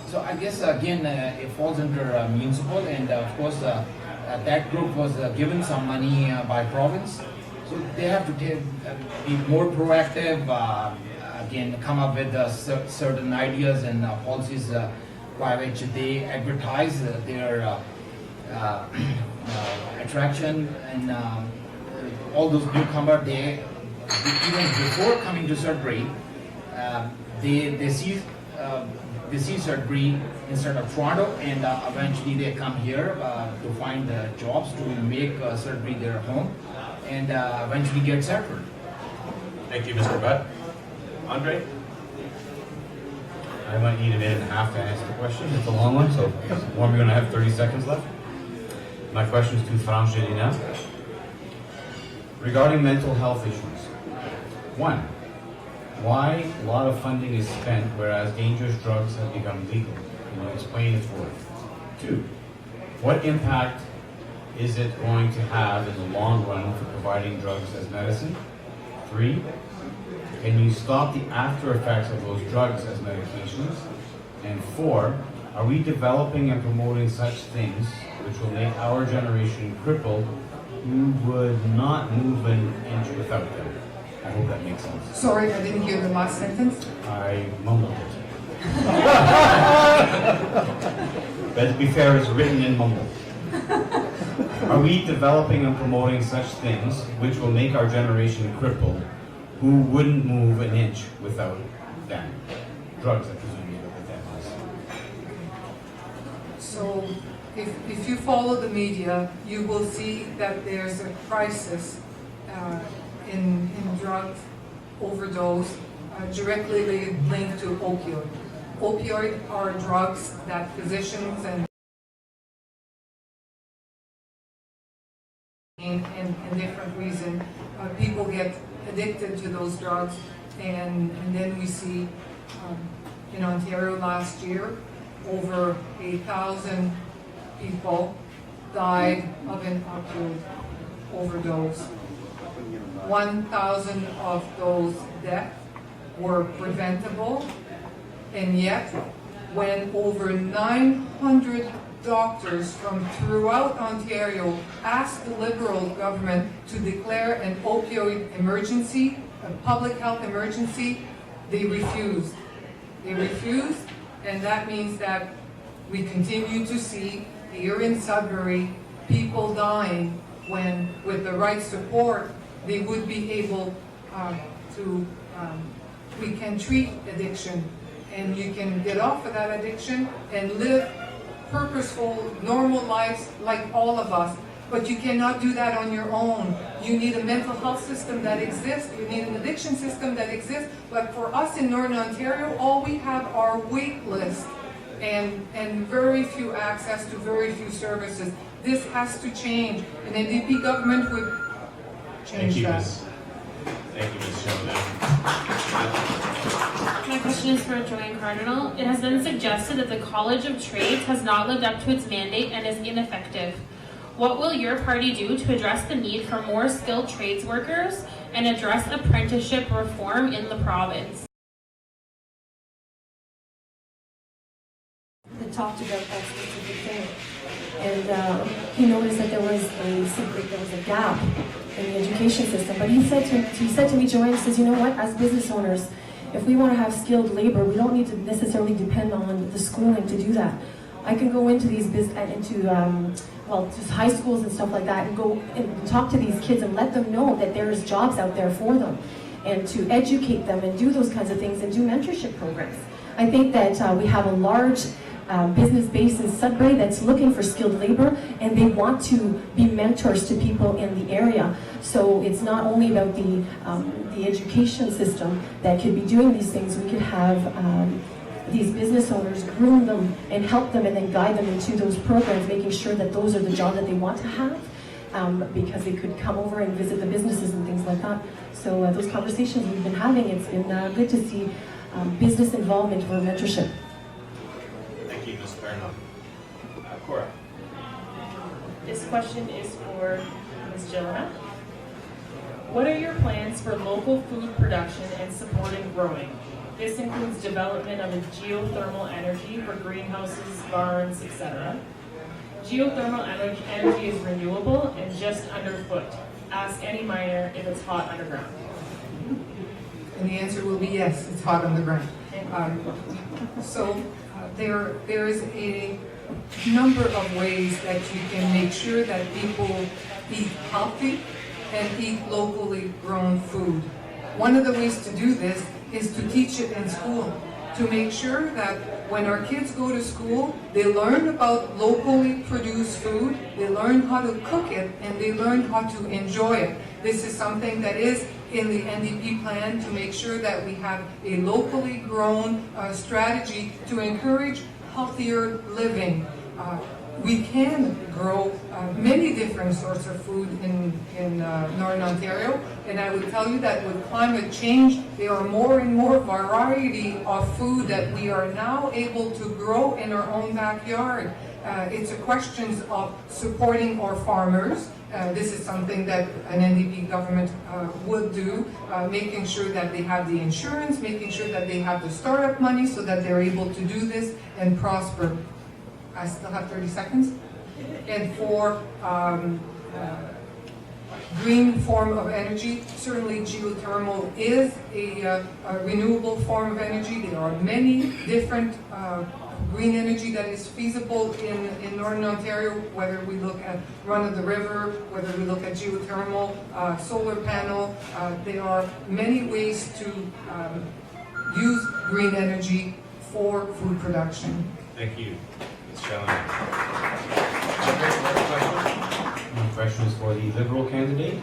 So I guess again it falls under municipal, and of course that group was given some money by province. So they have to be more proactive, again come up with certain ideas and policies by which they advertise their attraction, and all those newcomers, they even before coming to Sudbury, they see Sudbury instead of Toronto, and eventually they come here to find jobs, to make Sudbury their home, and eventually get settled. Thank you, Mr. Butt. Andre? I might need a minute and a half to answer the question. It's a long one, so we're going to have 30 seconds left. My question is to Frangelina. Regarding mental health issues. 1. Why a lot of funding is spent whereas dangerous drugs have become legal? Can you explain it for us? 2. What impact is it going to have in the long run for providing drugs as medicine? 3. Can you stop the after effects of those drugs as medications? And 4. Are we developing and promoting such things which will make our generation crippled who would not move an inch without them? I hope that makes sense. Sorry, I didn't hear the last sentence. I mumbled it. But to be fair, it's written in mumble. Are we developing and promoting such things which will make our generation crippled who wouldn't move an inch without them? Drugs, I presume you know what that is. So if you follow the media, you will see that there's a crisis in drug overdose directly linked to opioid. Opioid are drugs that physicians and different reasons people get addicted to those drugs, and then we see in Ontario last year over 1,000 people died of an opioid overdose. 1,000 of those deaths were preventable, and yet when over 900 doctors from throughout Ontario asked the Liberal government to declare an opioid emergency, a public health emergency, they refused. They refused, and that means that we continue to see here in Sudbury people dying when, with the right support, they would be able we can treat addiction, and you can get off of that addiction and live purposeful, normal lives like all of us. But you cannot do that on your own. You need a mental health system that exists. You need an addiction system that exists. But for us in Northern Ontario, all we have are wait lists and very few access to very few services. This has to change. An NDP government would change that. Thank you, Ms. Shona. My question is for Joanne Cardinal. It has been suggested that the College of Trades has not lived up to its mandate and is ineffective. What will your party do to address the need for more skilled trades workers and address apprenticeship reform in the province? That talked about that specific thing, and he noticed that there was a gap in the education system. But he said to me, Joanne, he says, you know what? As business owners, if we want to have skilled labor, we don't need to necessarily depend on the schooling to do that. I can go into these just high schools and stuff like that, and go and talk to these kids and let them know that there is jobs out there for them, and to educate them and do those kinds of things and do mentorship programs. I think that we have a large business base in Sudbury that's looking for skilled labor, and they want to be mentors to people in the area. So it's not only about the education system that could be doing these things. We could have these business owners groom them and help them and then guide them into those programs, making sure that those are the jobs that they want to have, because they could come over and visit the businesses and things like that. So those conversations we've been having, it's been good to see business involvement for mentorship. Thank you, Ms. Cardinal. Cora. This question is for Ms. Gilliland. What are your plans for local food production and supporting growing? This includes development of a geothermal energy for greenhouses, barns, etc. Geothermal energy is renewable and just underfoot. Ask any miner if it's hot underground. And the answer will be yes, it's hot underground. There is a number of ways that you can make sure that people eat healthy and eat locally grown food. One of the ways to do this is to teach it in school, to make sure that when our kids go to school, they learn about locally produced food, they learn how to cook it, and they learn how to enjoy it. This is something that is in the NDP plan to make sure that we have a locally grown strategy to encourage healthier living. We can grow many different sorts of food in Northern Ontario, and I would tell you that with climate change, there are more and more variety of food that we are now able to grow in our own backyard. It's a question of supporting our farmers. This is something that an NDP government would do, making sure that they have the insurance, making sure that they have the startup money so that they're able to do this and prosper. I still have 30 seconds. And for green form of energy, certainly geothermal is a renewable form of energy. There are many different green energy that is feasible in Northern Ontario, whether we look at run of the river, whether we look at geothermal, solar panel. There are many ways to use green energy for food production. Thank you. My question is for the Liberal candidate.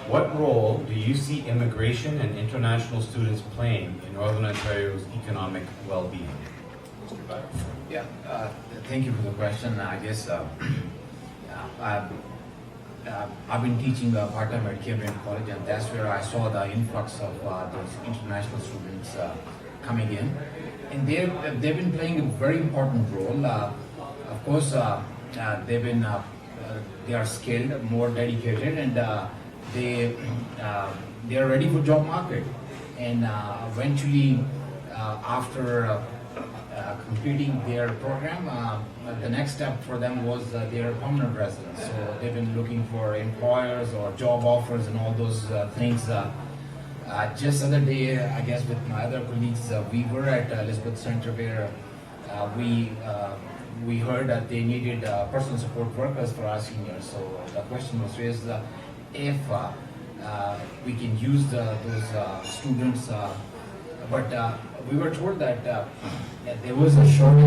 What role do you see immigration and international students playing in Northern Ontario's economic well-being? Yeah, thank you for the question. I guess I've been teaching part-time at Cambrian College, and that's where I saw the influx of those international students coming in. And they've been playing a very important role. Of course, they are skilled, more dedicated, and they are ready for job market. And eventually, after completing their program, the next step for them was their permanent residence. So they've been looking for employers or job offers and all those things. Just the other day, I guess with my other colleagues, we were at Elizabeth Center where we heard that they needed personal support workers for our seniors. So the question was raised if we can use those students, but we were told that there was a shortage.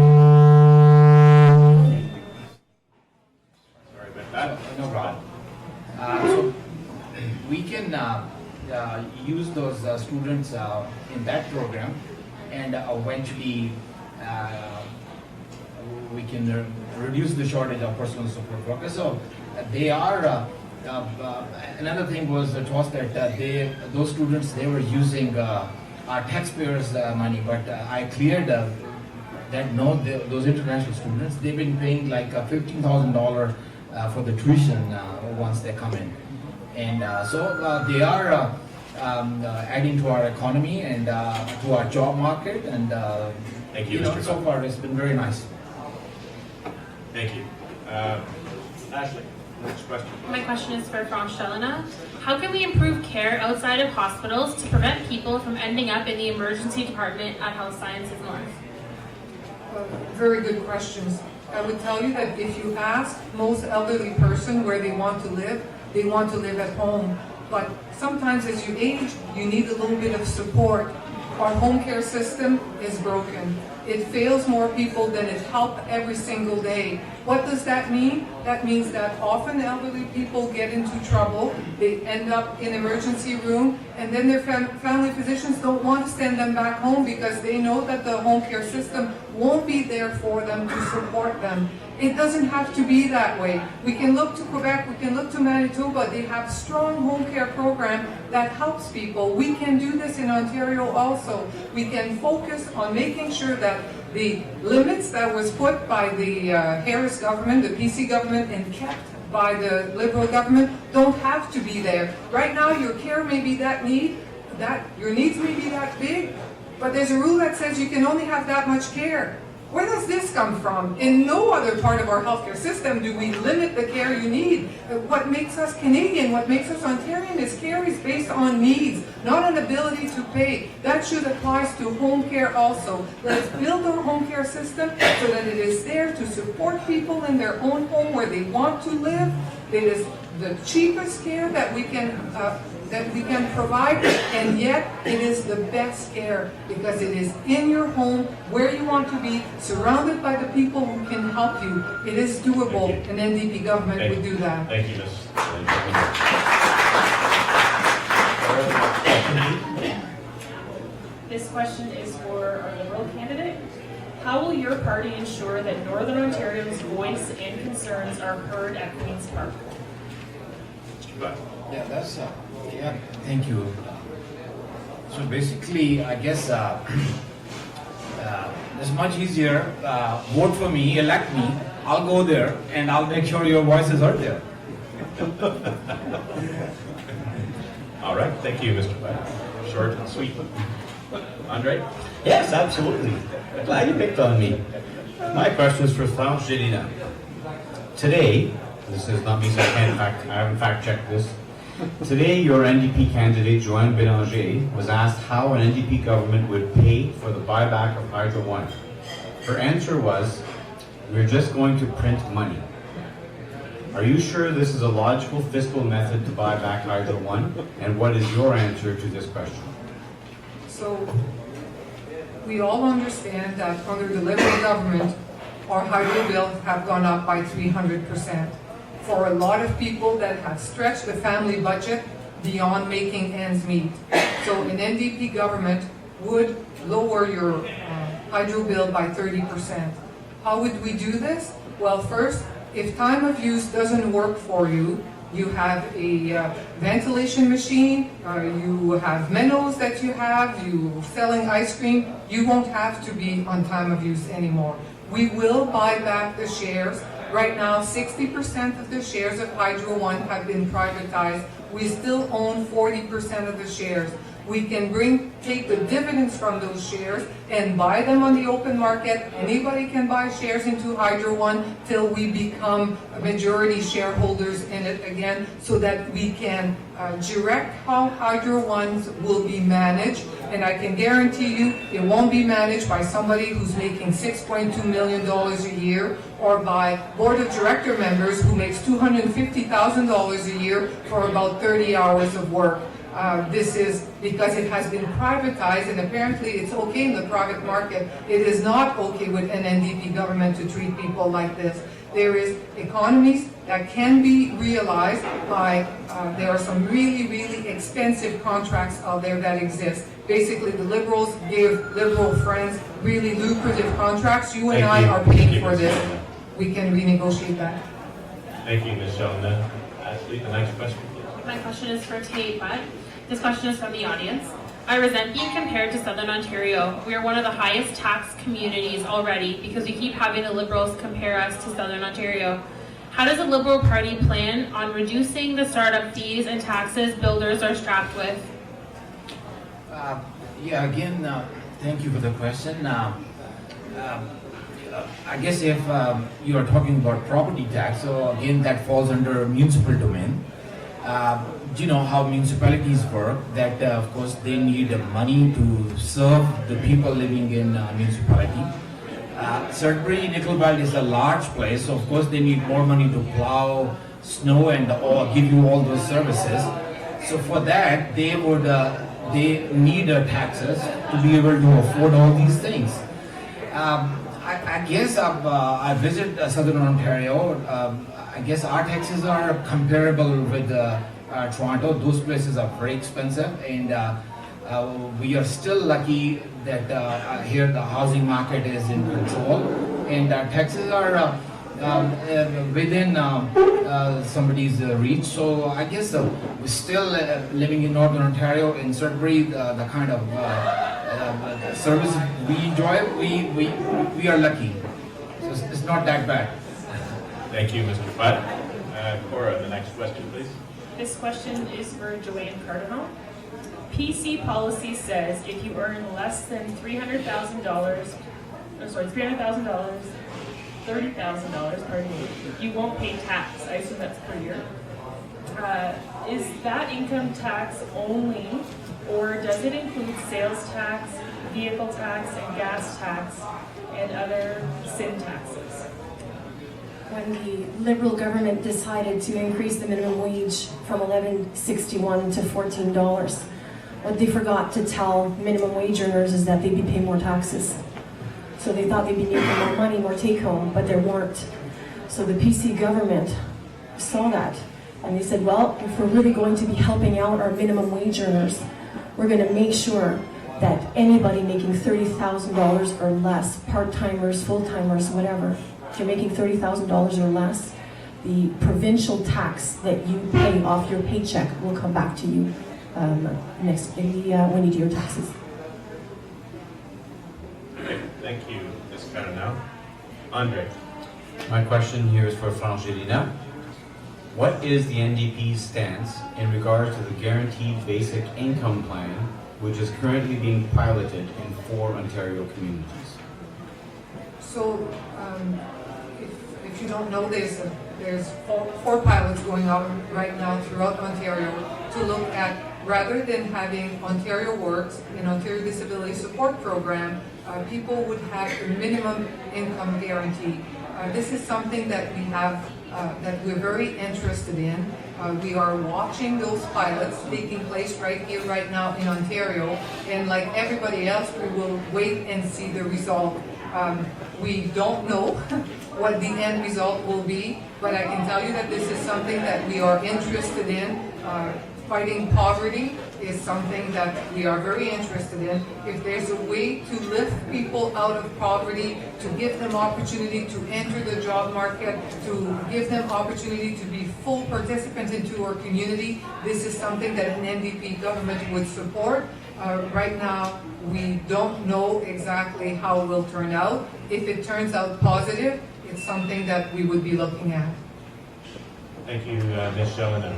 Sorry about that. No problem. So we can use those students in that program, and eventually we can reduce the shortage of personal support workers. So they are. Another thing was to us that those students, they were using our taxpayers' money, but I cleared that no, those international students, they've been paying like $15,000 for the tuition once they come in. And so they are adding to our economy and to our job market, and thank you, Mr. So far it's been very nice. Thank you. Ashley, next question. My question is for Franz Helena. How can we improve care outside of hospitals to prevent people from ending up in the emergency department at Health Sciences North? Very good questions. I would tell you that if you ask most elderly person where they want to live at home. But sometimes as you age, you need a little bit of support. Our home care system is broken. It fails more people than it helps every single day. What does that mean? That means that often elderly people get into trouble. They end up in emergency room, and then their family physicians don't want to send them back home because they know that the home care system won't be there for them to support them. It doesn't have to be that way. We can look to Quebec, we can look to Manitoba. They have strong home care program that helps people. We can do this in Ontario also. We can focus on making sure that the limits that was put by the Harris government, the PC government, and kept by the Liberal government don't have to be there. Right now, your care may be that that your needs may be that big, but there's a rule that says you can only have that much care. Where does this come from? In no other part of our healthcare system do we limit the care you need. What makes us Canadian, what makes us Ontarian is care is based on needs, not on ability to pay. That should apply to home care also. Let's build our home care system so that it is there to support people in their own home where they want to live. It is the cheapest care that we can provide, and yet it is the best care because it is in your home, where you want to be, surrounded by the people who can help you. It is doable. An NDP government would do that. Thank you, Ms. This question is for our Liberal candidate. How will your party ensure that Northern Ontario's voice and concerns are heard at Queen's Park? Mr. Butt. Yeah, that's, yeah, thank you. So basically, I guess it's much easier. Vote for me, elect me. I'll go there and I'll make sure your voices are there. All right, thank you, Mr. Butt. Short and sweet. Andre? Yes, absolutely. Glad you picked on me. My question is for Franche Gélina. Today, this is not me, so I haven't fact-checked this. Today, your NDP candidate, Joanne Bélanger, was asked how an NDP government would pay for the buyback of Hydro One. Her answer was, "We're just going to print money." Are you sure this is a logical fiscal method to buy back Hydro One? And what is your answer to this question? So we all understand that under the Liberal government, our hydro bills have gone up by 300%. For a lot of people that have stretched the family budget beyond making ends meet. So an NDP government would lower your hydro bill by 30%. How would we do this? Well, first, if time of use doesn't work for you, you have a ventilation machine, you have minnows that you selling ice cream, you won't have to be on time of use anymore. We will buy back the shares. Right now, 60% of the shares of Hydro One have been privatized. We still own 40% of the shares. We can take the dividends from those shares and buy them on the open market. Anybody can buy shares into Hydro One till we become majority shareholders in it again, so that we can direct how Hydro Ones will be managed. And I can guarantee you it won't be managed by somebody who's making $6.2 million a year or by board of director members who makes $250,000 a year for about 30 hours of work. This is because it has been privatized, and apparently it's okay in the private market. It is not okay with an NDP government to treat people like this. There is economies that can be realized by, there are some really, really expensive contracts out there that exist. Basically, the Liberals give Liberal friends really lucrative contracts. You and I are paying for this. We can renegotiate that. Thank you, Ms. Sheldon. Ashley, the next question. My question is for Tate Butt. This question is from the audience. I resent being compared to Southern Ontario. We are one of the highest tax communities already because we keep having the Liberals compare us to Southern Ontario. How does the Liberal Party plan on reducing the startup fees and taxes builders are strapped with? Thank you for the question. I guess if you are talking about property tax, so again that falls under municipal domain. You know how municipalities work, that of course they need money to serve the people living in municipality. Sudbury Nickel Belt is a large place, so of course they need more money to plow snow and give you all those services. So for that they need taxes to be able to afford all these things. I guess I visit Southern Ontario. I guess our taxes are comparable with Toronto. Those places are very expensive, and we are still lucky that here the housing market is in control, and our taxes are within somebody's reach. So I guess we're still living in Northern Ontario, in Sudbury, the kind of service we enjoy, we are lucky. So it's not that bad. Thank you, Mr. Butt. Cora, the next question, please. This question is for Joanne Cardinal. PC policy says if you earn less than $300,000, $30,000, pardon me, you won't pay tax. I assume that's per year. Is that income tax only, or does it include sales tax, vehicle tax, and gas tax, and other sin taxes? When the Liberal government decided to increase the minimum wage from $11.61 to $14, what they forgot to tell minimum wage earners is that they'd be paying more taxes. So they thought they'd be making more money, more take home, but they weren't. So the PC government saw that, and they said, well, if we're really going to be helping out our minimum wage earners, we're going to make sure that anybody making $30,000 or less, part-timers, full-timers, whatever, if you're making $30,000 or less, the provincial tax that you pay off your paycheck will come back to you when you do your taxes. Okay, thank you, Ms. Caronel. Andre. My question here is for Frangelina. What is the NDP's stance in regards to the Guaranteed Basic Income Plan, which is currently being piloted in 4 Ontario communities? So, if you don't know, there's four pilots going on right now throughout Ontario to look at, rather than having Ontario Works and Ontario Disability Support Program, people would have a minimum income guarantee. This is something that we have, that we're very interested in. We are watching those pilots taking place right here, right now in Ontario, and like everybody else, we will wait and see the result. We don't know what the end result will be, but I can tell you that this is something that we are interested in. Fighting poverty is something that we are very interested in. If there's a way to lift people out of poverty, to give them opportunity to enter the job market, to give them opportunity to be full participants into our community, this is something that an NDP government would support. Right now, we don't know exactly how it will turn out. If it turns out positive, it's something that we would be looking at. Thank you, Ms. Shelena.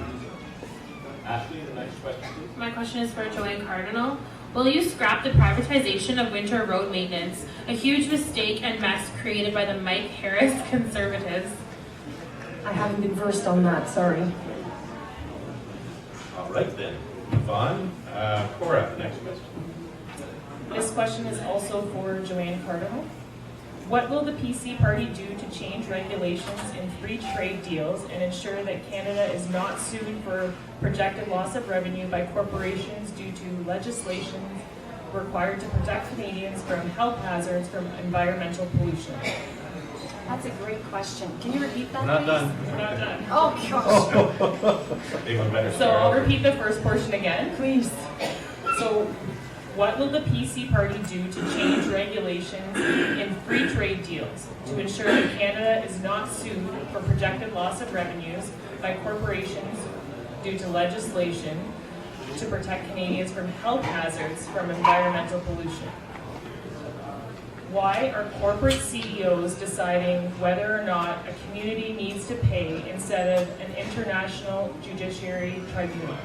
Ashley, the next question, please. My question is for Joanne Cardinal. Will you scrap the privatization of winter road maintenance, a huge mistake and mess created by the Mike Harris Conservatives? I haven't been versed on that, sorry. All right then, move on. Cora, the next question. This question is also for Joanne Cardinal. What will the PC party do to change regulations in free trade deals and ensure that Canada is not sued for projected loss of revenue by corporations due to legislation required to protect Canadians from health hazards from environmental pollution? That's a great question. Can you repeat that, We're not please? done. We're not done. Oh, gosh. Even better So start I'll over. repeat the first portion again. Please. So, what will the PC party do to change regulations in free trade deals to ensure that Canada is not sued for projected loss of revenues by corporations due to legislation to protect Canadians from health hazards from environmental pollution? Why are corporate CEOs deciding whether or not a community needs to pay instead of an international judiciary tribunal?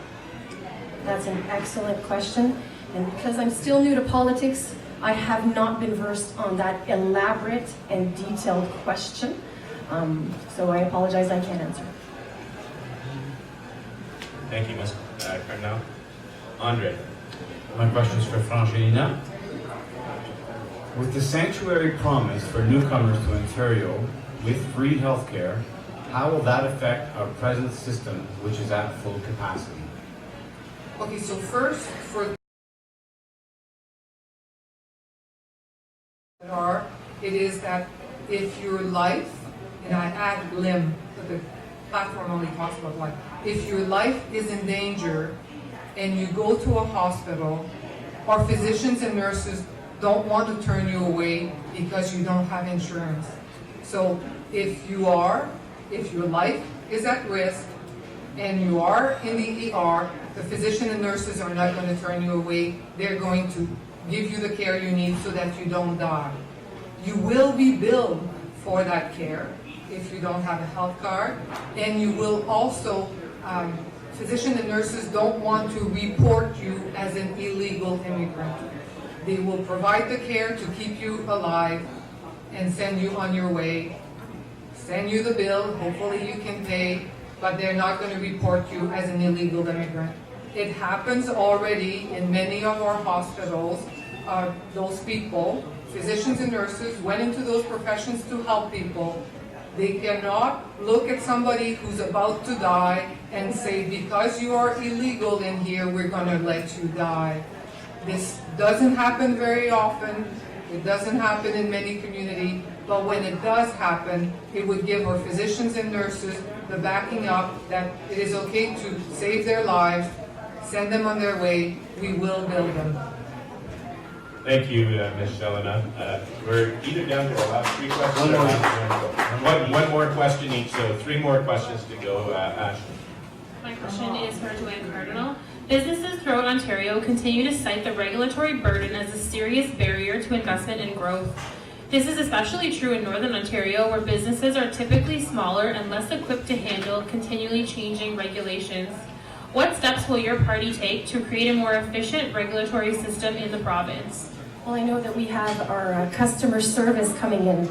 That's an excellent question. And because I'm still new to politics, I have not been versed on that elaborate and detailed question. So I apologize, I can't answer. Thank you, Ms. Cardinal. Andre. My question is for Frangelina. With the sanctuary promise for newcomers to Ontario with free healthcare, how will that affect our present system, which is at full capacity? Okay, so first, it is that if your life, and I add limb, but the platform only talks about life. If your life is in danger and you go to a hospital, our physicians and nurses don't want to turn you away because you don't have insurance. So if your life is at risk and you are in the ER, the physician and nurses are not going to turn you away. They're going to give you the care you need so that you don't die. You will be billed for that care if you don't have a health card, and you will also physicians and nurses don't want to report you as an illegal immigrant. They will provide the care to keep you alive and send you on your way, send you the bill, hopefully you can pay, but they're not going to report you as an illegal immigrant. It happens already in many of our hospitals. Those people, physicians and nurses, went into those professions to help people. They cannot look at somebody who's about to die and say, because you are illegal in here, we're going to let you die. This doesn't happen very often. It doesn't happen in many communities, but when it does happen, it would give our physicians and nurses the backing up that it is okay to save their lives, send them on their way, we will build them. Thank you, Ms. Jelena. We're either down to the last three questions or one more question each, so three more questions to go. Ashley. My question is for Joanne Cardinal. Businesses throughout Ontario continue to cite the regulatory burden as a serious barrier to investment and growth. This is especially true in Northern Ontario, where businesses are typically smaller and less equipped to handle continually changing regulations. What steps will your party take to create a more efficient regulatory system in the province? Well, I know that we have our customer service coming in,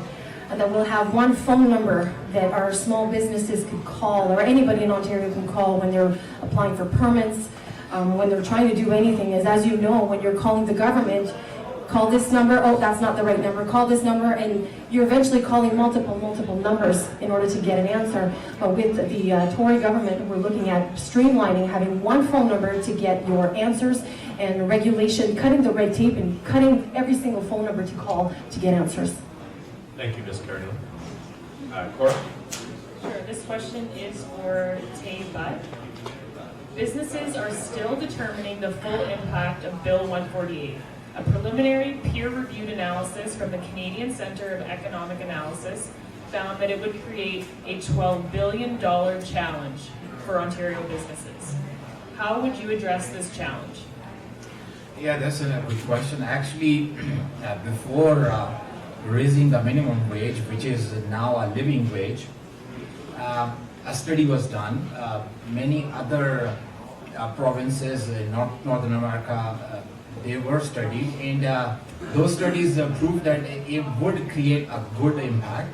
and that we'll have one phone number that our small businesses can call, or anybody in Ontario can call when they're applying for permits, when they're trying to do anything. As you know, when you're calling the government, call this number, oh, that's not the right number, call this number, and you're eventually calling multiple numbers in order to get an answer. But with the Tory government, we're looking at streamlining, having one phone number to get your answers, and regulation, cutting the red tape and cutting every single phone number to call to get answers. Thank you, Ms. Cardinal. Cora? Sure, this question is for Tay Butt. Businesses are still determining the full impact of Bill 148. A preliminary peer-reviewed analysis from the Canadian Centre of Economic Analysis found that it would create a $12 billion challenge for Ontario businesses. How would you address this challenge? Yeah, that's a good question. Actually, before raising the minimum wage, which is now a living wage, a study was done. Many other provinces in Northern America, they were studied, and those studies proved that it would create a good impact.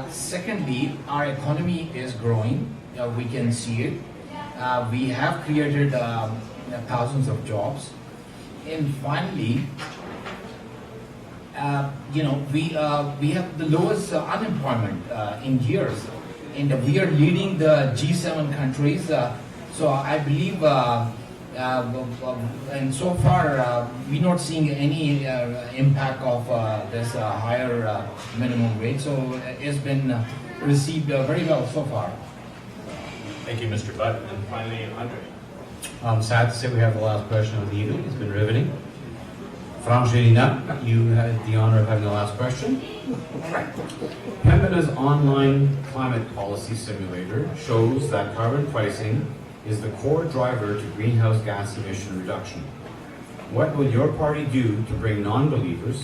Secondly, our economy is growing. We can see it. We have created thousands of jobs. And finally, we have the lowest unemployment in years, and we are leading the G7 countries. So I believe, and so far, we're not seeing any impact of this higher minimum wage. So it's been received very well so far. Thank you, Mr. Butt. And finally, Andre. I'm sad to say we have the last question of the evening. It's been riveting. Frangelina, you had the honor of having the last question. Pembina's online climate policy simulator shows that carbon pricing is the core driver to greenhouse gas emission reduction. What will your party do to bring non-believers,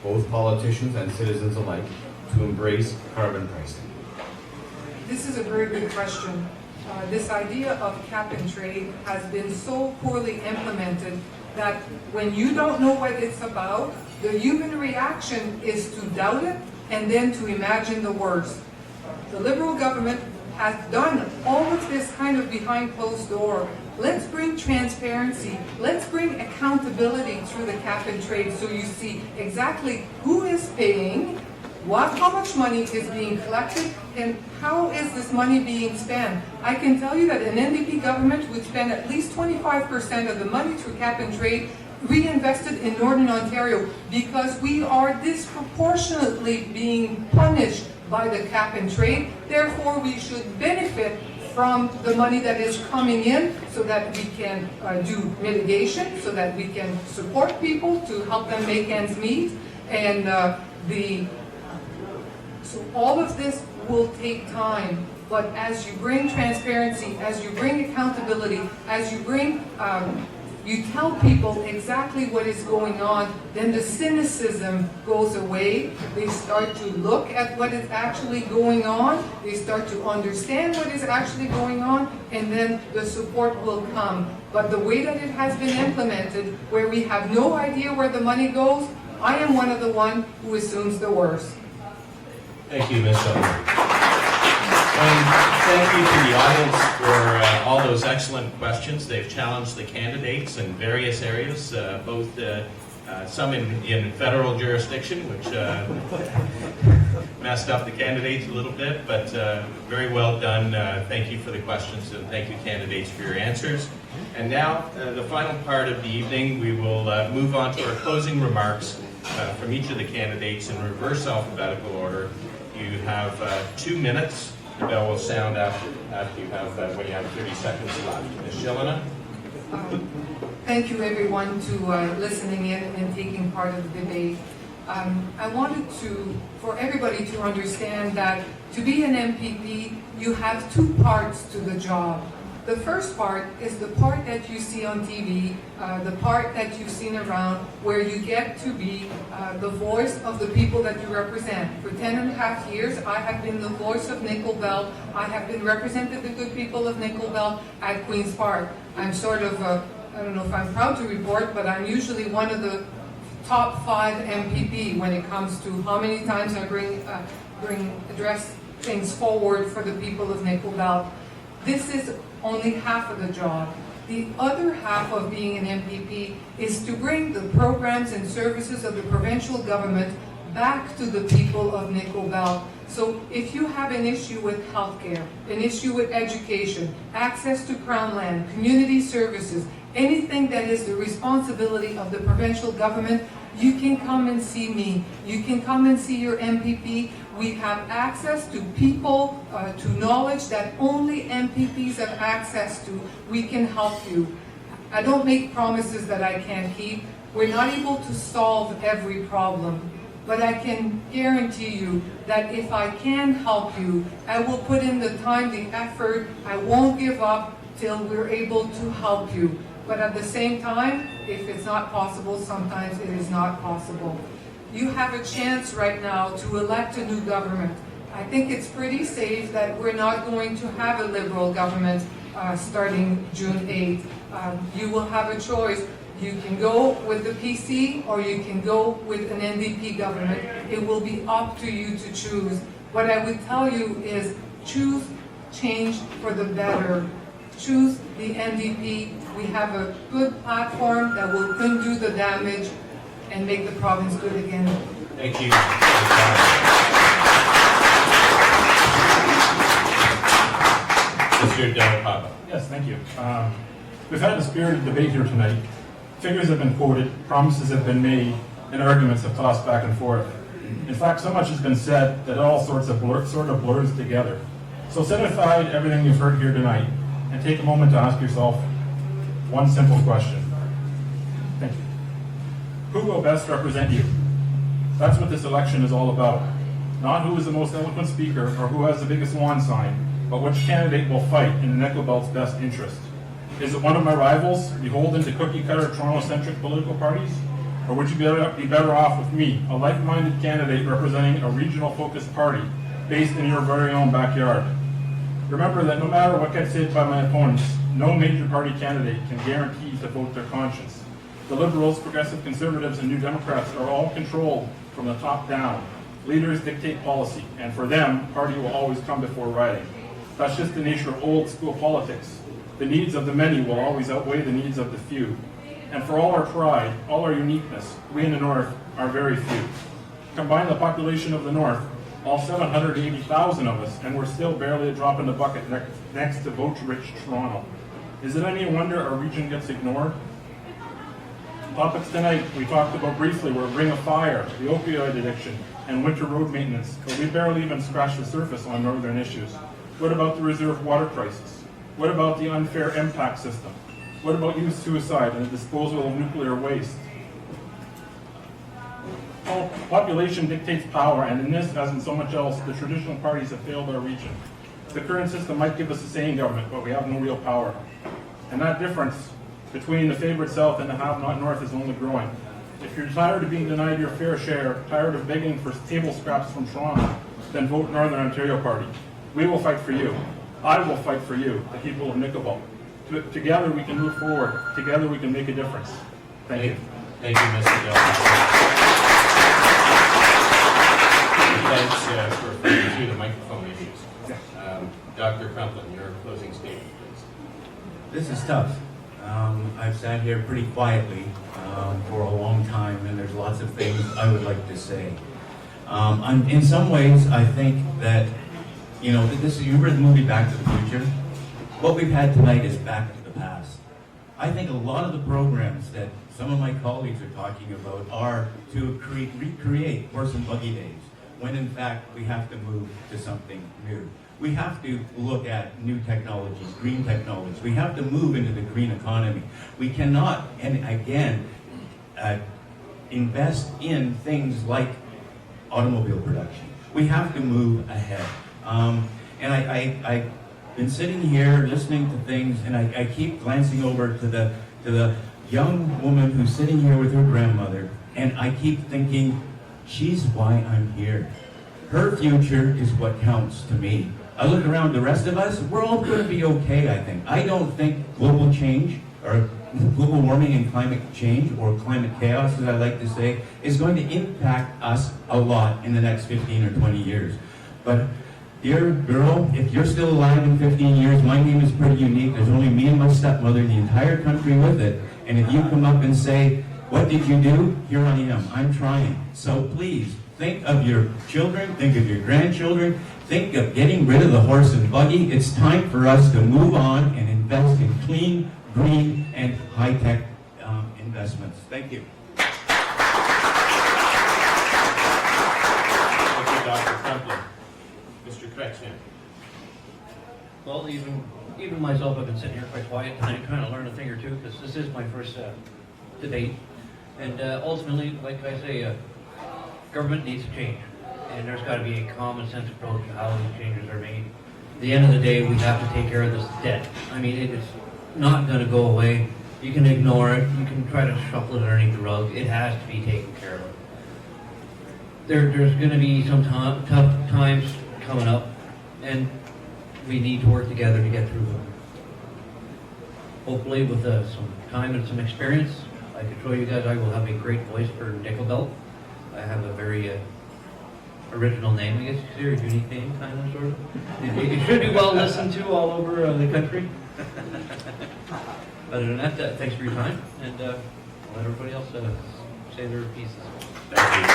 both politicians and citizens alike, to embrace carbon pricing? This is a very good question. This idea of cap and trade has been so poorly implemented that when you don't know what it's about, the human reaction is to doubt it and then to imagine the worst. The Liberal government has done all of this kind of behind closed door. Let's bring transparency. Let's bring accountability through the cap and trade so you see exactly who is paying, how much money is being collected, and how is this money being spent. I can tell you that an NDP government would spend at least 25% of the money through cap and trade reinvested in Northern Ontario, because we are disproportionately being punished by the cap and trade. Therefore, we should benefit from the money that is coming in so that we can do mitigation, so that we can support people to help them make ends meet. And so all of this will take time, but as you bring transparency, as you bring accountability, as you bring you tell people exactly what is going on, then the cynicism goes away. They start to look at what is actually going on. They start to understand what is actually going on, and then the support will come. But the way that it has been implemented, where we have no idea where the money goes, I am one of the one who assumes the worst. Thank you, Ms. Sutherland. And thank you to the audience for all those excellent questions. They've challenged the candidates in various areas, both some in federal jurisdiction, which messed up the candidates a little bit, but very well done. Thank you for the questions, and thank you, candidates, for your answers. And now, the final part of the evening, we will move on to our closing remarks from each of the candidates in reverse alphabetical order. You have 2 minutes. The bell will sound after you have when you have 30 seconds left. Ms. Shillina. Thank you, everyone, to listening in and taking part of the debate. I wanted for everybody to understand that to be an MPP, you have 2 parts to the job. The first part is the part that you see on TV, the part that you've seen around, where you get to be the voice of the people that you represent. For 10.5 years, I have been the voice of Nickel Belt. I have been represented the good people of Nickel Belt at Queen's Park. I'm sort of, I don't know if I'm proud to report, but I'm usually one of the top 5 MPP when it comes to how many times I address things forward for the people of Nickel Belt. This is only half of the job. The other half of being an MPP is to bring the programs and services of the provincial government back to the people of Nickel Belt. So if you have an issue with healthcare, an issue with education, access to Crown land, community services, anything that is the responsibility of the provincial government, you can come and see me. You can come and see your MPP. We have access to people, to knowledge that only MPPs have access to. We can help you. I don't make promises that I can't keep. We're not able to solve every problem. But I can guarantee you that if I can help you, I will put in the time, the effort. I won't give up till we're able to help you. But at the same time, if it's not possible, sometimes it is not possible. You have a chance right now to elect a new government. I think it's pretty safe that we're not going to have a Liberal government starting June 8th. You will have a choice. You can go with the PC or you can go with an NDP government. It will be up to you to choose. What I would tell you is choose change for the better. Choose the NDP. We have a good platform that will undo the damage and make the province good again. Thank you. Mr. Del Papa. Yes, thank you. We've had a spirited debate here tonight. Figures have been quoted, promises have been made, and arguments have tossed back and forth. In fact, so much has been said that all sorts of blurs together. So set aside everything you've heard here tonight and take a moment to ask yourself one simple question. Thank you. Who will best represent you? That's what this election is all about. Not who is the most eloquent speaker or who has the biggest wand sign, but which candidate will fight in the Nickel Belt's best interest. Is it one of my rivals, beholden to cookie-cutter Toronto-centric political parties? Or would you be better off with me, a like-minded candidate representing a regional-focused party based in your very own backyard? Remember that no matter what gets said by my opponents, no major party candidate can guarantee to vote their conscience. The Liberals, Progressive Conservatives, and New Democrats are all controlled from the top down. Leaders dictate policy, and for them, party will always come before riding. That's just the nature of old-school politics. The needs of the many will always outweigh the needs of the few. And for all our pride, all our uniqueness, we in the North are very few. Combine the population of the North, all 780,000 of us, and we're still barely a drop in the bucket next to vote-rich Toronto. Is it any wonder our region gets ignored? Topics tonight we talked about briefly were Ring of Fire, the opioid addiction, and winter road maintenance, but we barely even scratched the surface on northern issues. What about the reserve water crisis? What about the unfair impact system? What about youth suicide and the disposal of nuclear waste? Well, population dictates power, and in this, as in so much else, the traditional parties have failed our region. The current system might give us a say in government, but we have no real power. And that difference between the favored South and the have-not North is only growing. If you're tired of being denied your fair share, tired of begging for table scraps from Toronto, then vote Northern Ontario Party. We will fight for you. I will fight for you, the people of Nickel Belt. Together we can move forward. Together we can make a difference. Thank you. Thank you, Mr. Del. Thanks for referring to the microphone issues. Dr. Crumplin, your closing statement, please. This is tough. I've sat here pretty quietly for a long time, and there's lots of things I would like to say. In some ways, I think that, you remember the movie Back to the Future? What we've had tonight is back to the past. I think a lot of the programs that some of my colleagues are talking about are to recreate horse and buggy days, when in fact we have to move to something new. We have to look at new technologies, green technologies. We have to move into the green economy. We cannot, and again, invest in things like automobile production. We have to move ahead. And I've been sitting here listening to things, and I keep glancing over to the young woman who's sitting here with her grandmother, and I keep thinking, she's why I'm here. Her future is what counts to me. I look around the rest of us, we're all going to be okay, I think. I don't think global change, or global warming and climate change, or climate chaos, as I like to say, is going to impact us a lot in the next 15 or 20 years. But dear girl, if you're still alive in 15 years, my name is pretty unique. There's only me and my stepmother in the entire country with it. And if you come up and say, what did you do? Here I am. I'm trying. So please, think of your children, think of your grandchildren, think of getting rid of the horse and buggy. It's time for us to move on and invest in clean, green, and high-tech investments. Thank you. Thank you, Dr. Crumplin. Mr. Kretschmann. Well, even myself, I've been sitting here quite quiet tonight, trying to learn a thing or two, because this is my first debate. And ultimately, like I say, government needs to change. And there's got to be a common sense approach to how these changes are made. At the end of the day, we have to take care of this debt. I mean, it's not going to go away. You can ignore it. You can try to shuffle it underneath the rug. It has to be taken care of. There's going to be some tough times coming up, and we need to work together to get through them. Hopefully, with some time and some experience, I can show you guys I will have a great voice for Nickel Belt. I have a very original name, I guess you could say, or unique name, kind of, sort of. It should be well listened to all over the country. Other than that, thanks for your time, and I'll let everybody else say their pieces. Thank you.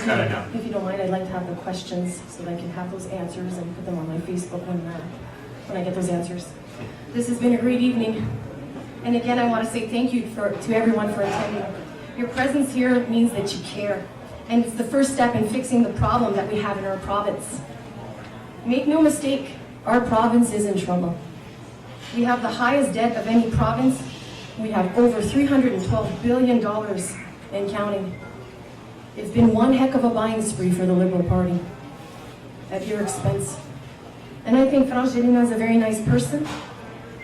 If you don't mind, I'd like to have the questions so that I can have those answers and put them on my Facebook when I get those answers. This has been a great evening. And again, I want to say thank you to everyone for attending. Your presence here means that you care. And it's the first step in fixing the problem that we have in our province. Make no mistake, our province is in trouble. We have the highest debt of any province. We have over $312 billion in counting. It's been one heck of a buying spree for the Liberal Party at your expense. And I think Frangelina is a very nice person.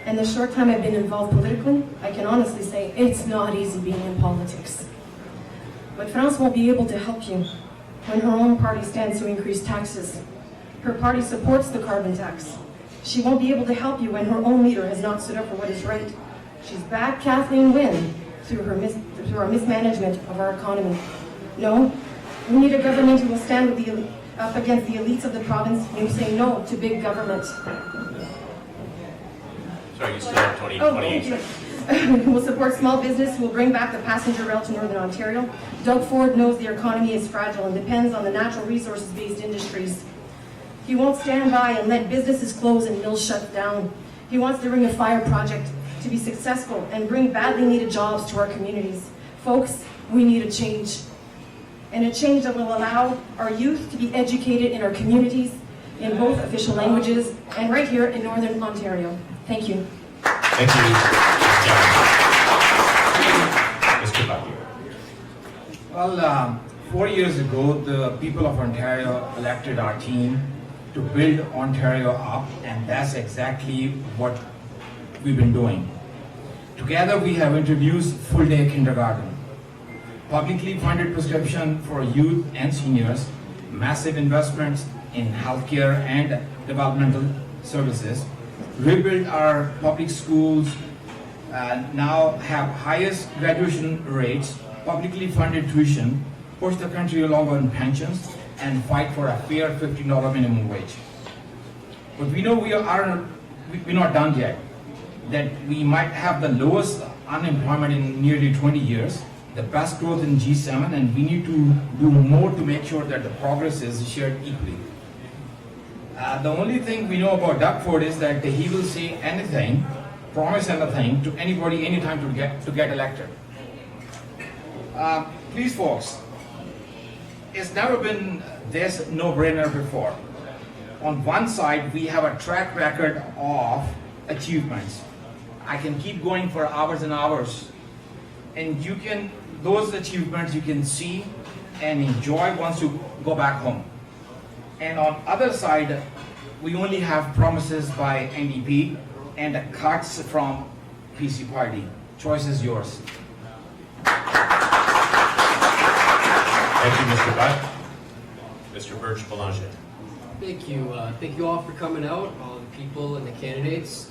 And the short time I've been involved politically, I can honestly say it's not easy being in politics. But France won't be able to help you when her own party stands to increase taxes. Her party supports the carbon tax. She won't be able to help you when her own leader has not stood up for what is right. She's backed Kathleen Wynne through our mismanagement of our economy. No, we need a government who will stand up against the elites of the province and who say no to big government. Sorry, you still have 28 seconds. Who will support small business, who will bring back the passenger rail to Northern Ontario. Doug Ford knows the economy is fragile and depends on the natural resources-based industries. He won't stand by and let businesses close and mills shut down. He wants the Ring of Fire project to be successful and bring badly needed jobs to our communities. Folks, we need a change. And a change that will allow our youth to be educated in our communities in both official languages and right here in Northern Ontario. Thank you. Thank you, Mr. Bucky. Well, 4 years ago, the people of Ontario elected our team to build Ontario up, and that's exactly what we've been doing. Together we have introduced full-day kindergarten, publicly funded prescription for youth and seniors, massive investments in healthcare and developmental services, rebuilt our public schools, now have highest graduation rates, publicly funded tuition, push the country along on pensions, and fight for a fair $15 minimum wage. But we know we're not done yet, that we might have the lowest unemployment in nearly 20 years, the best growth in G7, and we need to do more to make sure that the progress is shared equally. The only thing we know about Doug Ford is that he will say anything, promise anything to anybody, anytime to get elected. Please folks, it's never been this no-brainer before. On one side, we have a track record of achievements. I can keep going for hours and hours, and those achievements you can see and enjoy once you go back home. And on other side, we only have promises by NDP and cuts from PC party. Choice is yours. Thank you, Mr. Butt. Mr. Birch Boulanger. Thank you. Thank you all for coming out, all the people and the candidates.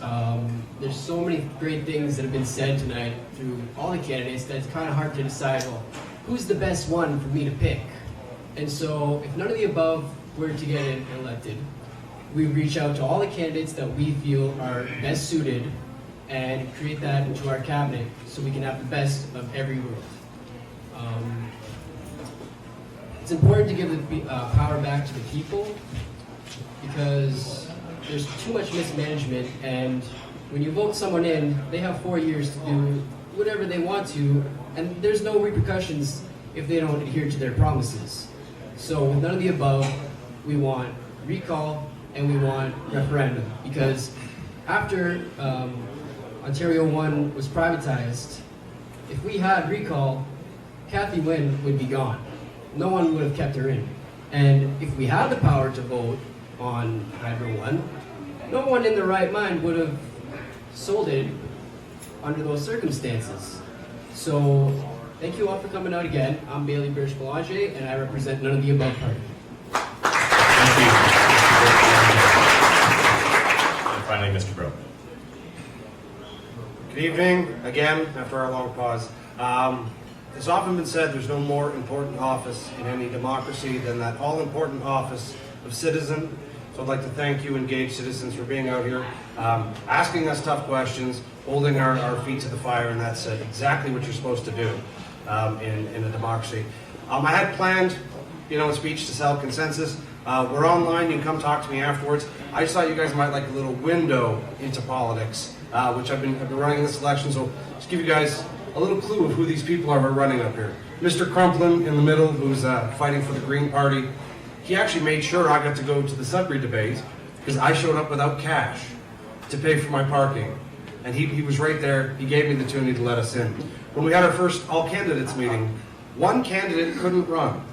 There's so many great things that have been said tonight through all the candidates that it's kind of hard to decide, well, who's the best one for me to pick? And so if none of the above were to get elected, we reach out to all the candidates that we feel are best suited and create that into our cabinet so we can have the best of every world. It's important to give the power back to the people because there's too much mismanagement, and when you vote someone in, they have 4 years to do whatever they want to, and there's no repercussions if they don't adhere to their promises. So with none of the above, we want recall and we want referendum, because after Ontario 1 was privatized, if we had recall, Kathleen Wynne would be gone. No one would have kept her in. And if we had the power to vote on Hydro 1, no one in their right mind would have sold it under those circumstances. So thank you all for coming out again. I'm Bailey Birch Boulanger, and I represent none of the above party. Thank you. And finally, Mr. Bro. Good evening, again, after our long pause. It's often been said there's no more important office in any democracy than that all-important office of citizen. So I'd like to thank you, engaged citizens, for being out here, asking us tough questions, holding our feet to the fire, and that's exactly what you're supposed to do in a democracy. I had planned, a speech to sell consensus. We're online, you can come talk to me afterwards. I just thought you guys might like a little window into politics, which I've been running in this election, so just give you guys a little clue of who these people are who are running up here. Mr. Crumplin in the middle, who's fighting for the Green Party. He actually made sure I got to go to the Sudbury debate because I showed up without cash to pay for my parking. And he was right there. He gave me the opportunity to let us in. When we had our first all-candidates meeting, one candidate couldn't run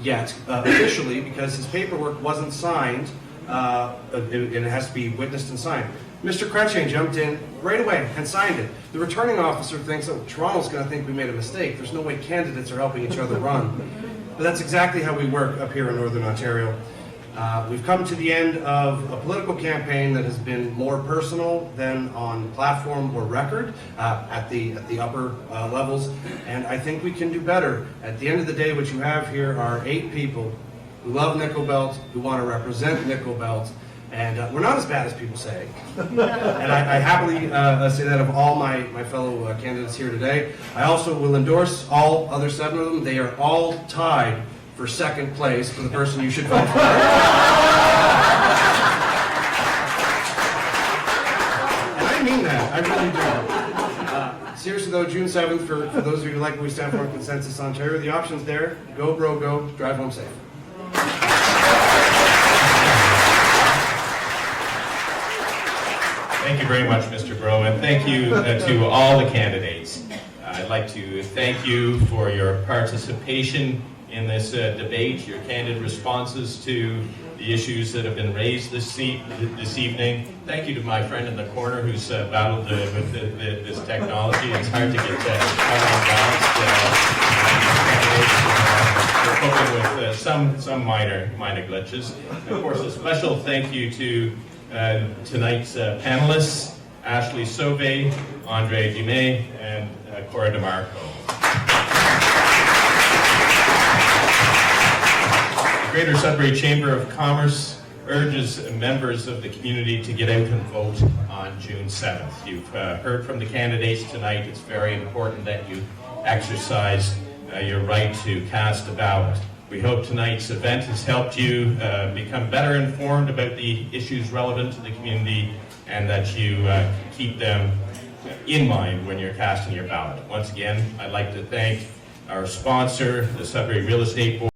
yet, officially, because his paperwork wasn't signed, and it has to be witnessed and signed. Mr. Crutchain jumped in right away and signed it. The returning officer thinks, oh, Toronto's going to think we made a mistake. There's no way candidates are helping each other run. But that's exactly how we work up here in Northern Ontario. We've come to the end of a political campaign that has been more personal than on platform or record at the upper levels, and I think we can do better. At the end of the day, what you have here are 8 people who love Nickel Belt, who want to represent Nickel Belt, and we're not as bad as people say. And I happily say that of all my fellow candidates here today. I also will endorse all other 7 of them. They are all tied for second place for the person you should vote for. And I mean that. I really do. Seriously though, June 7th, for those of you who like what we stand for, Consensus Ontario, the option's there. Go, bro, go. Drive home safe. Thank you very much, Mr. Bro, and thank you to all the candidates. I'd like to thank you for your participation in this debate, your candid responses to the issues that have been raised this evening. Thank you to my friend in the corner who's battled with this technology. It's hard to get coping with some minor glitches. Of course, a special thank you to tonight's panelists, Ashley Sauvé, Andre Dumais, and Cora DeMarco. The Greater Sudbury Chamber of Commerce urges members of the community to get out and vote on June 7th. You've heard from the candidates tonight. It's very important that you exercise your right to cast a ballot. We hope tonight's event has helped you become better informed about the issues relevant to the community, and that you keep them in mind when you're casting your ballot. Once again, I'd like to thank our sponsor, the Sudbury Real Estate Board.